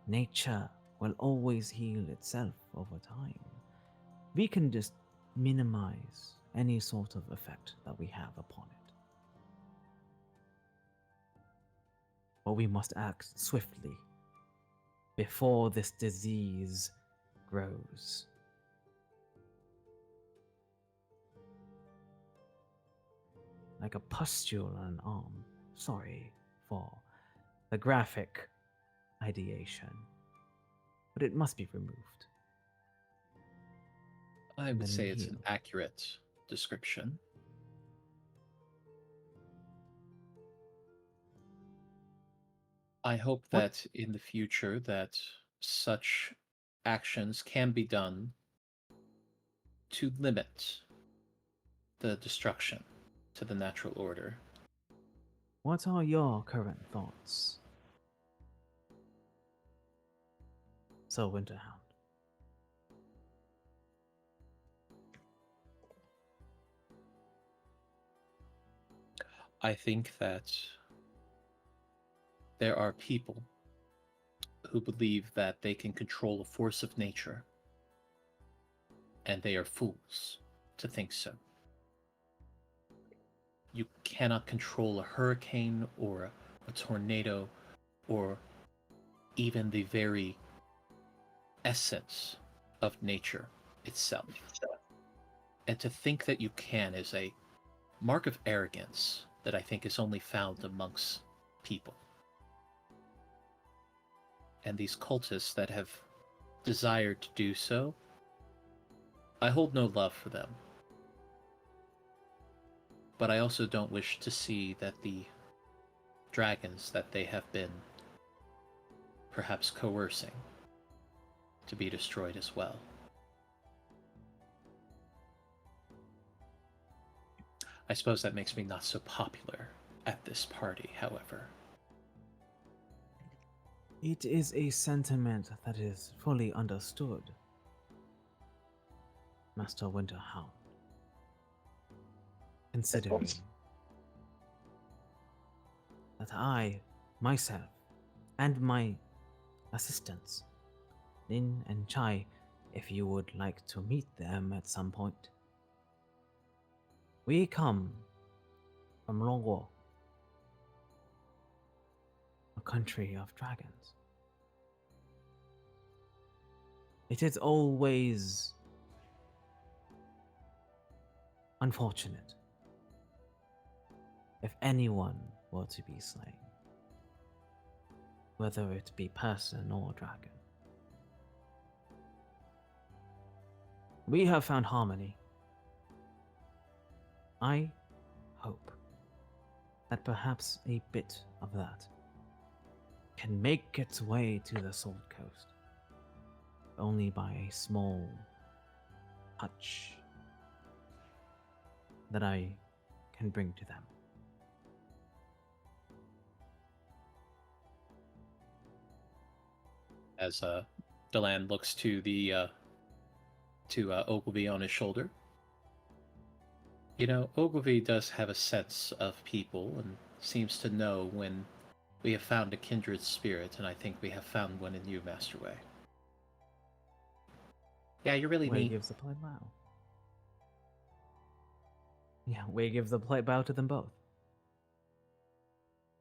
nature will always heal itself over time. We can just minimize any sort of effect that we have upon it. But we must act swiftly before this disease grows. Like a pustule on an arm. Sorry for the graphic ideation, but it must be removed. I would Then say we it's an heal. accurate description. I hope What- that in the future that such actions can be done to limit the destruction to the natural order. What are your current thoughts, Sir Winterhound? I think that there are people who believe that they can control a force of nature, and they are fools to think so. You cannot control a hurricane or a tornado or even the very essence of nature itself. And to think that you can is a mark of arrogance that I think is only found amongst people. And these cultists that have desired to do so, I hold no love for them. But I also don't wish to see that the dragons that they have been perhaps coercing to be destroyed as well. I suppose that makes me not so popular at this party, however. It is a sentiment that is fully understood, Master Winterhound. Considering that I, myself, and my assistants, Lin and Chai, if you would like to meet them at some point, we come from Longwo, a country of dragons. It is always unfortunate if anyone were to be slain, whether it be person or dragon. We have found harmony. I hope that perhaps a bit of that can make its way to the Sword Coast, only by a small touch that I can bring to them. As Delan looks to the Ogilvy on his shoulder. You know, Ogilvy does have a sense of people and seems to know when we have found a kindred spirit, and I think we have found one in you, Master Way. Yeah, you're really Way neat. gives the polite bow. Yeah, Way gives the polite bow to them both.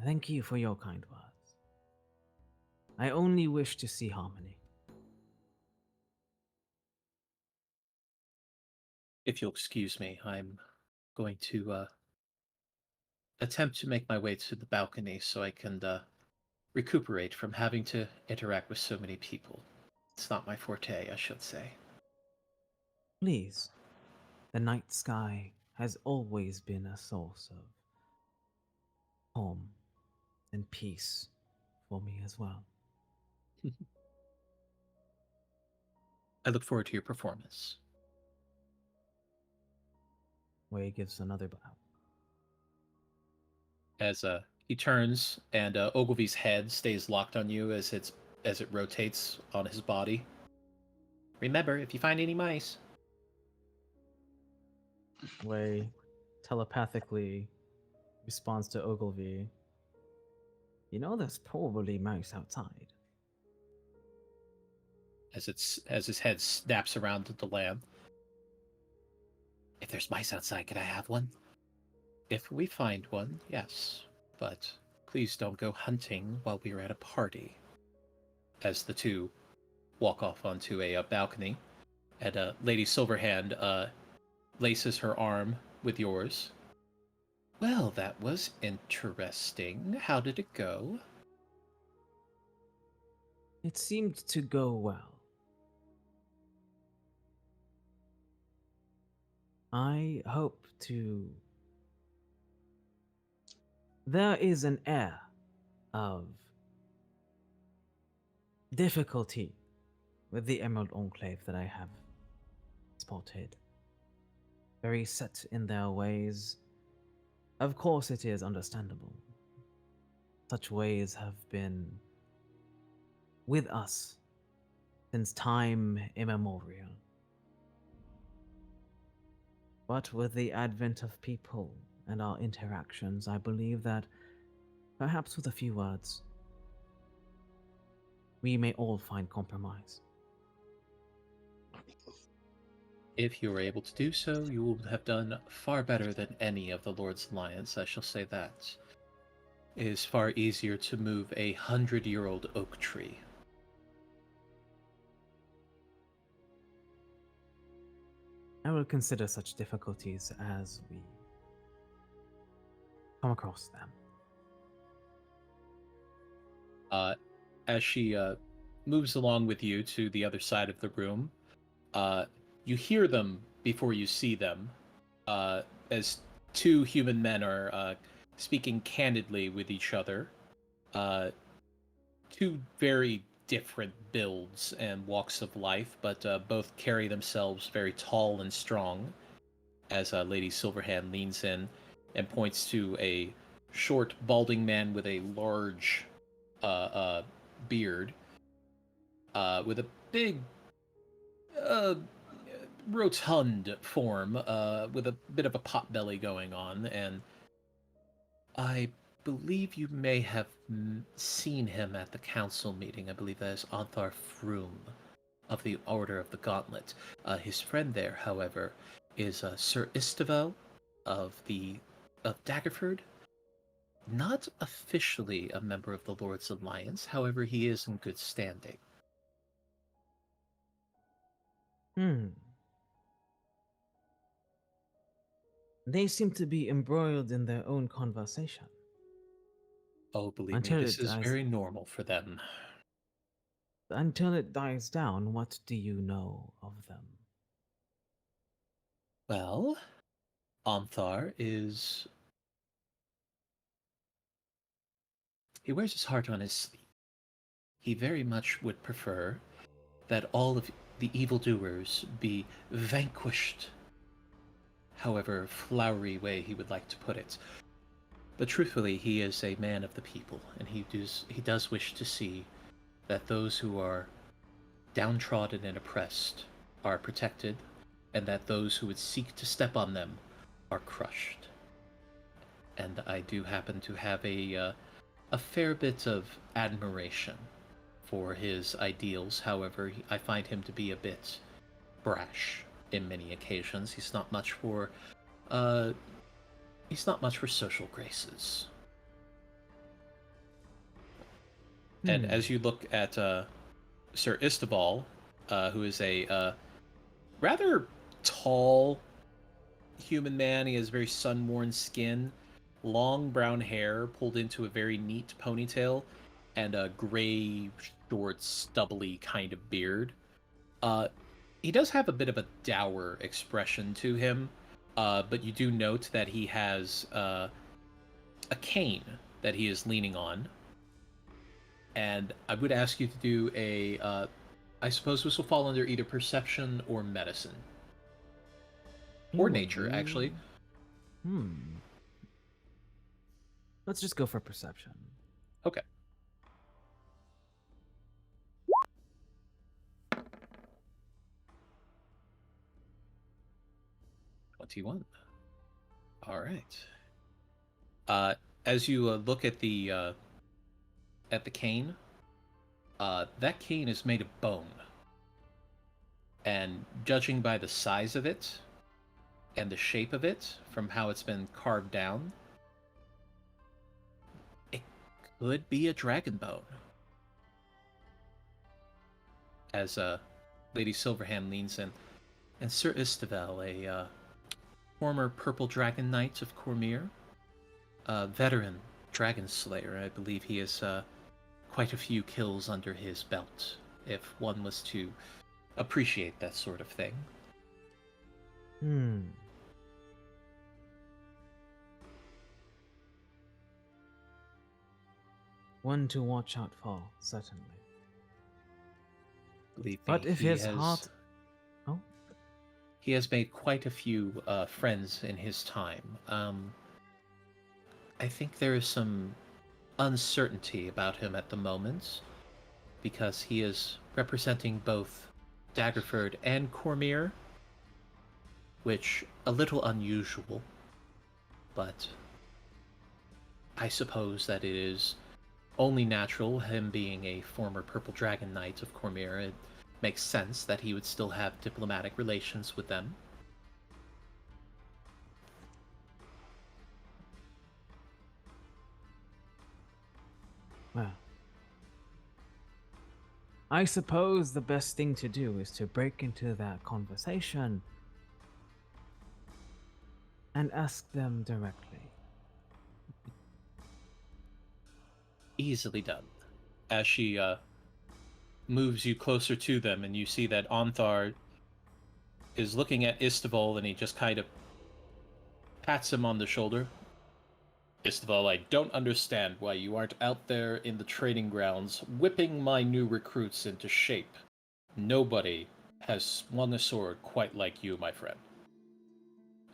Thank you for your kind words. I only wish to see harmony. If you'll excuse me, I'm going to attempt to make my way to the balcony so I can recuperate from having to interact with so many people. It's not my forte, I should say. Please, the night sky has always been a source of calm and peace for me as well. I look forward to your performance. Way gives another bow. As he turns and Ogilvy's head stays locked on you as it rotates on his body. Remember, if you find any mice. Way telepathically responds to Ogilvy. You know, there's probably mice outside. As his head snaps around to the lamb. If there's mice outside, can I have one? If we find one, yes. But please don't go hunting while we are at a party. As the two walk off onto a balcony, and Lady Silverhand laces her arm with yours. Well, that was interesting. How did it go? It seemed to go well. I hope to... There is an air of difficulty with the Emerald Enclave that I have spotted. Very set in their ways. Of course, it is understandable. Such ways have been with us since time immemorial. But with the advent of people and our interactions, I believe that perhaps with a few words, we may all find compromise. If you are able to do so, you will have done far better than any of the Lord's Alliance, I shall say that. It is far easier to move a 100-year-old oak tree. I will consider such difficulties as we come across them. As she moves along with you to the other side of the room, you hear them before you see them, as two human men are speaking candidly with each other. Two very different builds and walks of life, but both carry themselves very tall and strong, as Lady Silverhand leans in and points to a short, balding man with a large beard, with a big, rotund form, with a bit of a pot belly going on, and I believe you may have seen him at the council meeting. I believe that is Anthar Froom of the Order of the Gauntlet. His friend there, however, is Sir Istavel of Daggerford. Not officially a member of the Lord's Alliance, however, he is in good standing. They seem to be embroiled in their own conversation. Oh, believe Until me, this it is dies- very normal for them. Until it dies down, what do you know of them? Well, Anthar is... He wears his heart on his sleeve. He very much would prefer that all of the evildoers be vanquished, however flowery way he would like to put it. But truthfully, he is a man of the people, and he does wish to see that those who are downtrodden and oppressed are protected, and that those who would seek to step on them are crushed. And I do happen to have a fair bit of admiration for his ideals. However, I find him to be a bit brash in many occasions. He's not much for social graces. And as you look at Sir Istval, who is a rather tall human man, he has very sun-worn skin, long brown hair pulled into a very neat ponytail, and a gray, short, stubbly kind of beard. He does have a bit of a dour expression to him, but you do note that he has a cane that he is leaning on. And I would ask you to do a, I suppose this will fall under either perception or medicine. Or nature, actually. Let's just go for perception. Okay. $21. All right. As you look at the cane, that cane is made of bone, and judging by the size of it and the shape of it, from how it's been carved down, it could be a dragon bone. As Lady Silverhand leans in, and Sir Istval, a former Purple Dragon Knight of Cormyr, a veteran dragon slayer. I believe he has quite a few kills under his belt, if one was to appreciate that sort of thing. One to watch out for, certainly. Believe me, But if his heart... Oh? He has made quite a few friends in his time. I think there is some uncertainty about him at the moment, because he is representing both Daggerford and Cormyr, which a little unusual, but I suppose that it is only natural, him being a former Purple Dragon Knight of Cormyr. It makes sense that he would still have diplomatic relations with them. Well, I suppose the best thing to do is to break into that conversation and ask them directly. Easily done. As she moves you closer to them, and you see that Anthar is looking at Istval, and he just kind of pats him on the shoulder. Istval, I don't understand why you aren't out there in the training grounds whipping my new recruits into shape. Nobody has swung a sword quite like you, my friend.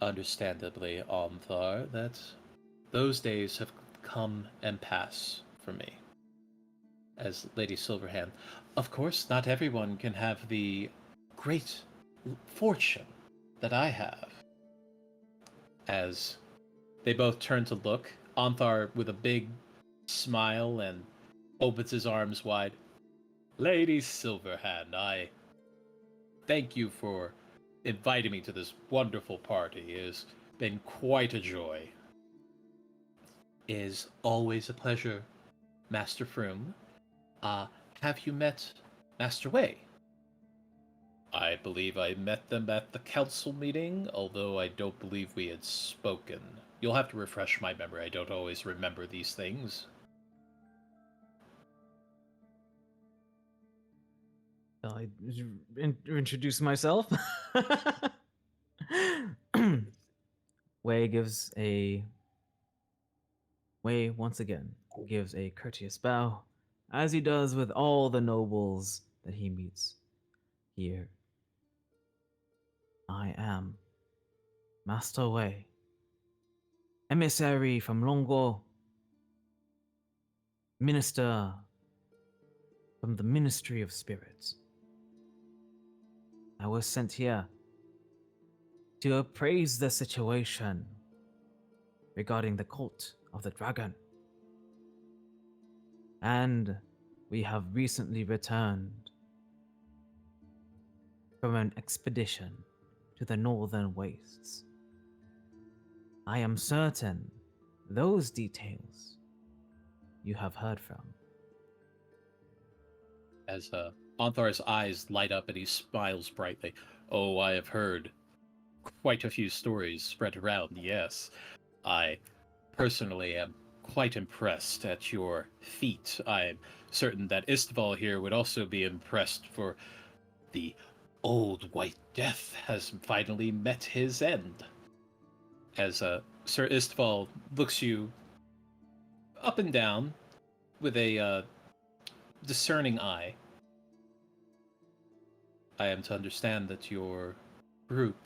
Understandably, Anthar, that those days have come and pass for me. As Lady Silverhand, of course, not everyone can have the great fortune that I have. As they both turn to look, Anthar with a big smile and opens his arms wide. Lady Silverhand, I thank you for inviting me to this wonderful party. It has been quite a joy. It is always a pleasure, Master Froom. Have you met Master Wei? I believe I met them at the council meeting, although I don't believe we had spoken. You'll have to refresh my memory. I don't always remember these things. I introduce myself. Wei gives a Wei once again gives a courteous bow, as he does with all the nobles that he meets here. I am Master Wei, emissary from Longo, minister from the Ministry of Spirits. I was sent here to appraise the situation regarding the cult of the dragon. And we have recently returned from an expedition to the northern wastes. I am certain those details you have heard from. As Onthar's eyes light up and he smiles brightly. Oh, I have heard quite a few stories spread around, yes. I personally am quite impressed at your feat. I'm certain that Istval here would also be impressed, for the old White Death has finally met his end. As Sir Istval looks you up and down with a discerning eye. I am to understand that your group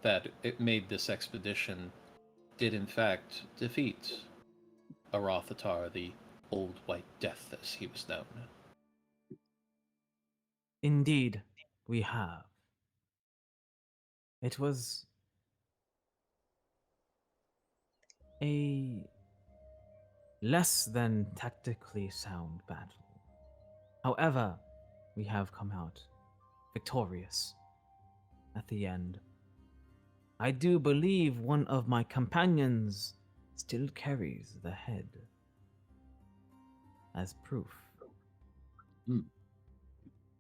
that it made this expedition did in fact defeat Arathatar, the Old White Death as he was known. Indeed, we have. It was a less than tactically sound battle. However, we have come out victorious at the end. I do believe one of my companions still carries the head as proof.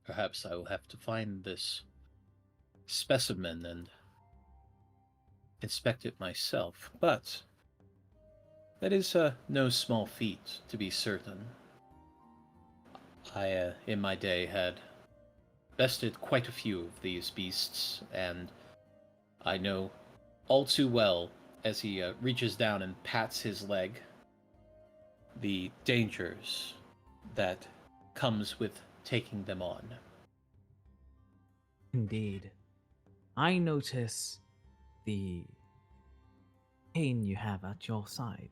Perhaps I will have to find this specimen and inspect it myself, but that is no small feat, to be certain. I, in my day, had bested quite a few of these beasts, and I know all too well, as he reaches down and pats his leg, the dangers that comes with taking them on. Indeed. I notice the cane you have at your side.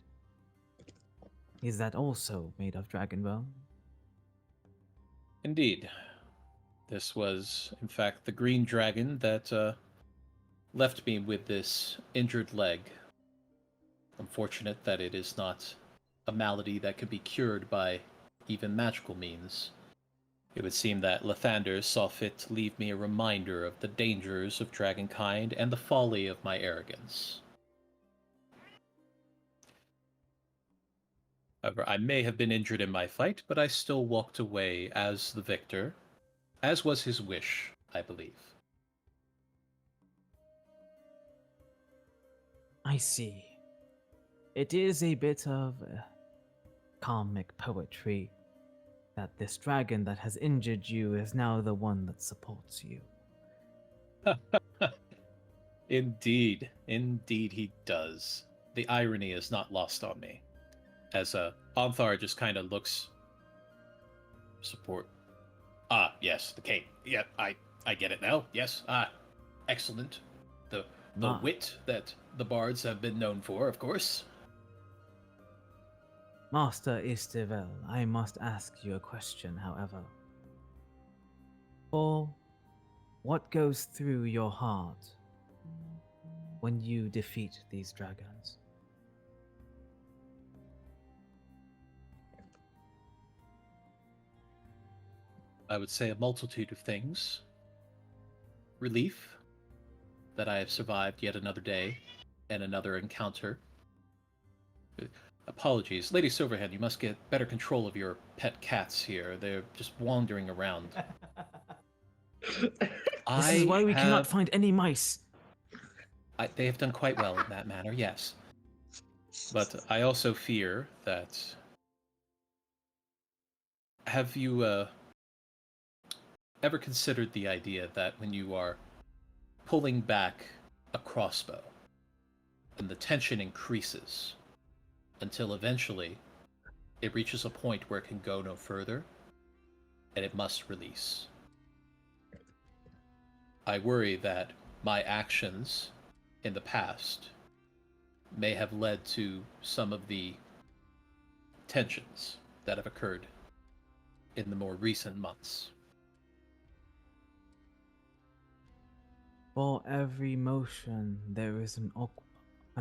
Is that also made of dragon bone? Indeed. This was, in fact, the green dragon that left me with this injured leg. Unfortunate that it is not a malady that can be cured by even magical means. It would seem that Lathander saw fit to leave me a reminder of the dangers of dragonkind and the folly of my arrogance. However, I may have been injured in my fight, but I still walked away as the victor, as was his wish, I believe. I see. It is a bit of comic poetry that this dragon that has injured you is now the one that supports you. Indeed he does. The irony is not lost on me. As Onthar just kind of looks support. Ah, yes, the cape. Yeah, I get it now. Yes, excellent. The wit that the bards have been known for, of course. Master Istivel, I must ask you a question, however. For what goes through your heart when you defeat these dragons? I would say a multitude of things. Relief that I have survived yet another day and another encounter. Apologies. Lady Silverhand, you must get better control of your pet cats here. They're just wandering around. This is why we cannot find any mice. They have done quite well in that manner, yes. But I also fear that... Have you ever considered the idea that when you are pulling back a crossbow, and the tension increases until eventually it reaches a point where it can go no further, and it must release? I worry that my actions in the past may have led to some of the tensions that have occurred in the more recent months. For every motion, there is an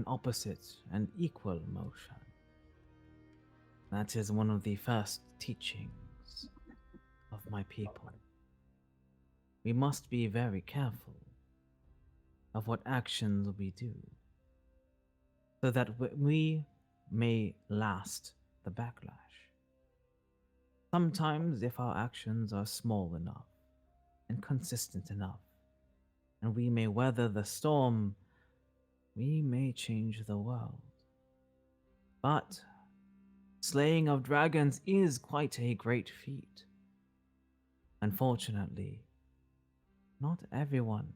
opposite and equal motion. That is one of the first teachings of my people. We must be very careful of what actions we do, so that we may last the backlash. Sometimes, if our actions are small enough and consistent enough, and we may weather the storm, we may change the world. But slaying of dragons is quite a great feat. Unfortunately, not everyone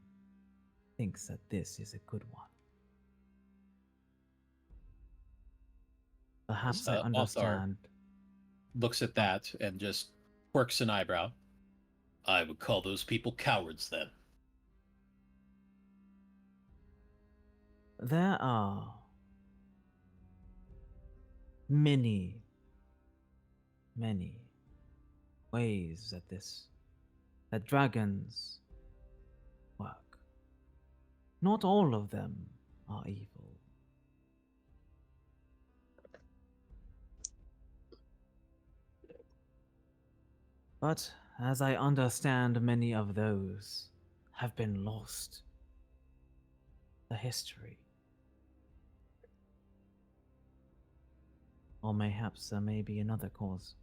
thinks that this is a good one. Perhaps I Othar understand. looks at that and just quirks an eyebrow. I would call those people cowards then. There are many ways that dragons work. Not all of them are evil. But as I understand, many of those have been lost to history. Or mayhaps there may be another cause.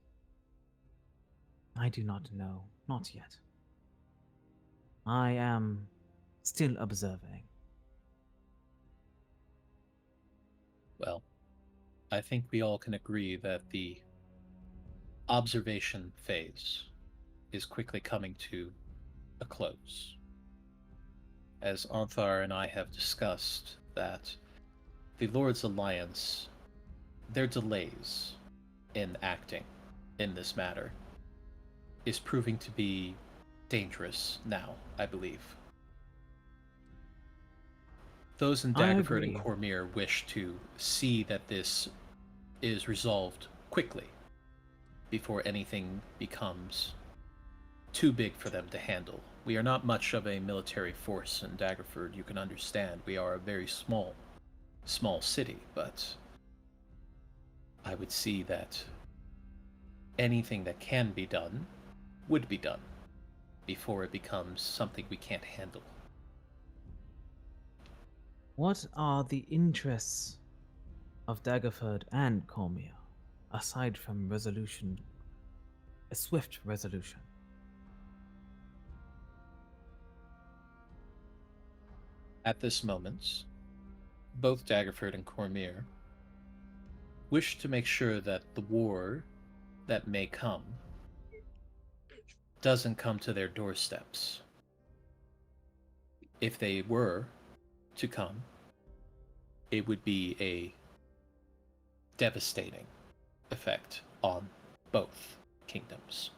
I do not know, not yet. I am still observing. Well, I think we all can agree that the observation phase is quickly coming to a close. As Anthar and I have discussed, that the Lord's Alliance, their delays in acting in this matter is proving to be dangerous now, I believe. Those in I Daggerford and agree. Cormyr wish to see that this is resolved quickly before anything becomes too big for them to handle. We are not much of a military force in Daggerford, you can understand. We are a very small city, but I would see that anything that can be done would be done before it becomes something we can't handle. What are the interests of Daggerford and Cormyr, aside from resolution, a swift resolution? At this moment, both Daggerford and Cormyr wish to make sure that the war that may come doesn't come to their doorsteps. If they were to come, it would be a devastating effect on both kingdoms.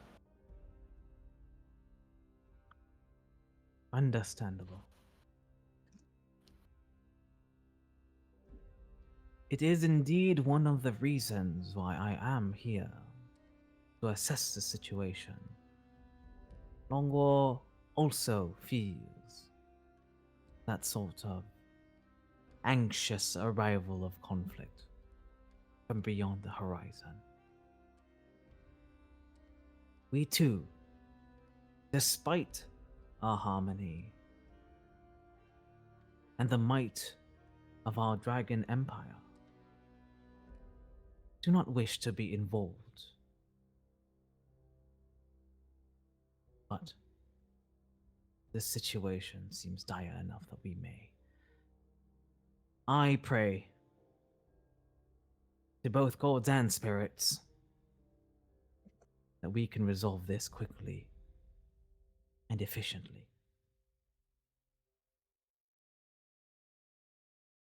Understandable. It is indeed one of the reasons why I am here, to assess the situation. Longwar also feels that sort of anxious arrival of conflict from beyond the horizon. We too, despite our harmony and the might of our dragon empire, do not wish to be involved. But this situation seems dire enough that we may. I pray to both gods and spirits that we can resolve this quickly and efficiently.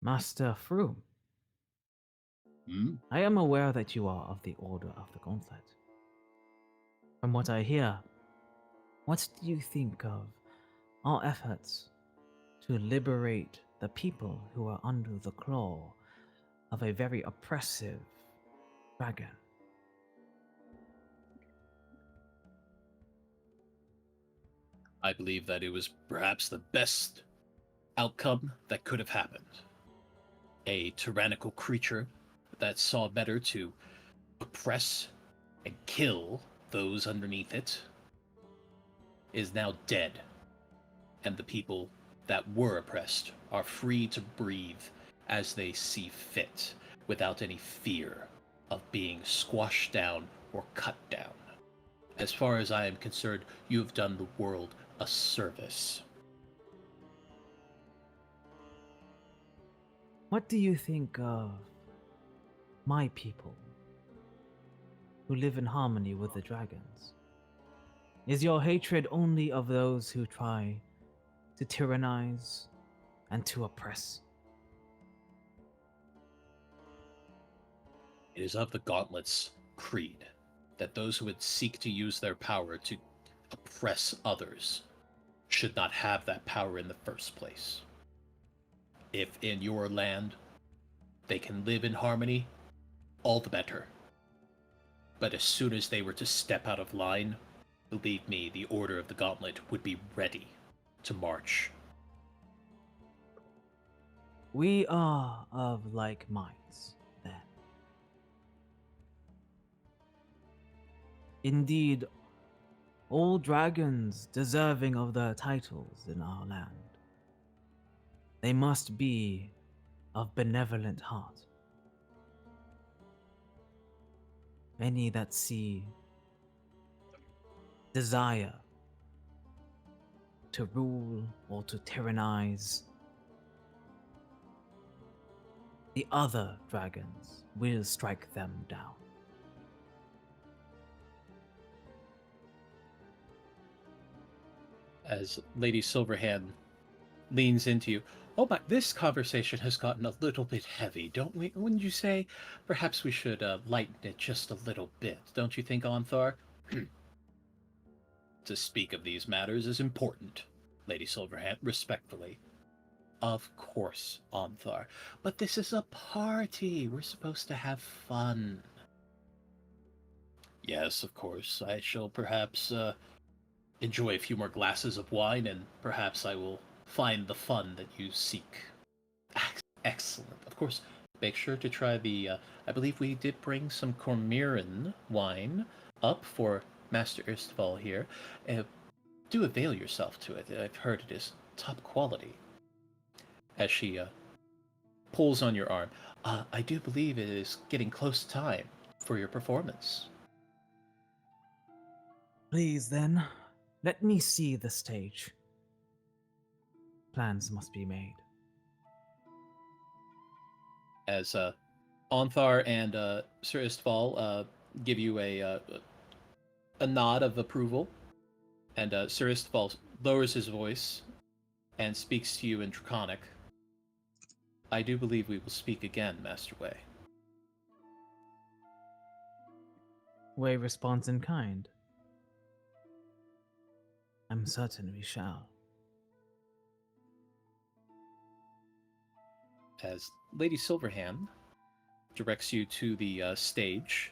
Master Froome, I am aware that you are of the Order of the Gauntlet. From what I hear, what do you think of our efforts to liberate the people who are under the claw of a very oppressive dragon? I believe that it was perhaps the best outcome that could have happened. A tyrannical creature that saw better to oppress and kill those underneath it is now dead, and the people that were oppressed are free to breathe as they see fit, without any fear of being squashed down or cut down. As far as I am concerned, you have done the world a service. What do you think of my people who live in harmony with the dragons? Is your hatred only of those who try to tyrannize and to oppress? It is of the Gauntlet's creed that those who would seek to use their power to oppress others should not have that power in the first place. If in your land they can live in harmony, all the better. But as soon as they were to step out of line, believe me, the Order of the Gauntlet would be ready to march. We are of like minds, then. Indeed, all dragons deserving of their titles in our land. They must be of benevolent heart. Many that see desire to rule or to tyrannize the other dragons will strike them down. As Lady Silverhand leans into you, oh my, this conversation has gotten a little bit heavy, don't we? Wouldn't you say? Perhaps we should lighten it just a little bit, don't you think, Onthar? To speak of these matters is important, Lady Silverhand, respectfully. Of course, Onthar. But this is a party. We're supposed to have fun. Yes, of course. I shall perhaps enjoy a few more glasses of wine, and perhaps I will find the fun that you seek. Excellent. Of course, make sure to try the... I believe we did bring some Cormiran wine up for Master Erstval here. Do avail yourself to it. I've heard it is top quality. As she pulls on your arm. I do believe it is getting close time for your performance. Please, then, let me see the stage. Plans must be made. As Onthar and Sir Istval give you a nod of approval, and Sir Istval lowers his voice and speaks to you in Draconic. I do believe we will speak again, Master Wei. Wei responds in kind. I'm certain we shall. As Lady Silverhand directs you to the stage,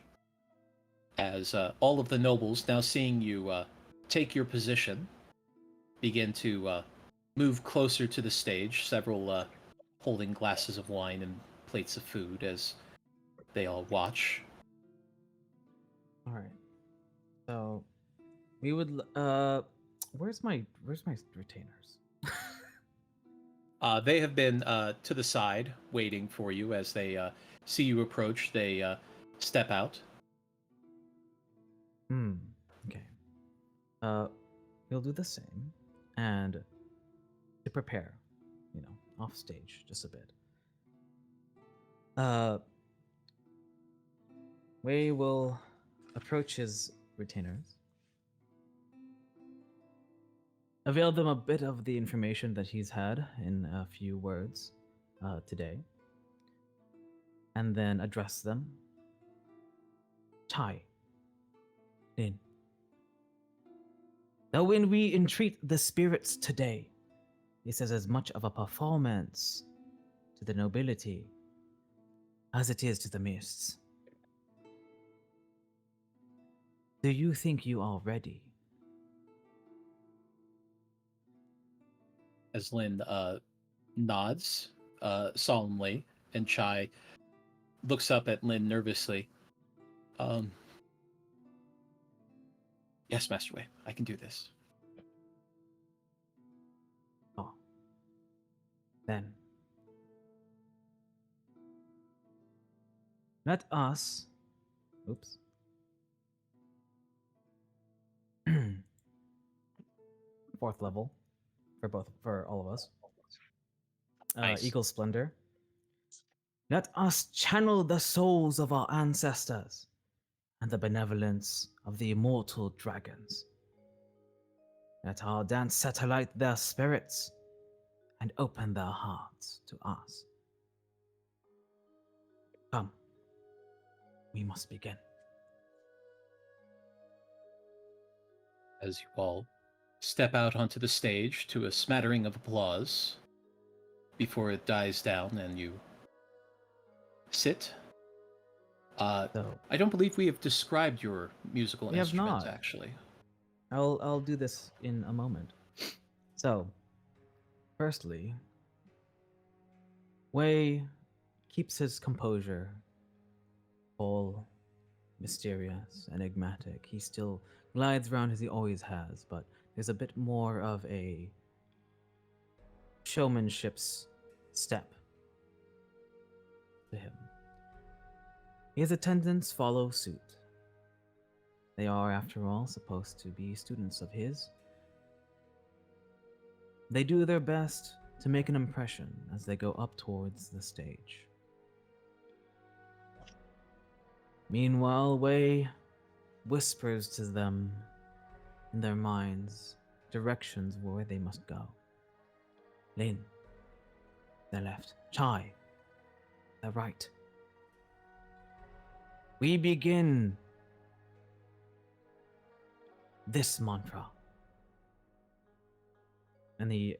as all of the nobles, now seeing you take your position, begin to move closer to the stage, several holding glasses of wine and plates of food as they all watch. All right. So we would where's my retainers? They have been to the side, waiting for you as they see you approach. They step out. Okay. We'll do the same. and to prepare, off stage just a bit. Wei will approach his retainers, avail them a bit of the information that he's had in a few words today, and then address them. Chai, Lin, though when we entreat the spirits today, this is as much of a performance to the nobility as it is to the mists. Do you think you are ready? As Lin nods solemnly, and Chai looks up at Lin nervously. Yes, Master Wei, I can do this. Oh. Then let us. Oops. Fourth level for all of us. Nice. Eagle Splendor. Let us channel the souls of our ancestors and the benevolence of the immortal dragons. Let our dance satellite their spirits and open their hearts to us. Come, we must begin. As you all step out onto the stage to a smattering of applause before it dies down and you sit. So I don't believe we have described your musical We have instrument, not. actually. I'll do this in a moment. So, firstly, Wei keeps his composure, all mysterious, enigmatic. He still glides around as he always has, but there's a bit more of a showmanship's step to him. His attendants follow suit. They are, after all, supposed to be students of his. They do their best to make an impression as they go up towards the stage. Meanwhile, Wei whispers to them in their minds directions where they must go. Lin, their left. Chai, their right. We begin this mantra. And he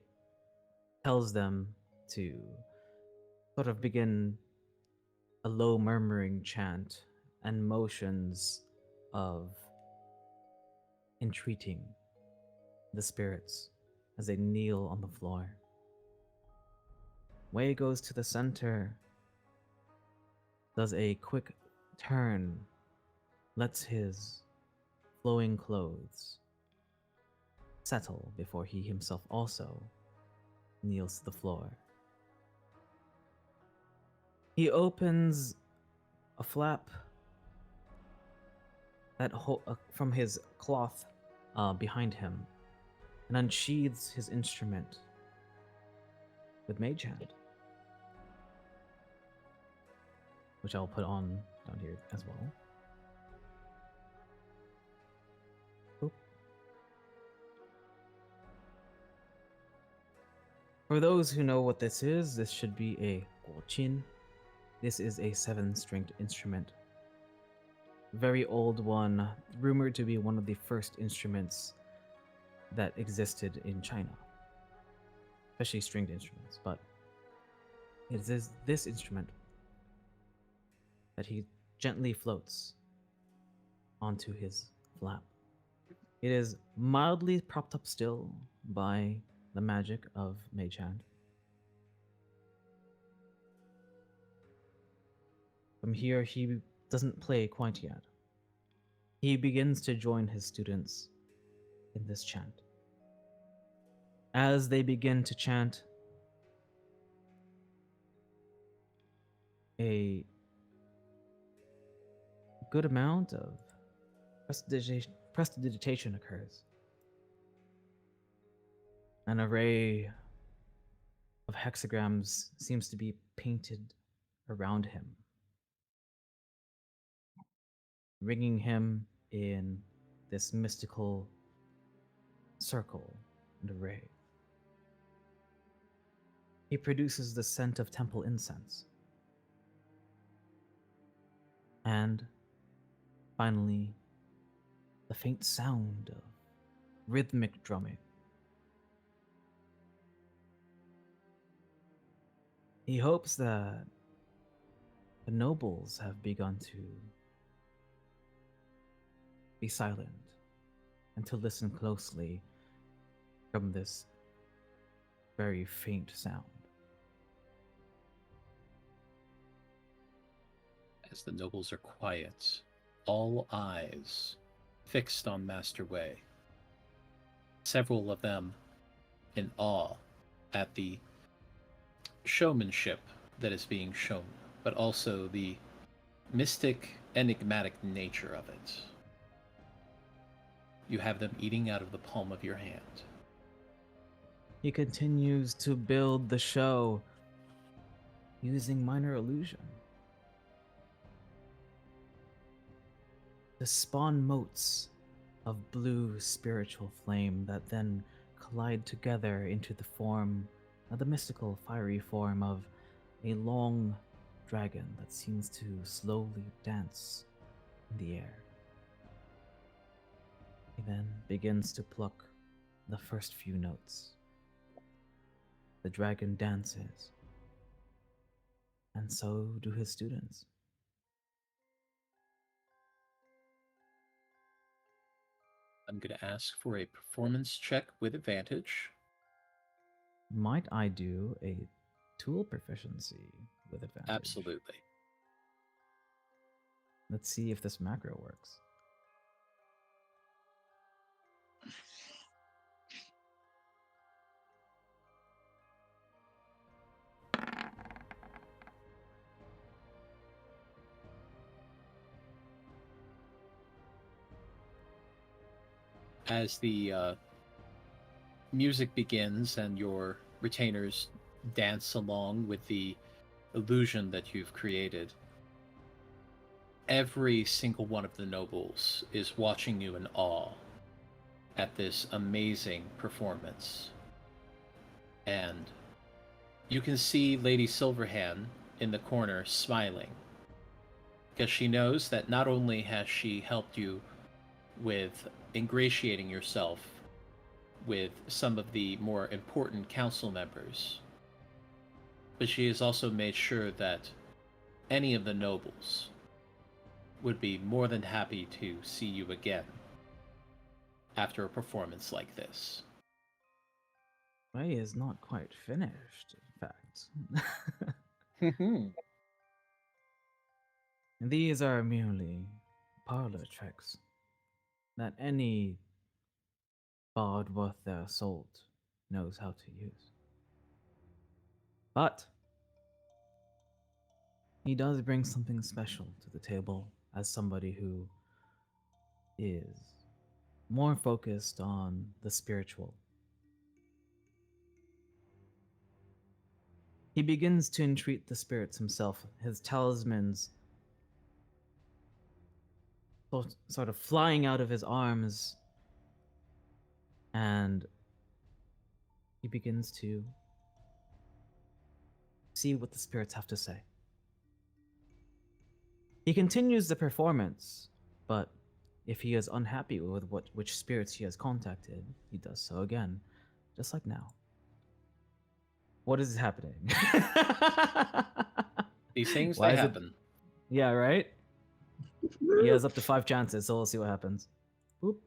tells them to sort of begin a low murmuring chant and motions of entreating the spirits as they kneel on the floor. Wei goes to the center, does a quick turn, lets his flowing clothes settle before he himself also kneels to the floor. He opens a flap that from his cloth behind him and unsheathes his instrument with Mage Hand, which I'll put on down here as well. Oop. For those who know what this should be a guoqin. This is a 7-stringed instrument. Very old one, rumored to be one of the first instruments that existed in China. Especially stringed instruments, but it is this instrument that he gently floats onto his flap. It is mildly propped up still by the magic of Mage Hand. From here, he doesn't play quite yet. He begins to join his students in this chant. As they begin to chant, a good amount of prestidigitation occurs. An array of hexagrams seems to be painted around him, ringing him in this mystical circle and array. He produces the scent of temple incense. And finally, the faint sound of rhythmic drumming. He hopes that the nobles have begun to be silent and to listen closely from this very faint sound. As the nobles are quiet, all eyes fixed on Master Wei. Several of them in awe at the showmanship that is being shown, but also the mystic, enigmatic nature of it. You have them eating out of the palm of your hand. He continues to build the show using minor illusion to spawn motes of blue spiritual flame that then collide together into the form of the mystical, fiery form of a long dragon that seems to slowly dance in the air. He then begins to pluck the first few notes. The dragon dances, and so do his students. I'm going to ask for a performance check with advantage. Might I do a tool proficiency with advantage? Absolutely. Let's see if this macro works. As the music begins and your retainers dance along with the illusion that you've created, every single one of the nobles is watching you in awe at this amazing performance. And you can see Lady Silverhand in the corner smiling, because she knows that not only has she helped you with ingratiating yourself with some of the more important council members, but she has also made sure that any of the nobles would be more than happy to see you again after a performance like this. Ray is not quite finished, in fact. These are merely parlor tricks that any bard worth their salt knows how to use. But he does bring something special to the table as somebody who is more focused on the spiritual. He begins to entreat the spirits himself, his talismans sort of flying out of his arms, and he begins to see what the spirits have to say. He continues the performance, but if he is unhappy with which spirits he has contacted, he does so again, just like now. What is happening? These things, Why they is it- happen. Yeah, right? He has up to 5 chances, so we'll see what happens. Boop.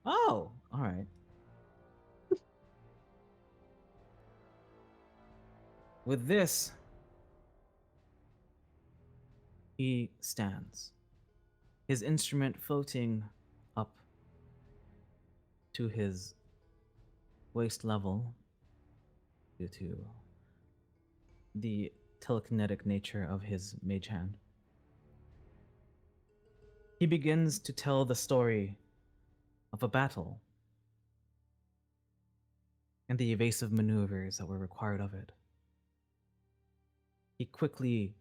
Oh, alright. With this, he stands, his instrument floating up to his waist level due to the telekinetic nature of his mage hand. He begins to tell the story of a battle and the evasive maneuvers that were required of it. He quickly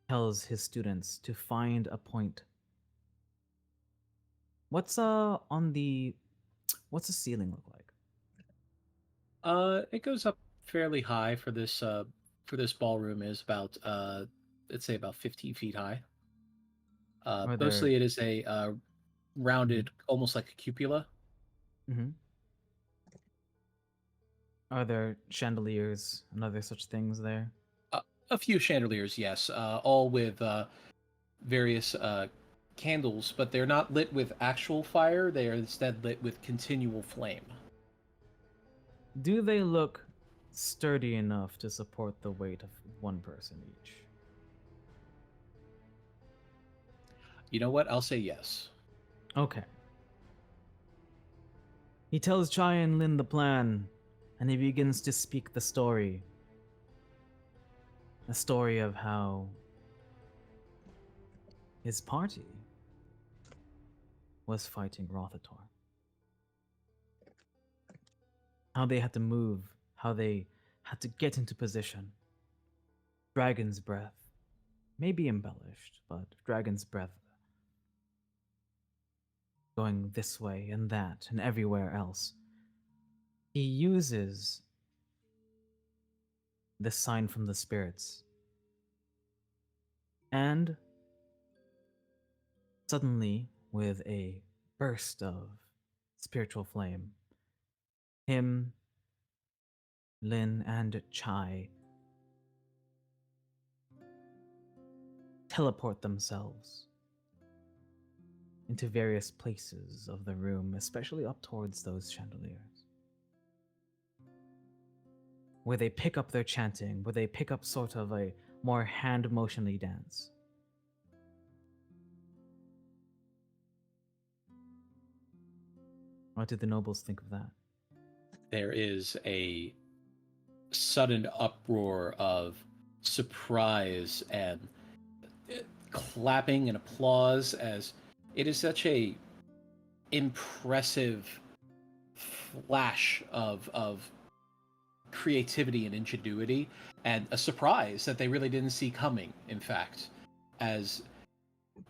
tells his students to find a point. What's the ceiling look like? It goes up fairly high for this ballroom. Is about let's say about 15 feet high. Are there- Mostly it is a rounded, almost like a cupola. Mm-hmm. Are there chandeliers and other such things there? A few chandeliers, yes, all with various candles, but they're not lit with actual fire. They are instead lit with continual flame. Do they look sturdy enough to support the weight of one person each? You know what? I'll say yes. Okay. He tells Chai and Lin the plan, and he begins to speak the story. A story of how his party was fighting Rothator. How they had to move, how they had to get into position. Dragon's breath may be embellished, but Dragon's breath going this way and that and everywhere else. He uses the sign from the spirits. And suddenly, with a burst of spiritual flame, him, Lin, and Chai teleport themselves into various places of the room, especially up towards those chandeliers, where they pick up their chanting, where they pick up sort of a more hand-motionly dance. What did the nobles think of that? There is a sudden uproar of surprise and clapping and applause, as it is such a impressive flash of creativity and ingenuity, and a surprise that they really didn't see coming, in fact, as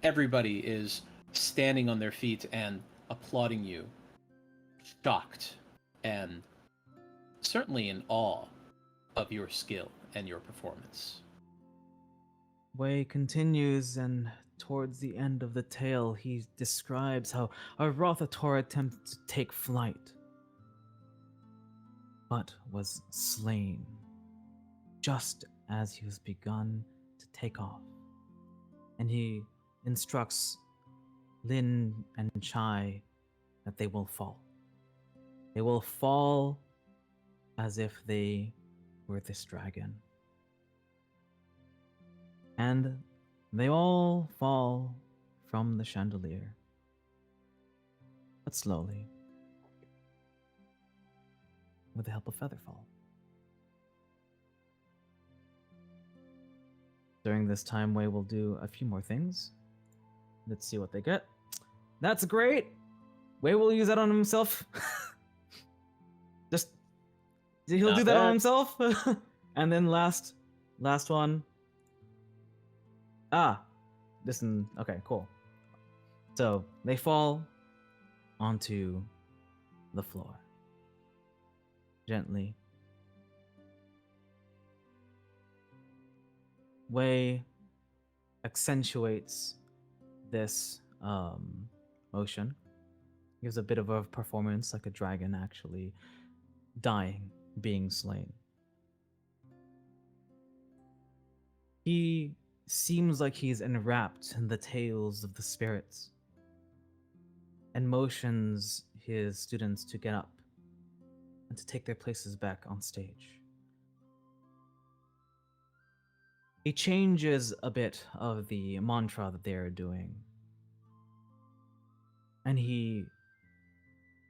everybody is standing on their feet and applauding you, shocked and certainly in awe of your skill and your performance. Wei continues, and towards the end of the tale, he describes how a Rothator attempted to take flight, but was slain just as he was begun to take off. And he instructs Lin and Chai that they will fall. They will fall as if they were this dragon. And they all fall from the chandelier, but slowly, with the help of Featherfall. During this time, Wei will do a few more things. Let's see what they get. That's great! Wei will use that on himself. He'll Not do that on bad. himself. And then last one. Okay, cool. So they fall onto the floor gently. Wei accentuates this motion. Gives a bit of a performance, like a dragon actually dying, being slain. He seems like he's enwrapped in the tales of the spirits, and motions his students to get up and to take their places back on stage. He changes a bit of the mantra that they are doing, and he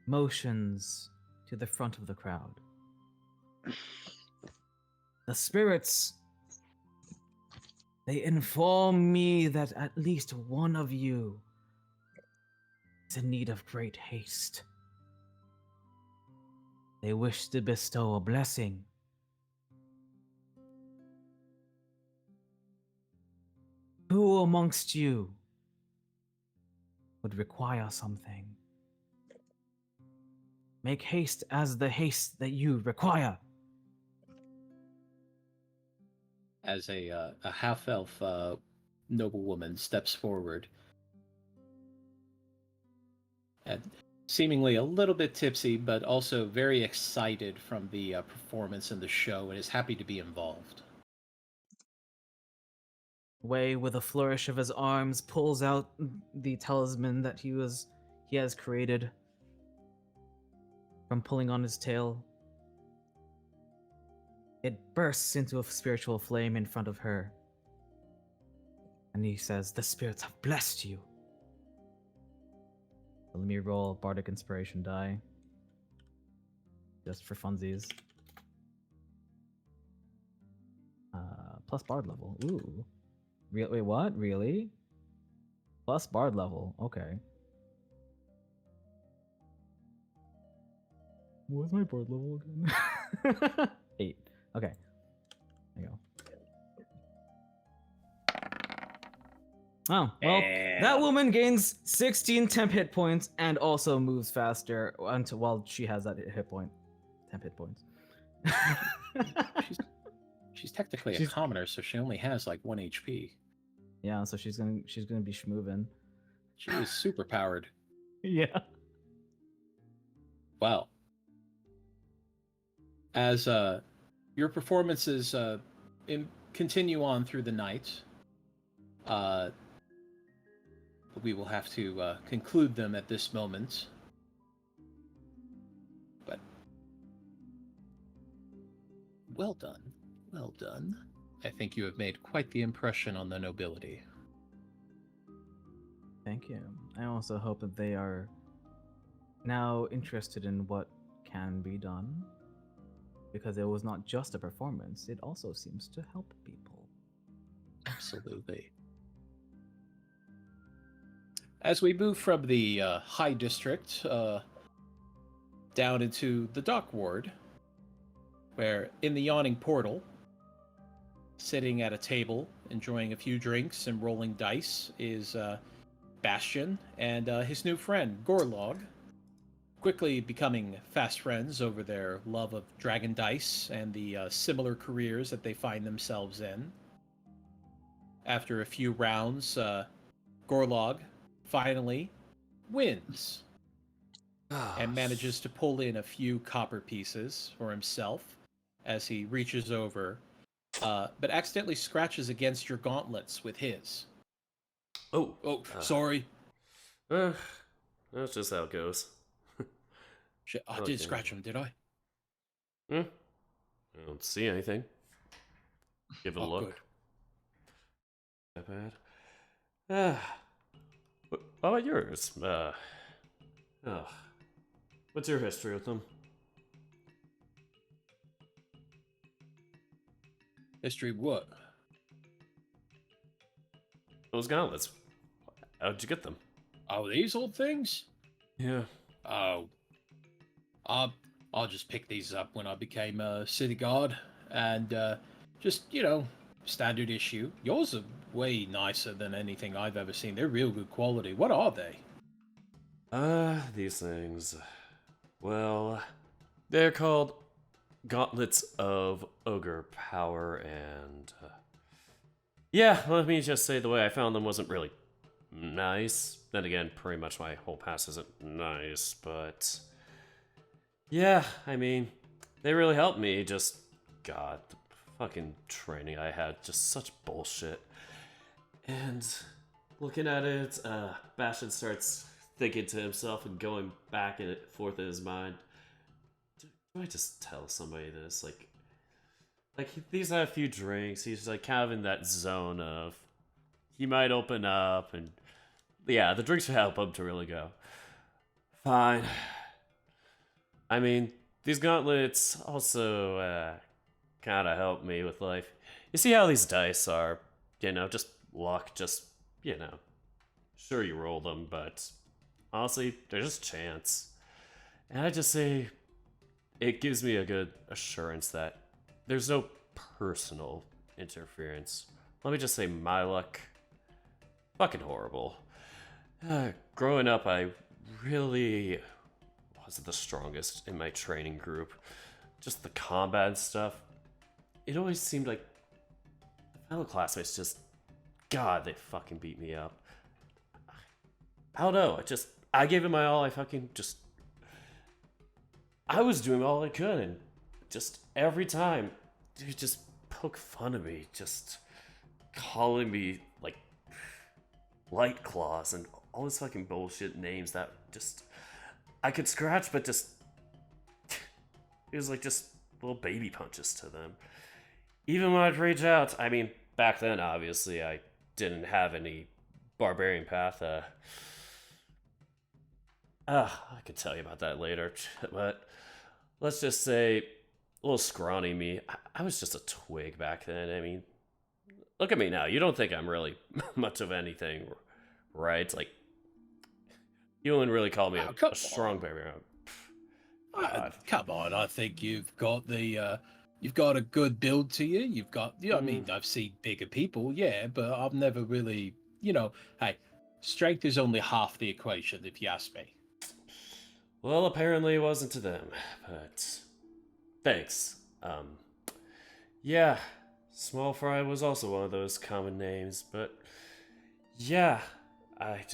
motions to the front of the crowd. The spirits, they inform me that at least one of you is in need of great haste. They wish to bestow a blessing. Who amongst you would require something? Make haste as the haste that you require. As a half-elf noblewoman steps forward, and seemingly a little bit tipsy, but also very excited from the performance and the show, and is happy to be involved. Way with a flourish of his arms pulls out the talisman that he has created from pulling on his tail. It bursts into a spiritual flame in front of her. And he says, "The spirits have blessed you." Let me roll Bardic Inspiration die. Just for funsies. Plus Bard level. Ooh. Wait, what? Really? Plus Bard level. Okay. What's my Bard level again? 8. Okay. There you go. Oh, well, that woman gains 16 temp hit points and also moves faster until while she has that hit point. Temp hit points. She's technically a commoner, so she only has like 1 HP. Yeah, so she's gonna be schmoving. She is super powered. Yeah. Well, as your performances continue on through the night, we will have to conclude them at this moment. But well done, well done. I think you have made quite the impression on the nobility. Thank you. I also hope that they are now interested in what can be done, because it was not just a performance, it also seems to help people. Absolutely. As we move from the High District down into the Dock Ward, where in the yawning portal, sitting at a table, enjoying a few drinks and rolling dice, is Bastion and his new friend, Gorlog, quickly becoming fast friends over their love of dragon dice and the similar careers that they find themselves in. After a few rounds, Gorlog finally wins and manages to pull in a few copper pieces for himself as he reaches over, but accidentally scratches against your gauntlets with his. Oh, sorry. That's just how it goes. Shit, I did scratch him, did I? I don't see anything. Give it a look. Good. Not bad. What about yours? What's your history with them? History what? Those gauntlets. How'd you get them? Oh, these old things? Yeah. Oh. I'll just pick these up when I became a city guard, and just, standard issue. Yours are way nicer than anything I've ever seen. They're real good quality. What are they? These things. Well, they're called Gauntlets of Ogre Power, and yeah, let me just say the way I found them wasn't really nice. Then again, pretty much my whole past isn't nice, but yeah, I mean, they really helped me. Just, God, the fucking training I had, just such bullshit. And looking at it, Bastion starts thinking to himself and going back and forth in his mind. Do I just tell somebody this? Like he's had a few drinks. He's like kind of in that zone of he might open up, and yeah, the drinks would help him to really go. Fine. I mean, these gauntlets also kind of help me with life. You see how these dice are, just luck, just, sure you roll them, but honestly, they're just chance. And I just say, it gives me a good assurance that there's no personal interference. Let me just say my luck, fucking horrible. Growing up, I really wasn't the strongest in my training group. Just the combat and stuff. It always seemed like the fellow classmates just, God, they fucking beat me up. I don't know, I gave it my all, I was doing all I could, and just every time, dude just poke fun of me, just calling me, like, Light Claws and all this fucking bullshit names that just, I could scratch, but just, it was like just little baby punches to them. Even when I'd reach out, I mean, back then, obviously, I didn't have any barbarian path, I could tell you about that later, but let's just say, a little scrawny me, I was just a twig back then. I mean, look at me now. You don't think I'm really much of anything, right? Like, you wouldn't really call me a strong barbarian. Come on, I think you've got a good build to you. You've got, I mean, I've seen bigger people, yeah, but I've never really, hey, strength is only half the equation, if you ask me. Well, apparently it wasn't to them, but thanks. Yeah, Small Fry was also one of those common names, but yeah, I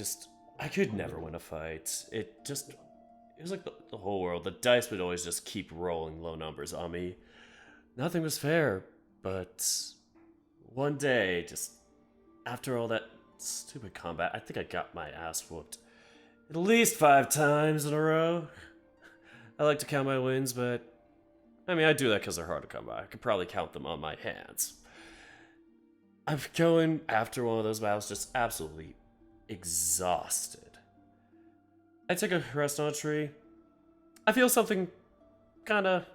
could never win a fight. It was like the whole world. The dice would always just keep rolling low numbers on me. Nothing was fair, but one day, just after all that stupid combat, I think I got my ass whooped at least 5 times in a row. I like to count my wins, but I mean, I do that because they're hard to come by. I could probably count them on my hands. I'm going after one of those battles just absolutely exhausted. I take a rest on a tree. I feel something kinda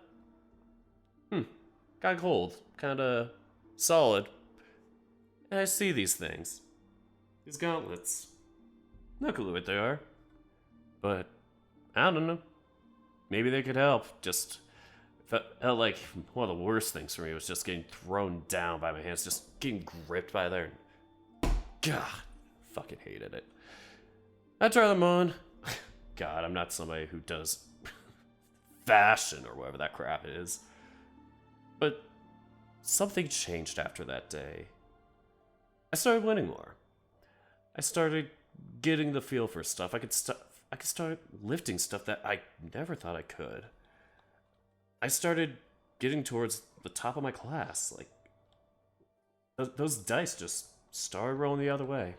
cold, kinda solid. And I see these things. These gauntlets. No clue what they are. But, I don't know. Maybe they could help. Just felt like one of the worst things for me was just getting thrown down by my hands, just getting gripped by there. God, fucking hated it. I try them on. God, I'm not somebody who does fashion or whatever that crap is. But something changed after that day. I started winning more. I started getting the feel for stuff. I could start lifting stuff that I never thought I could. I started getting towards the top of my class. Like, those dice just started rolling the other way.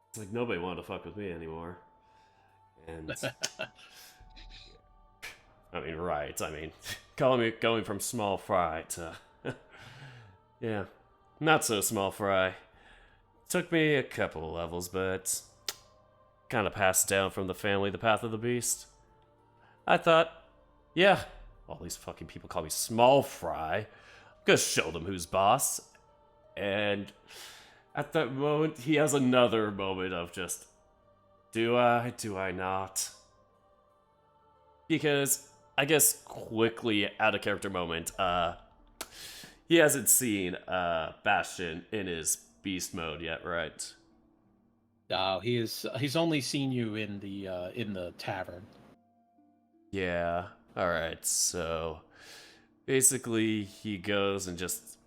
It's like nobody wanted to fuck with me anymore. And I mean, right. I mean, going from small fry to yeah, not so small fry. Took me a couple of levels, but kind of passed down from the family the path of the beast. I thought, yeah, all these fucking people call me small fry. I'm gonna show them who's boss. And at that moment, he has another moment of just, do I not? Because, I guess, quickly, out of character moment, he hasn't seen Bastion in his beast mode yet, right? No, he's only seen you in the tavern. Yeah, alright, so basically he goes and just...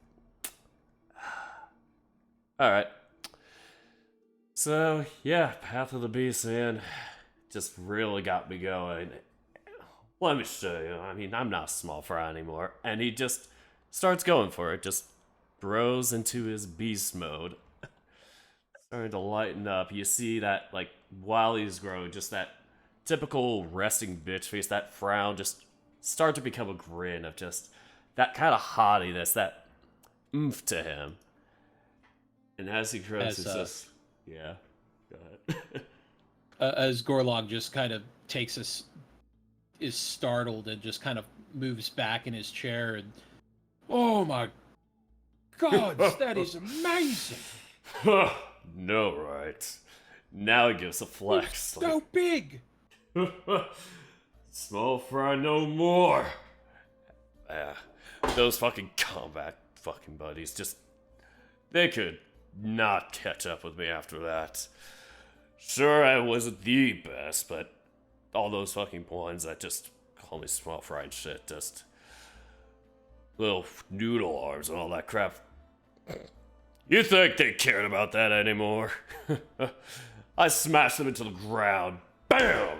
Alright. So, yeah, Path of the Beast, man, just really got me going. Let me show you, I mean, I'm not small fry anymore. And he just starts going for it, just grows into his beast mode. Starting to lighten up. You see that, like, while he's growing, just that typical resting bitch face, that frown, just start to become a grin of just that kind of haughtiness, that oomph to him. And as he grows, it's just... Yeah, go ahead. As Gorlog just kind of is startled and just kind of moves back in his chair and... Oh my God, that is amazing! No, right. Now he gives a flex. It's so big! those fucking combat fucking buddies just, they could not catch up with me after that. Sure, I wasn't the best, but all those fucking ones that just call me small fry and shit, just little noodle arms and all that crap. You think they cared about that anymore? I smashed them into the ground. Bam!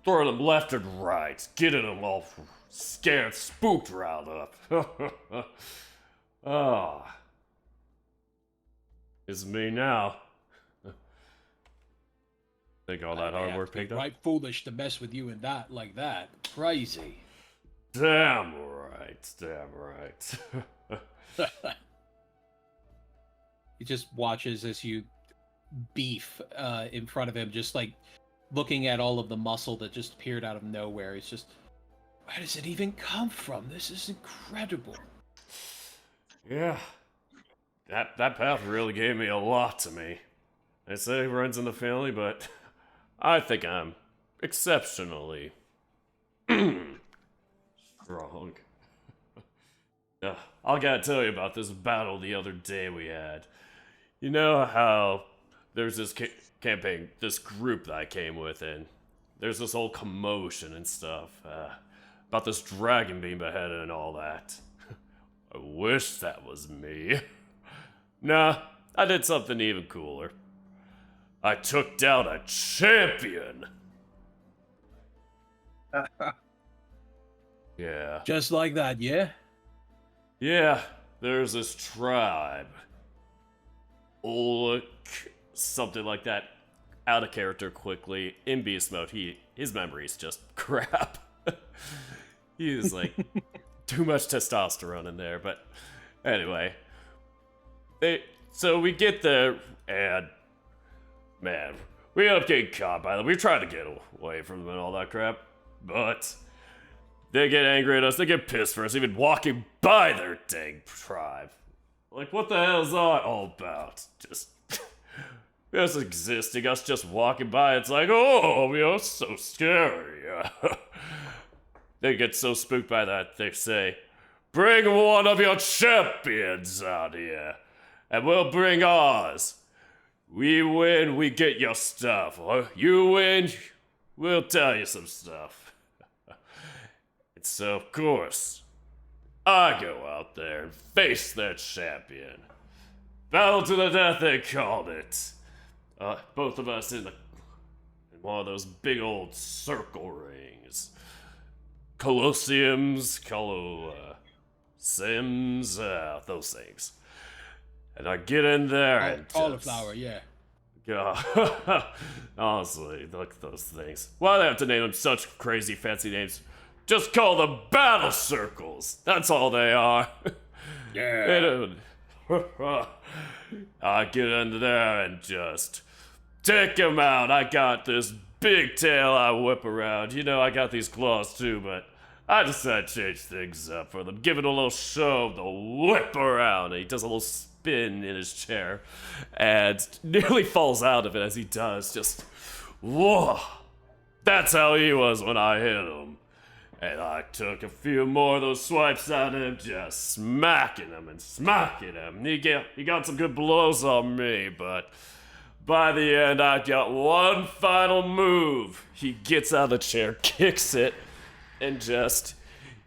Throwing them left and right, getting them all scared, spooked riled up. Ah. It's me now. Think all that hard work picked up? Right foolish to mess with you and that like that. Crazy. Damn right, damn right. He just watches as you beef in front of him, just like looking at all of the muscle that just appeared out of nowhere. He's just, where does it even come from? This is incredible. Yeah. That path really gave me a lot to me. They say it runs in the family, but I think I'm exceptionally strong. I gotta tell you about this battle the other day we had. You know how there's this campaign, this group that I came with, and there's this whole commotion and stuff about this dragon being beheaded and all that. I wish that was me. Nah, I did something even cooler. I took down a champion. Yeah. Just like that, yeah? Yeah, there's this tribe. Olek, something like that. Out of character quickly. In beast mode, his memory's just crap. He's like too much testosterone in there, but anyway. So we get there, and man, we end up getting caught by them. We try to get away from them and all that crap, but they get angry at us. They get pissed for us even walking by their dang tribe. Like, what the hell is that all about? Just existing, us just walking by. It's like, oh, you're so scary. They get so spooked by that, they say, bring one of your champions out here, and we'll bring ours. We win, we get your stuff. Or you win, we'll tell you some stuff. And so, of course, I go out there and face their champion. Battle to the death, they called it. Both of us in one of those big old circle rings. Colosseums, Sims, those things. And I get in there and cauliflower, yeah. God, honestly, look at those things. Why do they have to name them such crazy fancy names? Just call them battle circles. That's all they are. Yeah. I get into there and just take him out. I got this big tail I whip around. You know, I got these claws too, but I decided to change things up for them. Give it a little show of the whip around. And he does a little spin in his chair and nearly falls out of it as he does. Just, whoa. That's how he was when I hit him. And I took a few more of those swipes at him, just smacking him and smacking him. He got some good blows on me, but by the end, I got one final move. He gets out of the chair, kicks it, and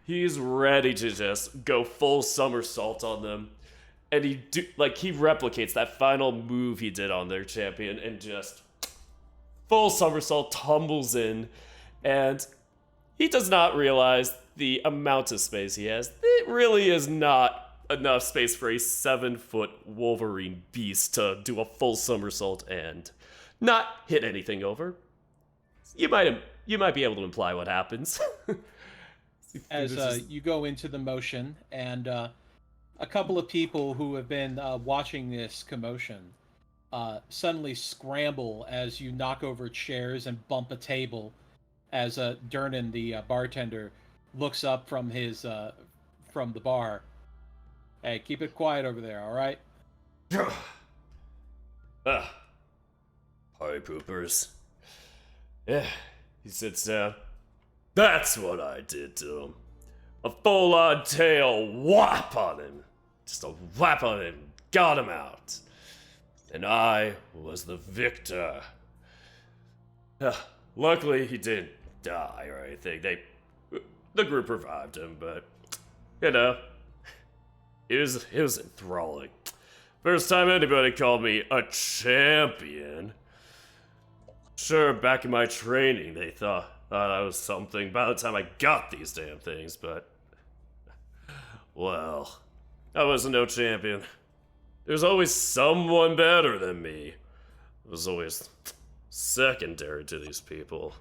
he's ready to just go full somersault on them. And he replicates that final move he did on their champion and just full somersault, tumbles in, and he does not realize the amount of space he has. It really is not enough space for a 7-foot Wolverine beast to do a full somersault and not hit anything over. You might be able to imply what happens. As you go into the motion, and a couple of people who have been watching this commotion suddenly scramble as you knock over chairs and bump a table. As Dernan, the bartender, looks up from the bar. Hey, keep it quiet over there, all right? Party poopers. Yeah, he sits down. That's what I did to him. a full-on tail whap on him. Just a whap on him, got him out. And I was the victor. Luckily, he didn't die or anything. The group revived him, but, you know, it was enthralling. First time anybody called me a champion. Sure, back in my training, they thought I was something by the time I got these damn things, but, well, I wasn't no champion. There's always someone better than me. I was always secondary to these people.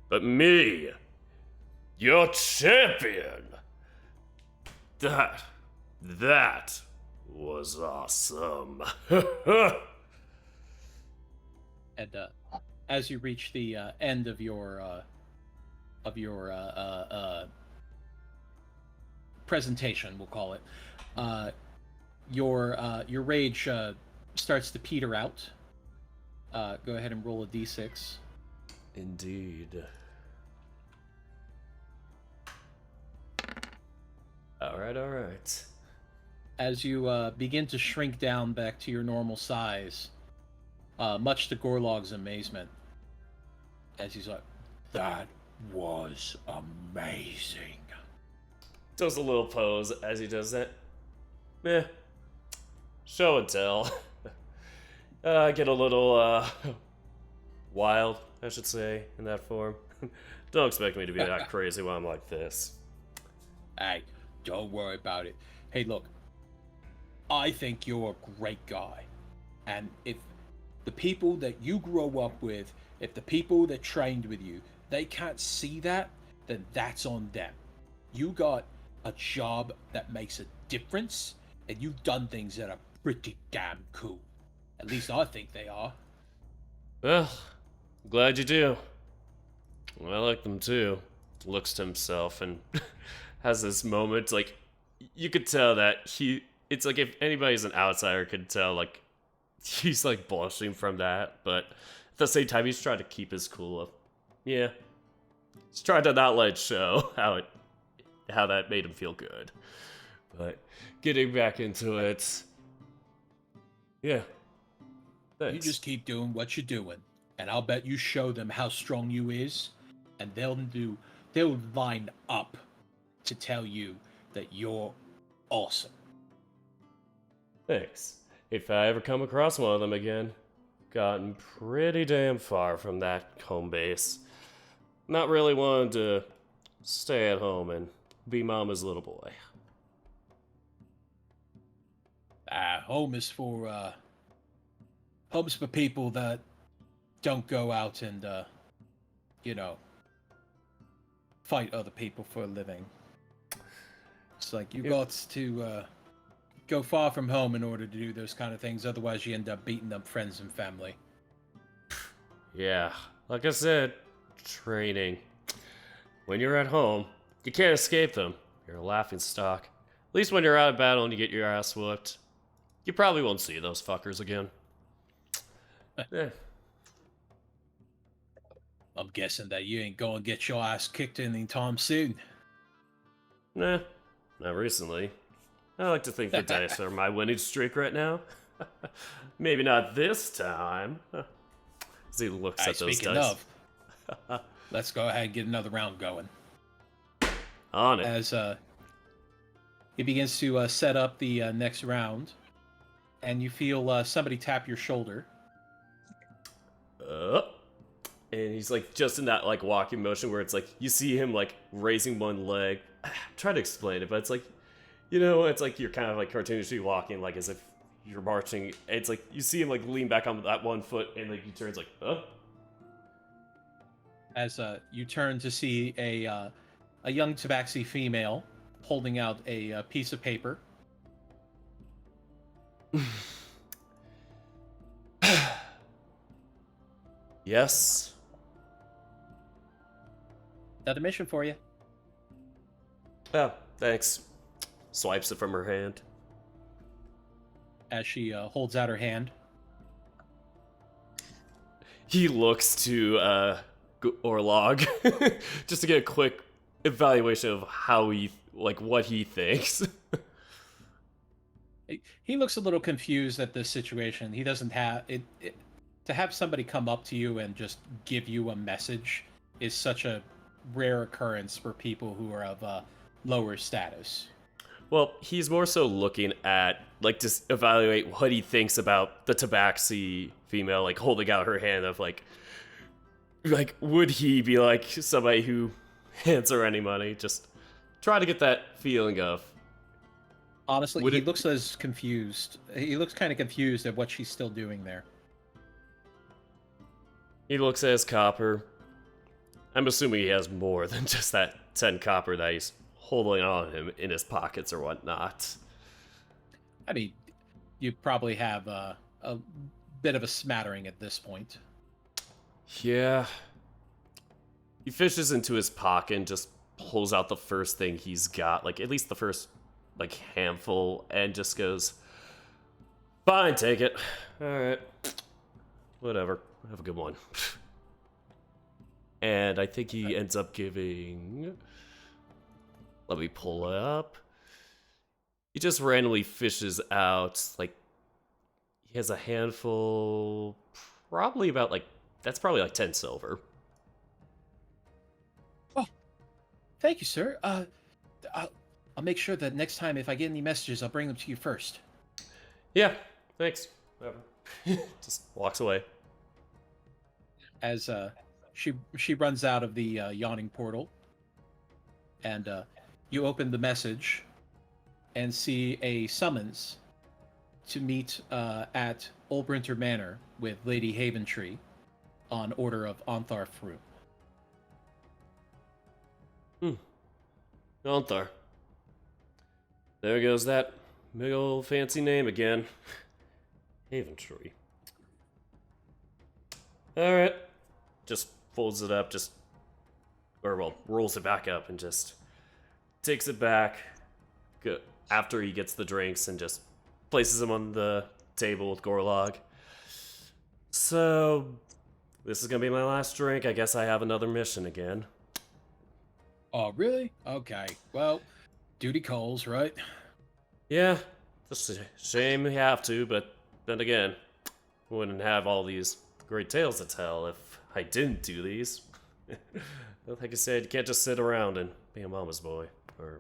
But me, your champion, that was awesome. And as you reach the end of your presentation, we'll call it, your rage starts to peter out. Go ahead and roll a d6. Indeed. All right. As you begin to shrink down back to your normal size, much to Gorlog's amazement, as he's like, "That was amazing." Does a little pose as he does that. Meh. Show and tell. Get a little wild, I should say, in that form. Don't expect me to be that crazy when I'm like this. Hey, don't worry about it. Hey, look, I think you're a great guy. And if the people that you grow up with, if the people that trained with you, they can't see that, then that's on them. You got a job that makes a difference, and you've done things that are pretty damn cool. At least I think they are. Well, I'm glad you do. Well, I like them too. Looks to himself and has this moment, like, you could tell that it's like if anybody's an outsider could tell, like, he's like blushing from that, but at the same time he's trying to keep his cool up. Yeah. He's trying to not let it show how that made him feel good. But getting back into it. Yeah. Thanks. You just keep doing what you're doing, and I'll bet you show them how strong you is, and they'll line up to tell you that you're awesome. Thanks. If I ever come across one of them again, gotten pretty damn far from that home base. Not really wanting to stay at home and be mama's little boy. Home's for people that don't go out and fight other people for a living. It's like you got to go far from home in order to do those kind of things, otherwise you end up beating up friends and family. Yeah, like I said, training. When you're at home, you can't escape them. You're a laughing stock. At least when you're out of battle and you get your ass whooped, you probably won't see those fuckers again. Yeah. I'm guessing that you ain't gonna get your ass kicked anytime soon. Nah, not recently. I like to think the dice are my winning streak right now. Maybe not this time. As he looks at those speaking dice. of, let's go ahead and get another round going. On it. As he begins to set up the next round, and you feel somebody tap your shoulder. And he's like just in that like walking motion where it's like you see him like raising one leg. I'm trying to explain it, but it's like, you know, it's like you're kind of like cartoonishly walking like as if you're marching. It's like you see him like lean back on that one foot and like he turns like, As you turn to see a young tabaxi female holding out a piece of paper. Yes. Got a mission for you. Oh, thanks. Swipes it from her hand. As she holds out her hand. He looks to Orlog just to get a quick evaluation of how he like what he thinks. He looks a little confused at this situation. He doesn't have it. To have somebody come up to you and just give you a message is such a rare occurrence for people who are of lower status. Well, he's more so looking at, like, to evaluate what he thinks about the tabaxi female, like, holding out her hand of, like, would he be, like, somebody who hands her any money? Just try to get that feeling of... Honestly, he looks as confused. He looks kind of confused at what she's still doing there. He looks at his copper. I'm assuming he has more than just that 10 copper that he's holding on him in his pockets or whatnot. I mean, you probably have a bit of a smattering at this point. Yeah. He fishes into his pocket and just pulls out the first thing he's got, like at least the first like handful, and just goes, "Fine, take it. Alright. Whatever. Have a good one." And I think he ends up giving... Let me pull it up. He just randomly fishes out, like... He has a handful... Probably about, like... That's probably like 10 silver. Oh, thank you, sir. I'll make sure that next time if I get any messages, I'll bring them to you first. Yeah, thanks. Whatever. Just walks away. As she runs out of the yawning portal, and you open the message and see a summons to meet at Ulbrinter Manor with Lady Haventree on order of Ontharf Room. Onthar. There goes that big old fancy name again. Haventree. Alright. Just folds it up, rolls it back up and just takes it back after he gets the drinks and just places them on the table with Gorlog. So, this is gonna be my last drink. I guess I have another mission again. Oh, really? Okay. Well, duty calls, right? Yeah, it's a shame we have to, but then again, wouldn't have all these great tales to tell if I didn't do these. Like I said, you can't just sit around and be a mama's boy. Or,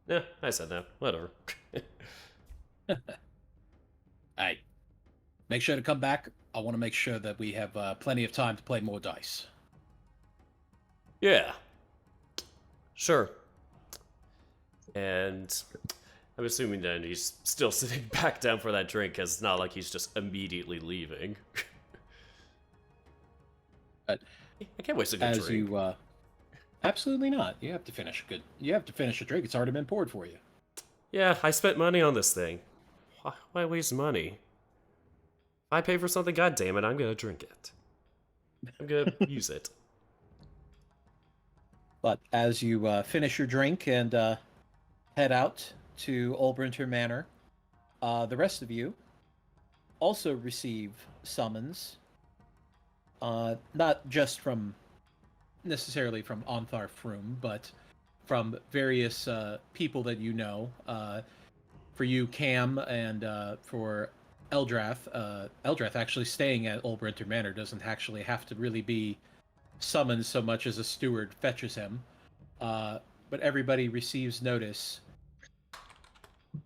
yeah, I said that. Whatever. Hey, make sure to come back. I want to make sure that we have plenty of time to play more dice. Yeah. Sure. And I'm assuming then he's still sitting back down for that drink, because it's not like he's just immediately leaving. But I can't waste a good drink. Absolutely not. You have to finish a drink. It's already been poured for you. Yeah, I spent money on this thing. Why waste money? If I pay for something, goddammit, I'm gonna drink it. I'm gonna use it. But as you finish your drink and head out to Ulbrinter Manor, the rest of you also receive summons, not just necessarily from Ontharf Room, but from various people that you know. For you, Cam, and for Eldrath. Eldrath actually staying at Ulbrinter Manor doesn't actually have to really be summoned so much as a steward fetches him. But everybody receives notice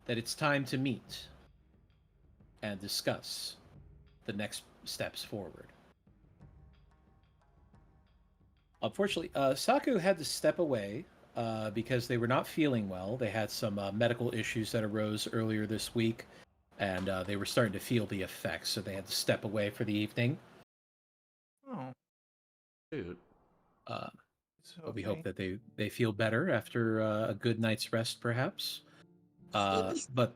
that it's time to meet and discuss the next steps forward. Unfortunately, Saku had to step away because they were not feeling well. They had some medical issues that arose earlier this week, and they were starting to feel the effects, so they had to step away for the evening. Oh, Dude. But we hope that they feel better after a good night's rest, perhaps. But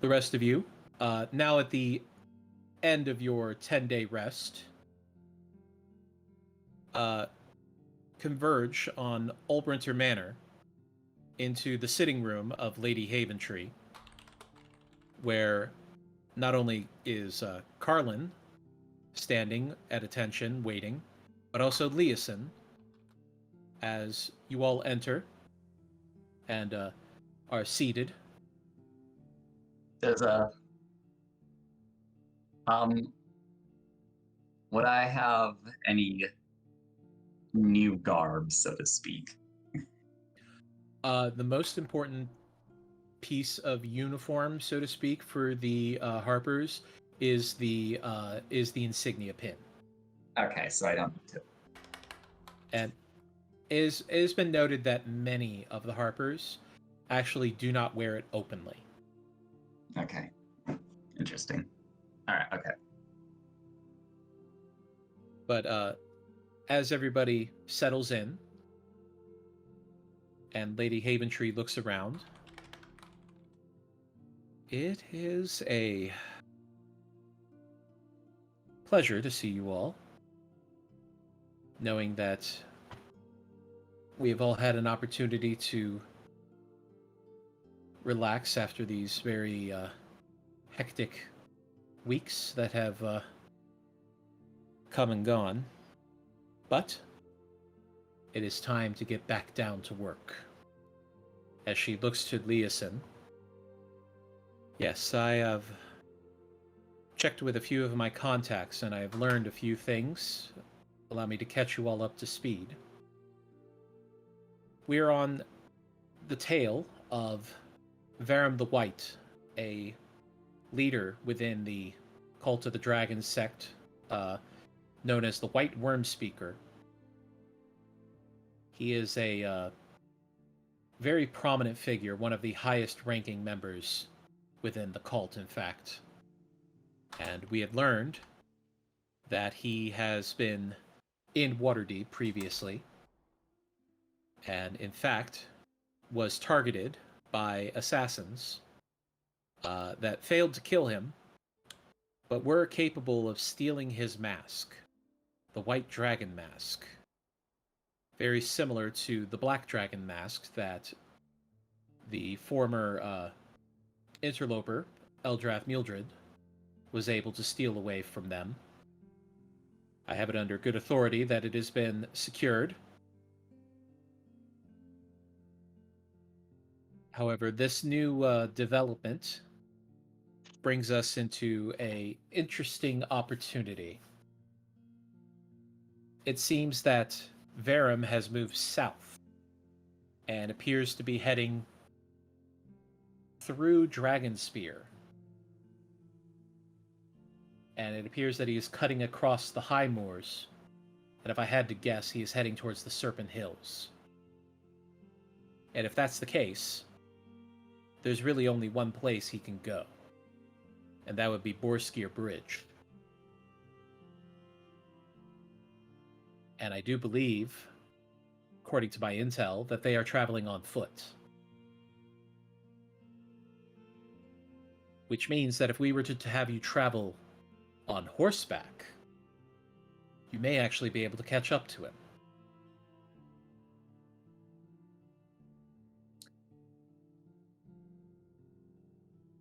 the rest of you, now at the end of your 10-day rest, converge on Ulbrinter Manor into the sitting room of Lady Haventree, where not only is Carlin standing at attention, waiting, but also Leeson, as you all enter and are seated. Does would I have any new garb, so to speak? The most important piece of uniform, so to speak, for the Harpers is the insignia pin. Okay, so I don't need to. And it has been noted that many of the Harpers actually do not wear it openly. Okay. Interesting. All right, okay. But as everybody settles in and Lady Haventree looks around, it is a pleasure to see you all, knowing that we have all had an opportunity to relax after these very hectic weeks that have come and gone. But it is time to get back down to work. As she looks to Leeson, yes, I have checked with a few of my contacts and I have learned a few things. Allow me to catch you all up to speed. We are on the tail of Varum the White, a leader within the Cult of the Dragons sect, known as the White Worm Speaker. He is a very prominent figure, one of the highest ranking members within the cult, in fact. And we had learned that he has been in Waterdeep previously, and in fact was targeted by assassins that failed to kill him, but were capable of stealing his mask, the White Dragon Mask. Very similar to the Black Dragon Mask that the former interloper, Eldrath Myuuldrid, was able to steal away from them. I have it under good authority that it has been secured. However, this new development brings us into an interesting opportunity. It seems that Varum has moved south and appears to be heading through Dragonspear. And it appears that he is cutting across the high moors. And if I had to guess, he is heading towards the Serpent Hills. And if that's the case, there's really only one place he can go. And that would be Borskir Bridge. And I do believe, according to my intel, that they are traveling on foot. Which means that if we were to have you travel on horseback, you may actually be able to catch up to him.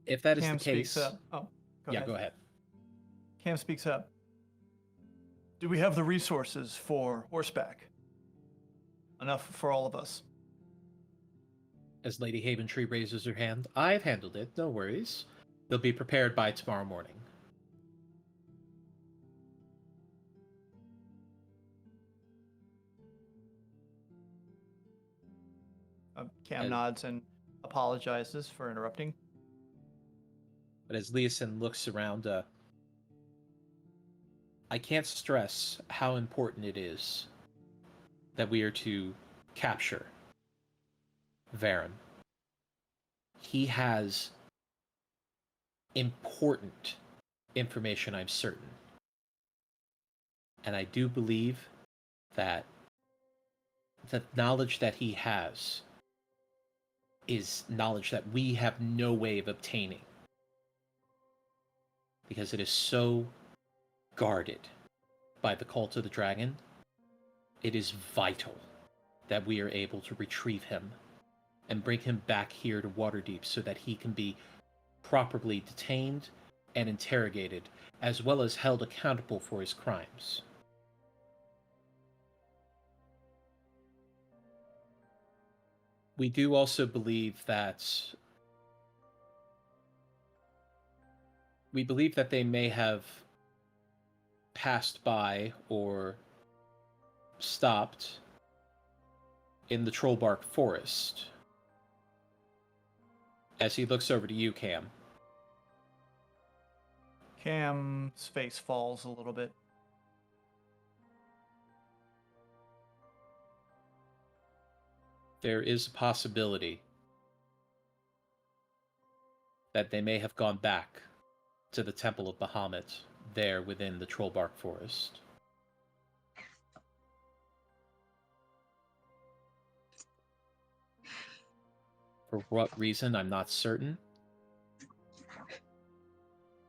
If that is Cam the case... speaks up. Oh, go ahead. Cam speaks up. Do we have the resources for horseback? Enough for all of us. As Lady Haventree raises her hand, I've handled it, no worries. They'll be prepared by tomorrow morning. Cam nods and apologizes for interrupting. But as Leeson looks around, I can't stress how important it is that we are to capture Varum. He has important information, I'm certain. And I do believe that the knowledge that he has is knowledge that we have no way of obtaining. Because it is so guarded by the Cult of the Dragon, it is vital that we are able to retrieve him and bring him back here to Waterdeep so that he can be properly detained and interrogated, as well as held accountable for his crimes. we do also believe that they may have passed by or stopped in the Trollbark Forest. As he looks over to you, Cam. Cam's face falls a little bit. There is a possibility that they may have gone back to the Temple of Bahamut there within the Trollbark Forest. For what reason, I'm not certain.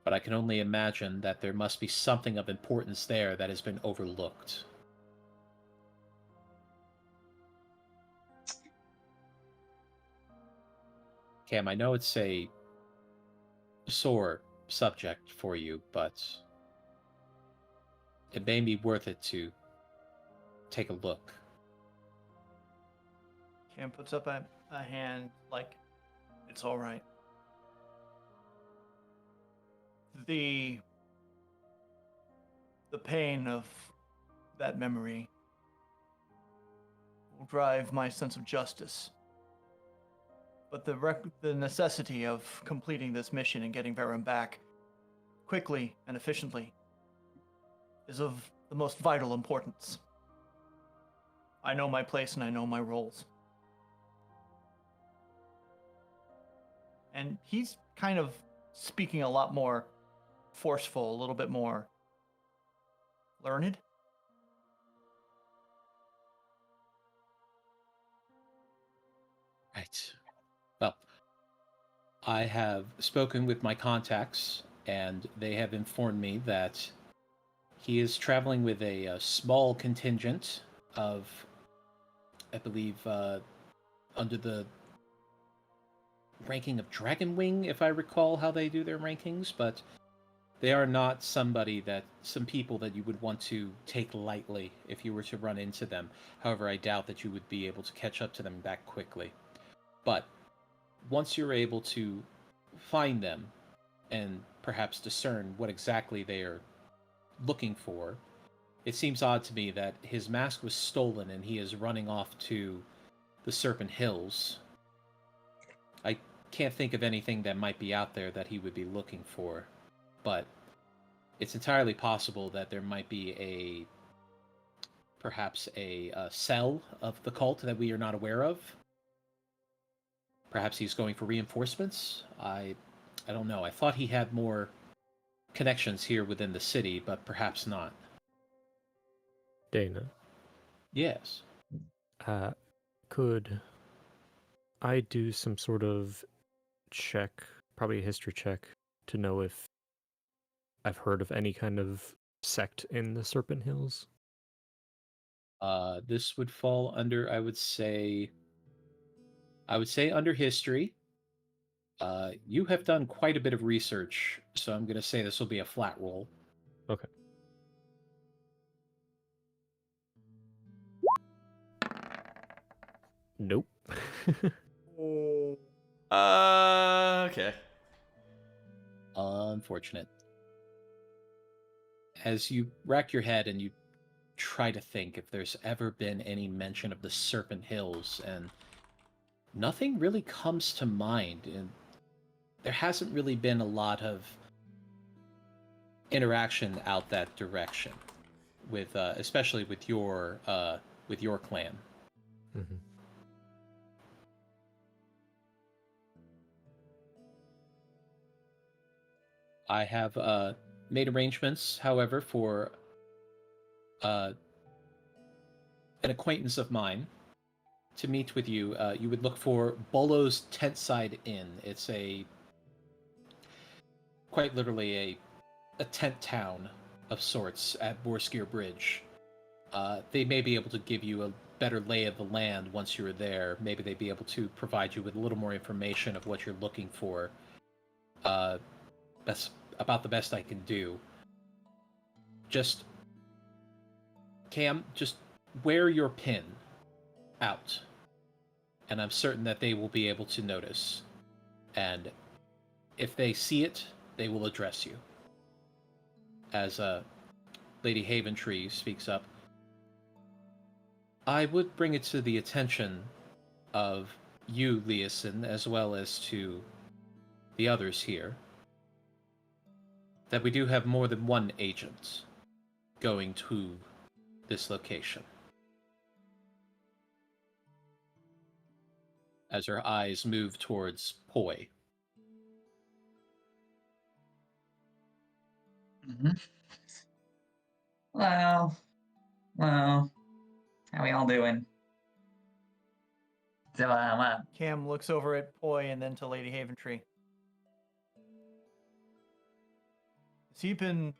But I can only imagine that there must be something of importance there that has been overlooked. Cam, I know it's a sore subject for you, but it may be worth it to take a look. Cam puts up a hand like, it's all right. The pain of that memory will drive my sense of justice. But the necessity of completing this mission and getting Verum back quickly and efficiently is of the most vital importance. I know my place and I know my roles. And he's kind of speaking a lot more forceful, a little bit more learned. Right. Well, I have spoken with my contacts, and they have informed me that he is traveling with a small contingent of, I believe, under the ranking of Dragonwing, if I recall how they do their rankings, but they are not some people that you would want to take lightly if you were to run into them. However, I doubt that you would be able to catch up to them that quickly. But once you're able to find them and perhaps discern what exactly they are looking for, it seems odd to me that his mask was stolen and he is running off to the Serpent Hills. I can't think of anything that might be out there that he would be looking for, but it's entirely possible that there might be perhaps a cell of the cult that we are not aware of. Perhaps he's going for reinforcements. I don't know. I thought he had more connections here within the city, but perhaps not. Dana, Yes. could I do some sort of check, probably a history check, to know if I've heard of any kind of sect in the Serpent Hills? This would fall under, I would say under history. You have done quite a bit of research, so I'm going to say this will be a flat roll. Okay. Nope. Okay. Unfortunate. As you rack your head and you try to think if there's ever been any mention of the Serpent Hills, and nothing really comes to mind, and there hasn't really been a lot of interaction out that direction with especially with your clan. Mm-hmm. I have made arrangements, however, for an acquaintance of mine to meet with you. You would look for Bolo's Tentside Inn. It's quite literally a tent town of sorts at Borskir Bridge. They may be able to give you a better lay of the land once you're there. Maybe they'd be able to provide you with a little more information of what you're looking for. That's about the best I can do. Just, Cam, just wear your pin out and I'm certain that they will be able to notice. And if they see it, they will address you. As Lady Haventree speaks up, I would bring it to the attention of you, Leosin, as well as to the others here, that we do have more than one agent going to this location. As her eyes move towards Poi. Mm-hmm. Well, how we all doing? So, Cam looks over at Poi and then to Lady Haventree. Has he been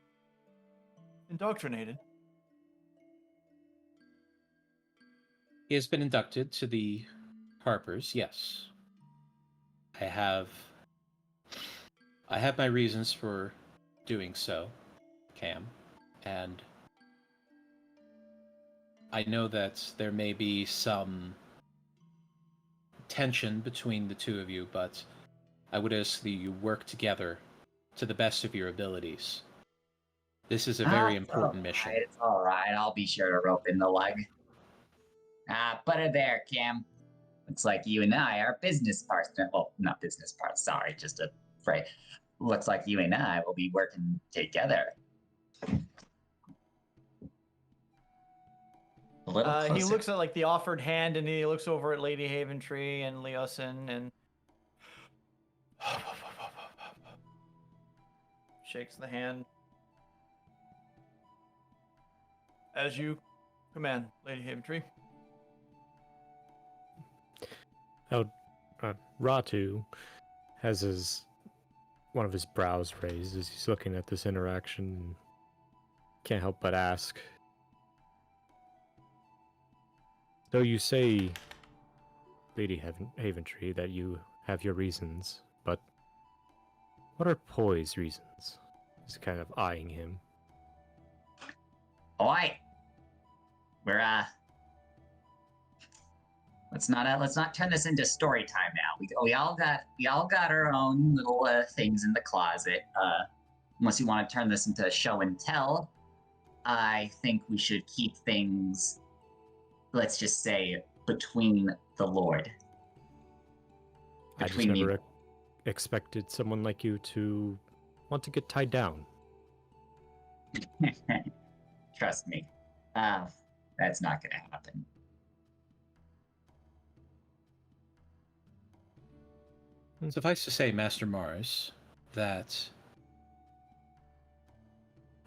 indoctrinated? He has been inducted to the Harpers, yes. I have my reasons for doing so, Cam, and I know that there may be some tension between the two of you, but I would ask that you work together to the best of your abilities. This is a very important mission. It's all right. I'll be sure to rope in the leg. Put her there, Cam. Looks like you and I are business partners. Well, not business partners. Sorry, just a phrase. Looks like you and I will be working together. A little closer. He looks at like the offered hand, and he looks over at Lady Haventree and Leosin, and shakes the hand. As you command, Lady Haventree. Ratu has one of his brows raised as he's looking at this interaction. Can't help but ask. So you say, Lady Haventree, that you have your reasons, but what are Poi's reasons? He's kind of eyeing him. Oi! We're let's not turn this into story time now. We all got our own little things in the closet. Unless you want to turn this into show and tell, I think we should keep things, let's just say, between the Lord. I just never expected someone like you to want to get tied down. Trust me. That's not gonna happen. Suffice to say, Master Mars, that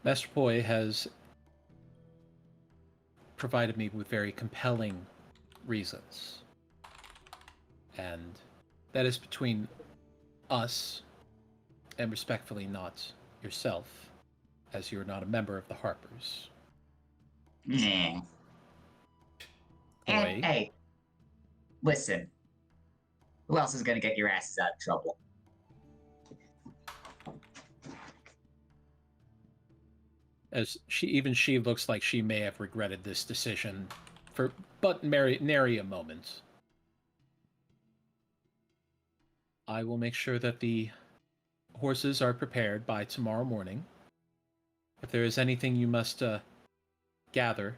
Master Poi has provided me with very compelling reasons. And that is between us, and respectfully not yourself, as you are not a member of the Harpers. Yeah. Poi. And hey, listen. Who else is gonna get your asses out of trouble? As she looks like she may have regretted this decision for but nary a moment. I will make sure that the horses are prepared by tomorrow morning. If there is anything you must gather,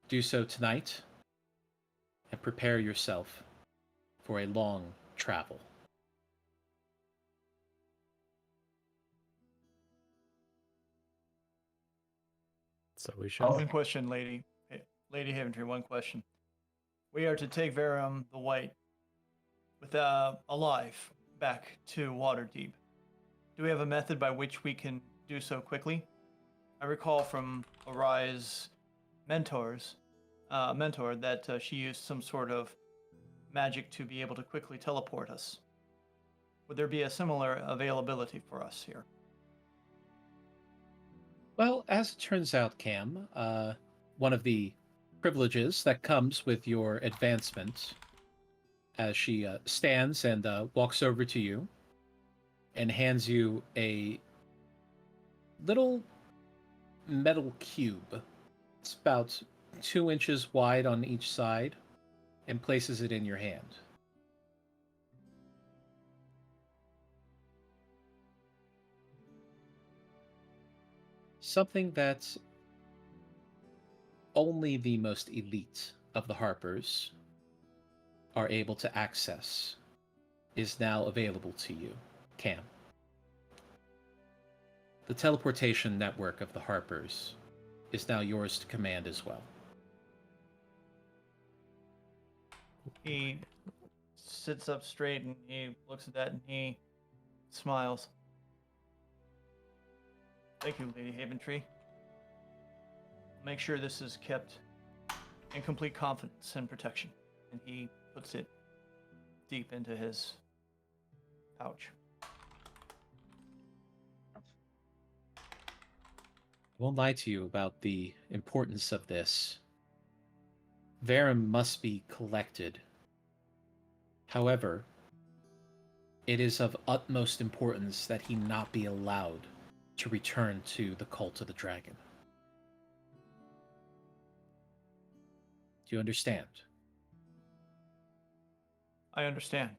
do so tonight, and prepare yourself for a long travel. So we shall. One question, Lady Haventree, one question. We are to take Verum the White alive back to Waterdeep. Do we have a method by which we can do so quickly? I recall from Arai's mentor that she used some sort of magic to be able to quickly teleport us. Would there be a similar availability for us here? Well, as it turns out, Cam, one of the privileges that comes with your advancement, as she stands and walks over to you and hands you a little metal cube. It's about 2 inches wide on each side and places it in your hand. Something that only the most elite of the Harpers are able to access is now available to you, Cam. The teleportation network of the Harpers is now yours to command as well. He sits up straight and he looks at that and he smiles. Thank you, Lady Haventree. Make sure this is kept in complete confidence and protection. And he puts it deep into his pouch. I won't lie to you about the importance of this. Verum must be collected. However, it is of utmost importance that he not be allowed to return to the Cult of the Dragon. Do you understand? I understand.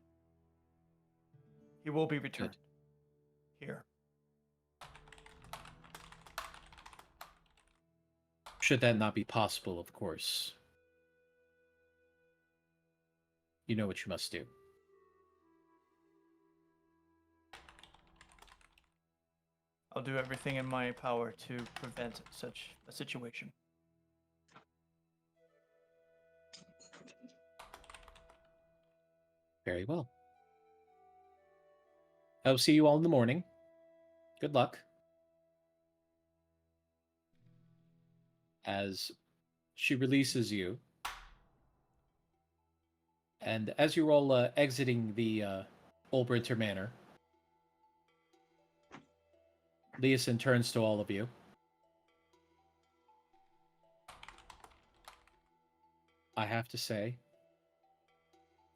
He will be returned here. Should that not be possible, of course, you know what you must do. I'll do everything in my power to prevent such a situation. Very well. I will see you all in the morning. Good luck. As she releases you, and as you're all exiting the Olbrinter Manor, Leosin turns to all of you. I have to say,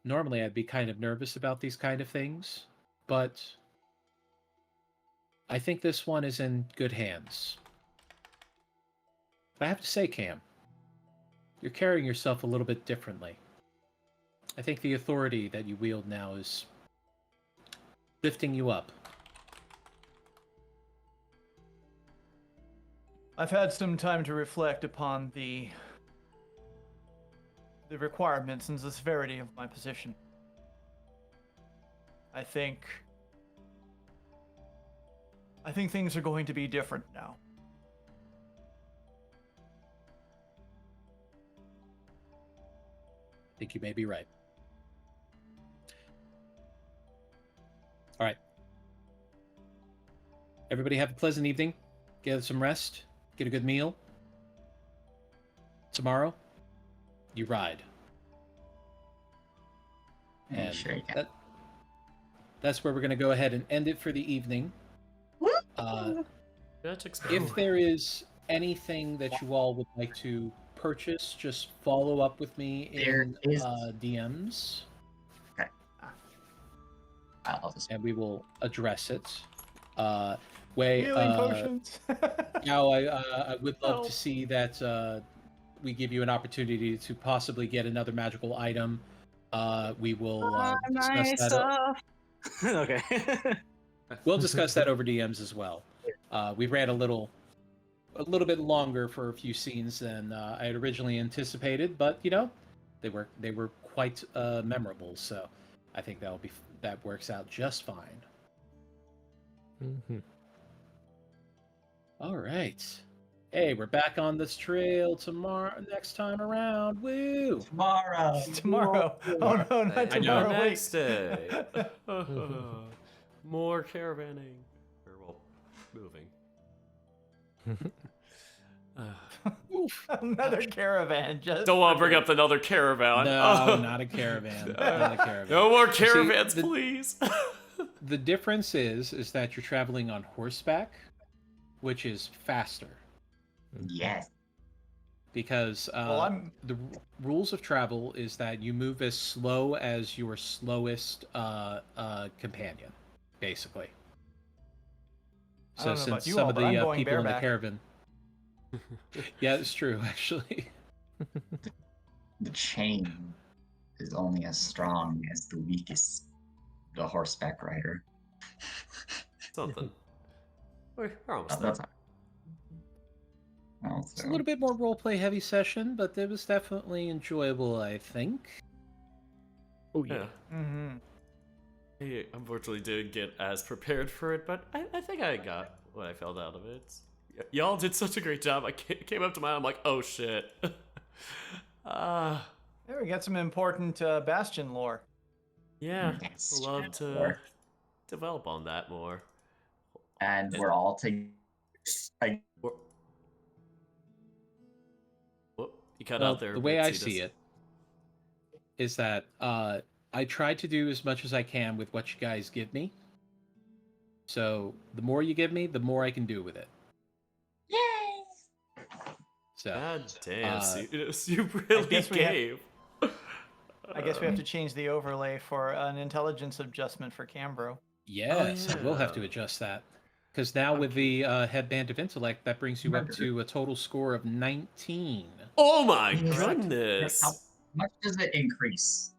normally I'd be kind of nervous about these kind of things, but I think this one is in good hands. But I have to say, Cam, you're carrying yourself a little bit differently. I think the authority that you wield now is lifting you up. I've had some time to reflect upon the requirements and the severity of my position. I think things are going to be different now. I think you may be right. All right. Everybody have a pleasant evening. Get some rest. Get a good meal. Tomorrow, you ride. And Sure you can. that's where we're going to go ahead and end it for the evening. If there is anything that you all would like to purchase, just follow up with me in DMs. Okay. I'll just... And we will address it. Healing potions. Now, I would love to see that we give you an opportunity to possibly get another magical item. We will discuss that. Okay. We'll discuss that over DMs as well. We ran a little bit longer for a few scenes than I had originally anticipated, but you know, they were quite memorable. So I think that works out just fine. Mm-hmm. All right. Hey, we're back on this trail tomorrow. Next time around, woo! Tomorrow. Oh no, not tomorrow. Wait. Next day. More caravanning. Or, well, moving. Another caravan. Just Don't want to bring up another caravan. No, not a caravan. Not a caravan. No more caravans, please. The difference is that you're traveling on horseback, which is faster. Yes. Because the rules of travel is that you move as slow as your slowest companion, basically. I So don't know about since you some all, of but I'm the going people in the bareback. caravan, yeah, it's true actually. The chain. is only as strong as the weakest, the horseback rider. Something. We're almost That's there. It's a little bit more roleplay heavy session, but it was definitely enjoyable, I think. Oh yeah. Yeah. Mm-hmm. I unfortunately didn't get as prepared for it, but I think I got what I felt out of it. Y'all did such a great job. I came up to mine, I'm like, oh shit. Yeah, we got some important Bastion lore. Yeah, Yes, I'd love to sure. develop on that more. And we're all together. Whoop, you cut Well, out there. the way I Bitsy, see does- it is that I try to do as much as I can with what you guys give me. So the more you give me, the more I can do with it. Yay! So God damn, uh, you really guess we have- gave. I guess we have to change the overlay for an intelligence adjustment for Cambro. yes, I will have yeah. to adjust that. Because now with the headband of intellect, that brings you up to a total score of 19. Oh my Correct. goodness. How much does it increase?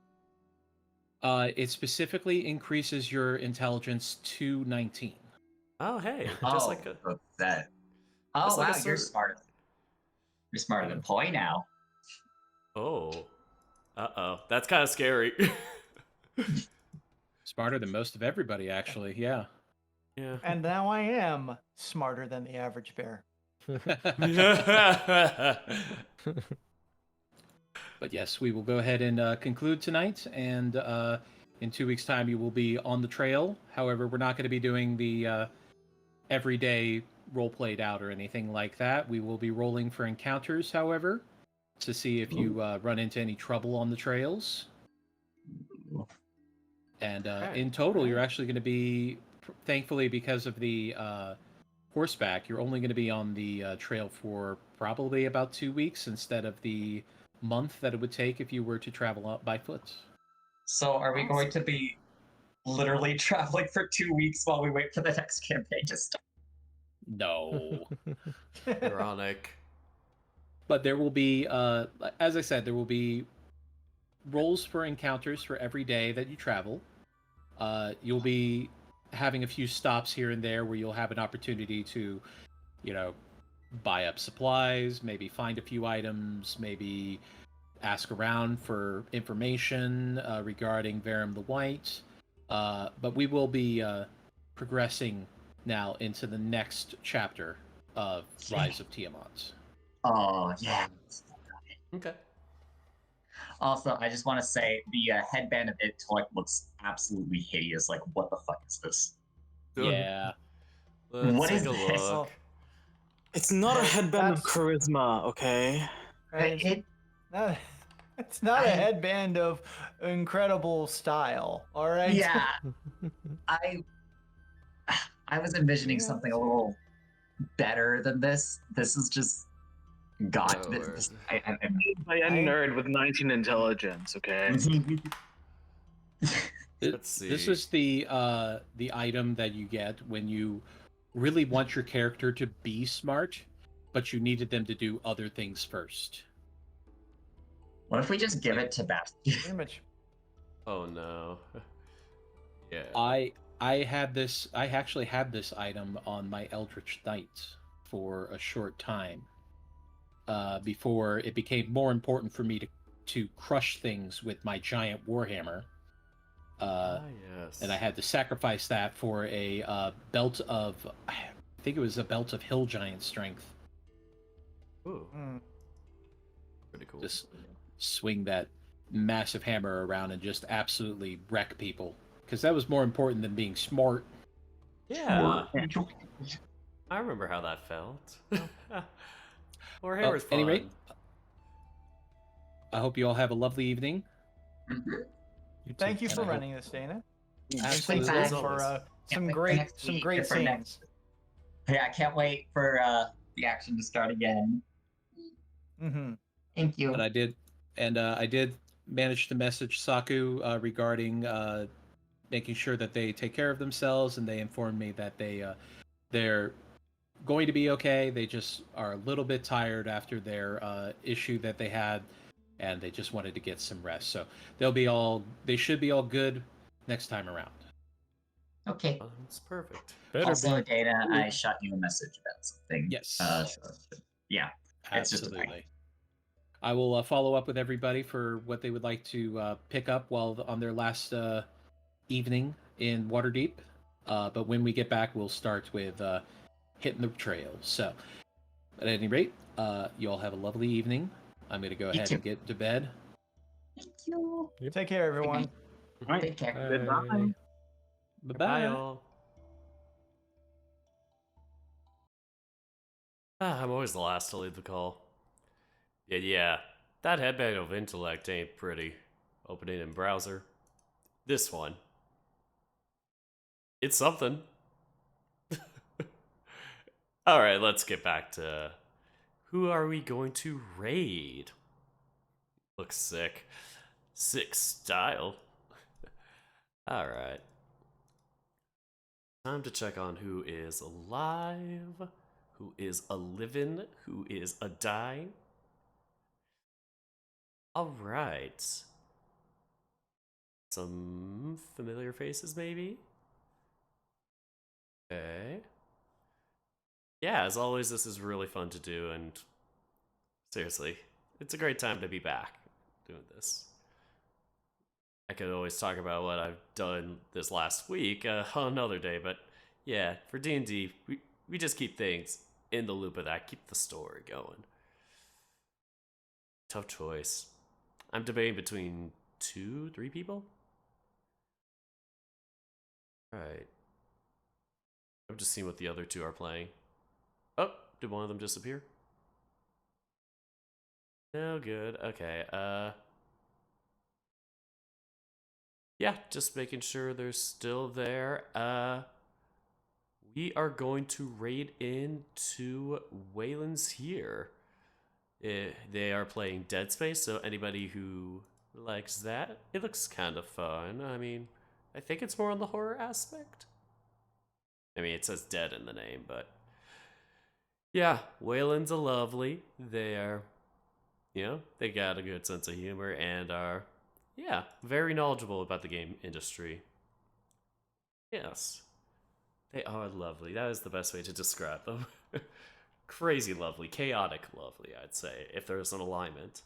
It specifically increases your intelligence to 19. Oh hey, Oh, just like a so that. Oh just like a wow, you're sword. smarter. You're smarter than Poi now. Oh. Uh-oh. That's kind of scary. Smarter than most of everybody, actually. Yeah. Yeah. And now I am smarter than the average bear. But yes, we will go ahead and conclude tonight, and in 2 weeks' time, you will be on the trail. However, we're not going to be doing the everyday role played out or anything like that. We will be rolling for encounters, however, to see if you run into any trouble on the trails. And in total, you're actually going to be, thankfully, because of the horseback, you're only going to be on the trail for probably about 2 weeks instead of the month that it would take if you were to travel out by foot. So are we going to be literally traveling for 2 weeks while we wait for the next campaign to start? No. Ironic. But there will be, as I said, there will be rolls for encounters for every day that you travel. You'll be having a few stops here and there where you'll have an opportunity to, buy up supplies, maybe find a few items, maybe ask around for information regarding Verum the White. But we will be progressing now into the next chapter of Rise of Tiamat. Oh, yeah. Okay. Also, I just want to say the headband of intellect looks absolutely hideous. Like, what the fuck is this? Yeah. Let's What take is a this? look. It's not a headband of That's- charisma, okay? Right? It's not a headband of incredible style, all right? Yeah. I was envisioning Yeah, something a little better than this. This is just God. Oh, This, By a nerd with 19 intelligence, okay? Let's see. This is the item that you get when you really want your character to be smart, but you needed them to do other things first. What if we just give it to Bastion? Pretty much. Oh no. Yeah. I actually had this item on my Eldritch Knight for a short time before it became more important for me to crush things with my giant warhammer. Yes. And I had to sacrifice that for a belt of, I think it was a belt of hill giant strength. Ooh, Mm. pretty cool. Just swing that massive hammer around and just absolutely wreck people. Because that was more important than being smart. Yeah. I remember how that felt. Warhammer's At any fun. rate, I hope you all have a lovely evening. Thank you for And I hope- running this, Dana. Absolutely. Thanks as for always. some wait for great next week, scenes. for next- Yeah, I can't wait for the action to start again. Mm-hmm. Thank you. And I did manage to message Saku regarding making sure that they take care of themselves, and they informed me that they're going to be okay. They just are a little bit tired after their issue that they had, and they just wanted to get some rest. So they should be all good next time around. Okay. That's perfect. Better Also, be. Dana, I shot you a message about something. Yes. So, yeah. It's just a thing. Absolutely. I will follow up with everybody for what they would like to pick up while on their last evening in Waterdeep. But when we get back, we'll start with hitting the trail. So, at any rate, you all have a lovely evening. I'm going to go ahead too. and get to bed. Thank you. Take care, everyone. All right. Take care. Goodbye. Bye Bye, bye. all. I'm always the last to leave the call. Yeah. That headband of intellect ain't pretty. Opening in browser. This one. It's something. Alright, let's get back to... Who are we going to raid? Looks sick. Sick style. Alright. Time to check on who is alive, who is a living, who is a dying. Alright. Some familiar faces, maybe? Okay. Yeah, as always, this is really fun to do, and seriously, it's a great time to be back doing this. I could always talk about what I've done this last week on another day, but yeah, for D&D, we just keep things in the loop of that, keep the story going. Tough choice. I'm debating between 2-3 people? Alright. I'm just seeing what the other two are playing. Oh, did one of them disappear? No, good. Okay, yeah, just making sure they're still there. We are going to raid into Wayland's here. They are playing Dead Space, so anybody who likes that, it looks kind of fun. I mean, I think it's more on the horror aspect. I mean, it says dead in the name, but... Yeah, Wayland's a lovely. They are, they got a good sense of humor and are, very knowledgeable about the game industry. Yes, they are lovely. That is the best way to describe them. Crazy lovely, chaotic lovely, I'd say, if there's an alignment.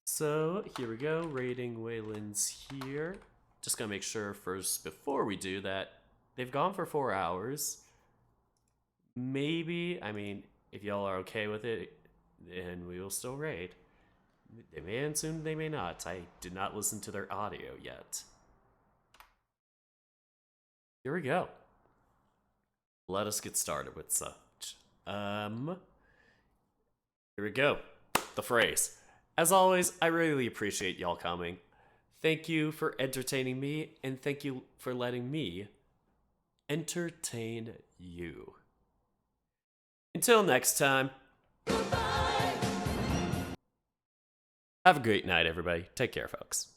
So, here we go, raiding Wayland's here. Just gonna make sure first, before we do that, they've gone for 4 hours. Maybe, I mean, if y'all are okay with it, then we will still raid. They may end soon, they may not. I did not listen to their audio yet. Here we go. Let us get started with such. Here we go. The phrase. As always, I really appreciate y'all coming. Thank you for entertaining me, and thank you for letting me entertain you. Until next time. Goodbye. Have a great night, everybody. Take care, folks.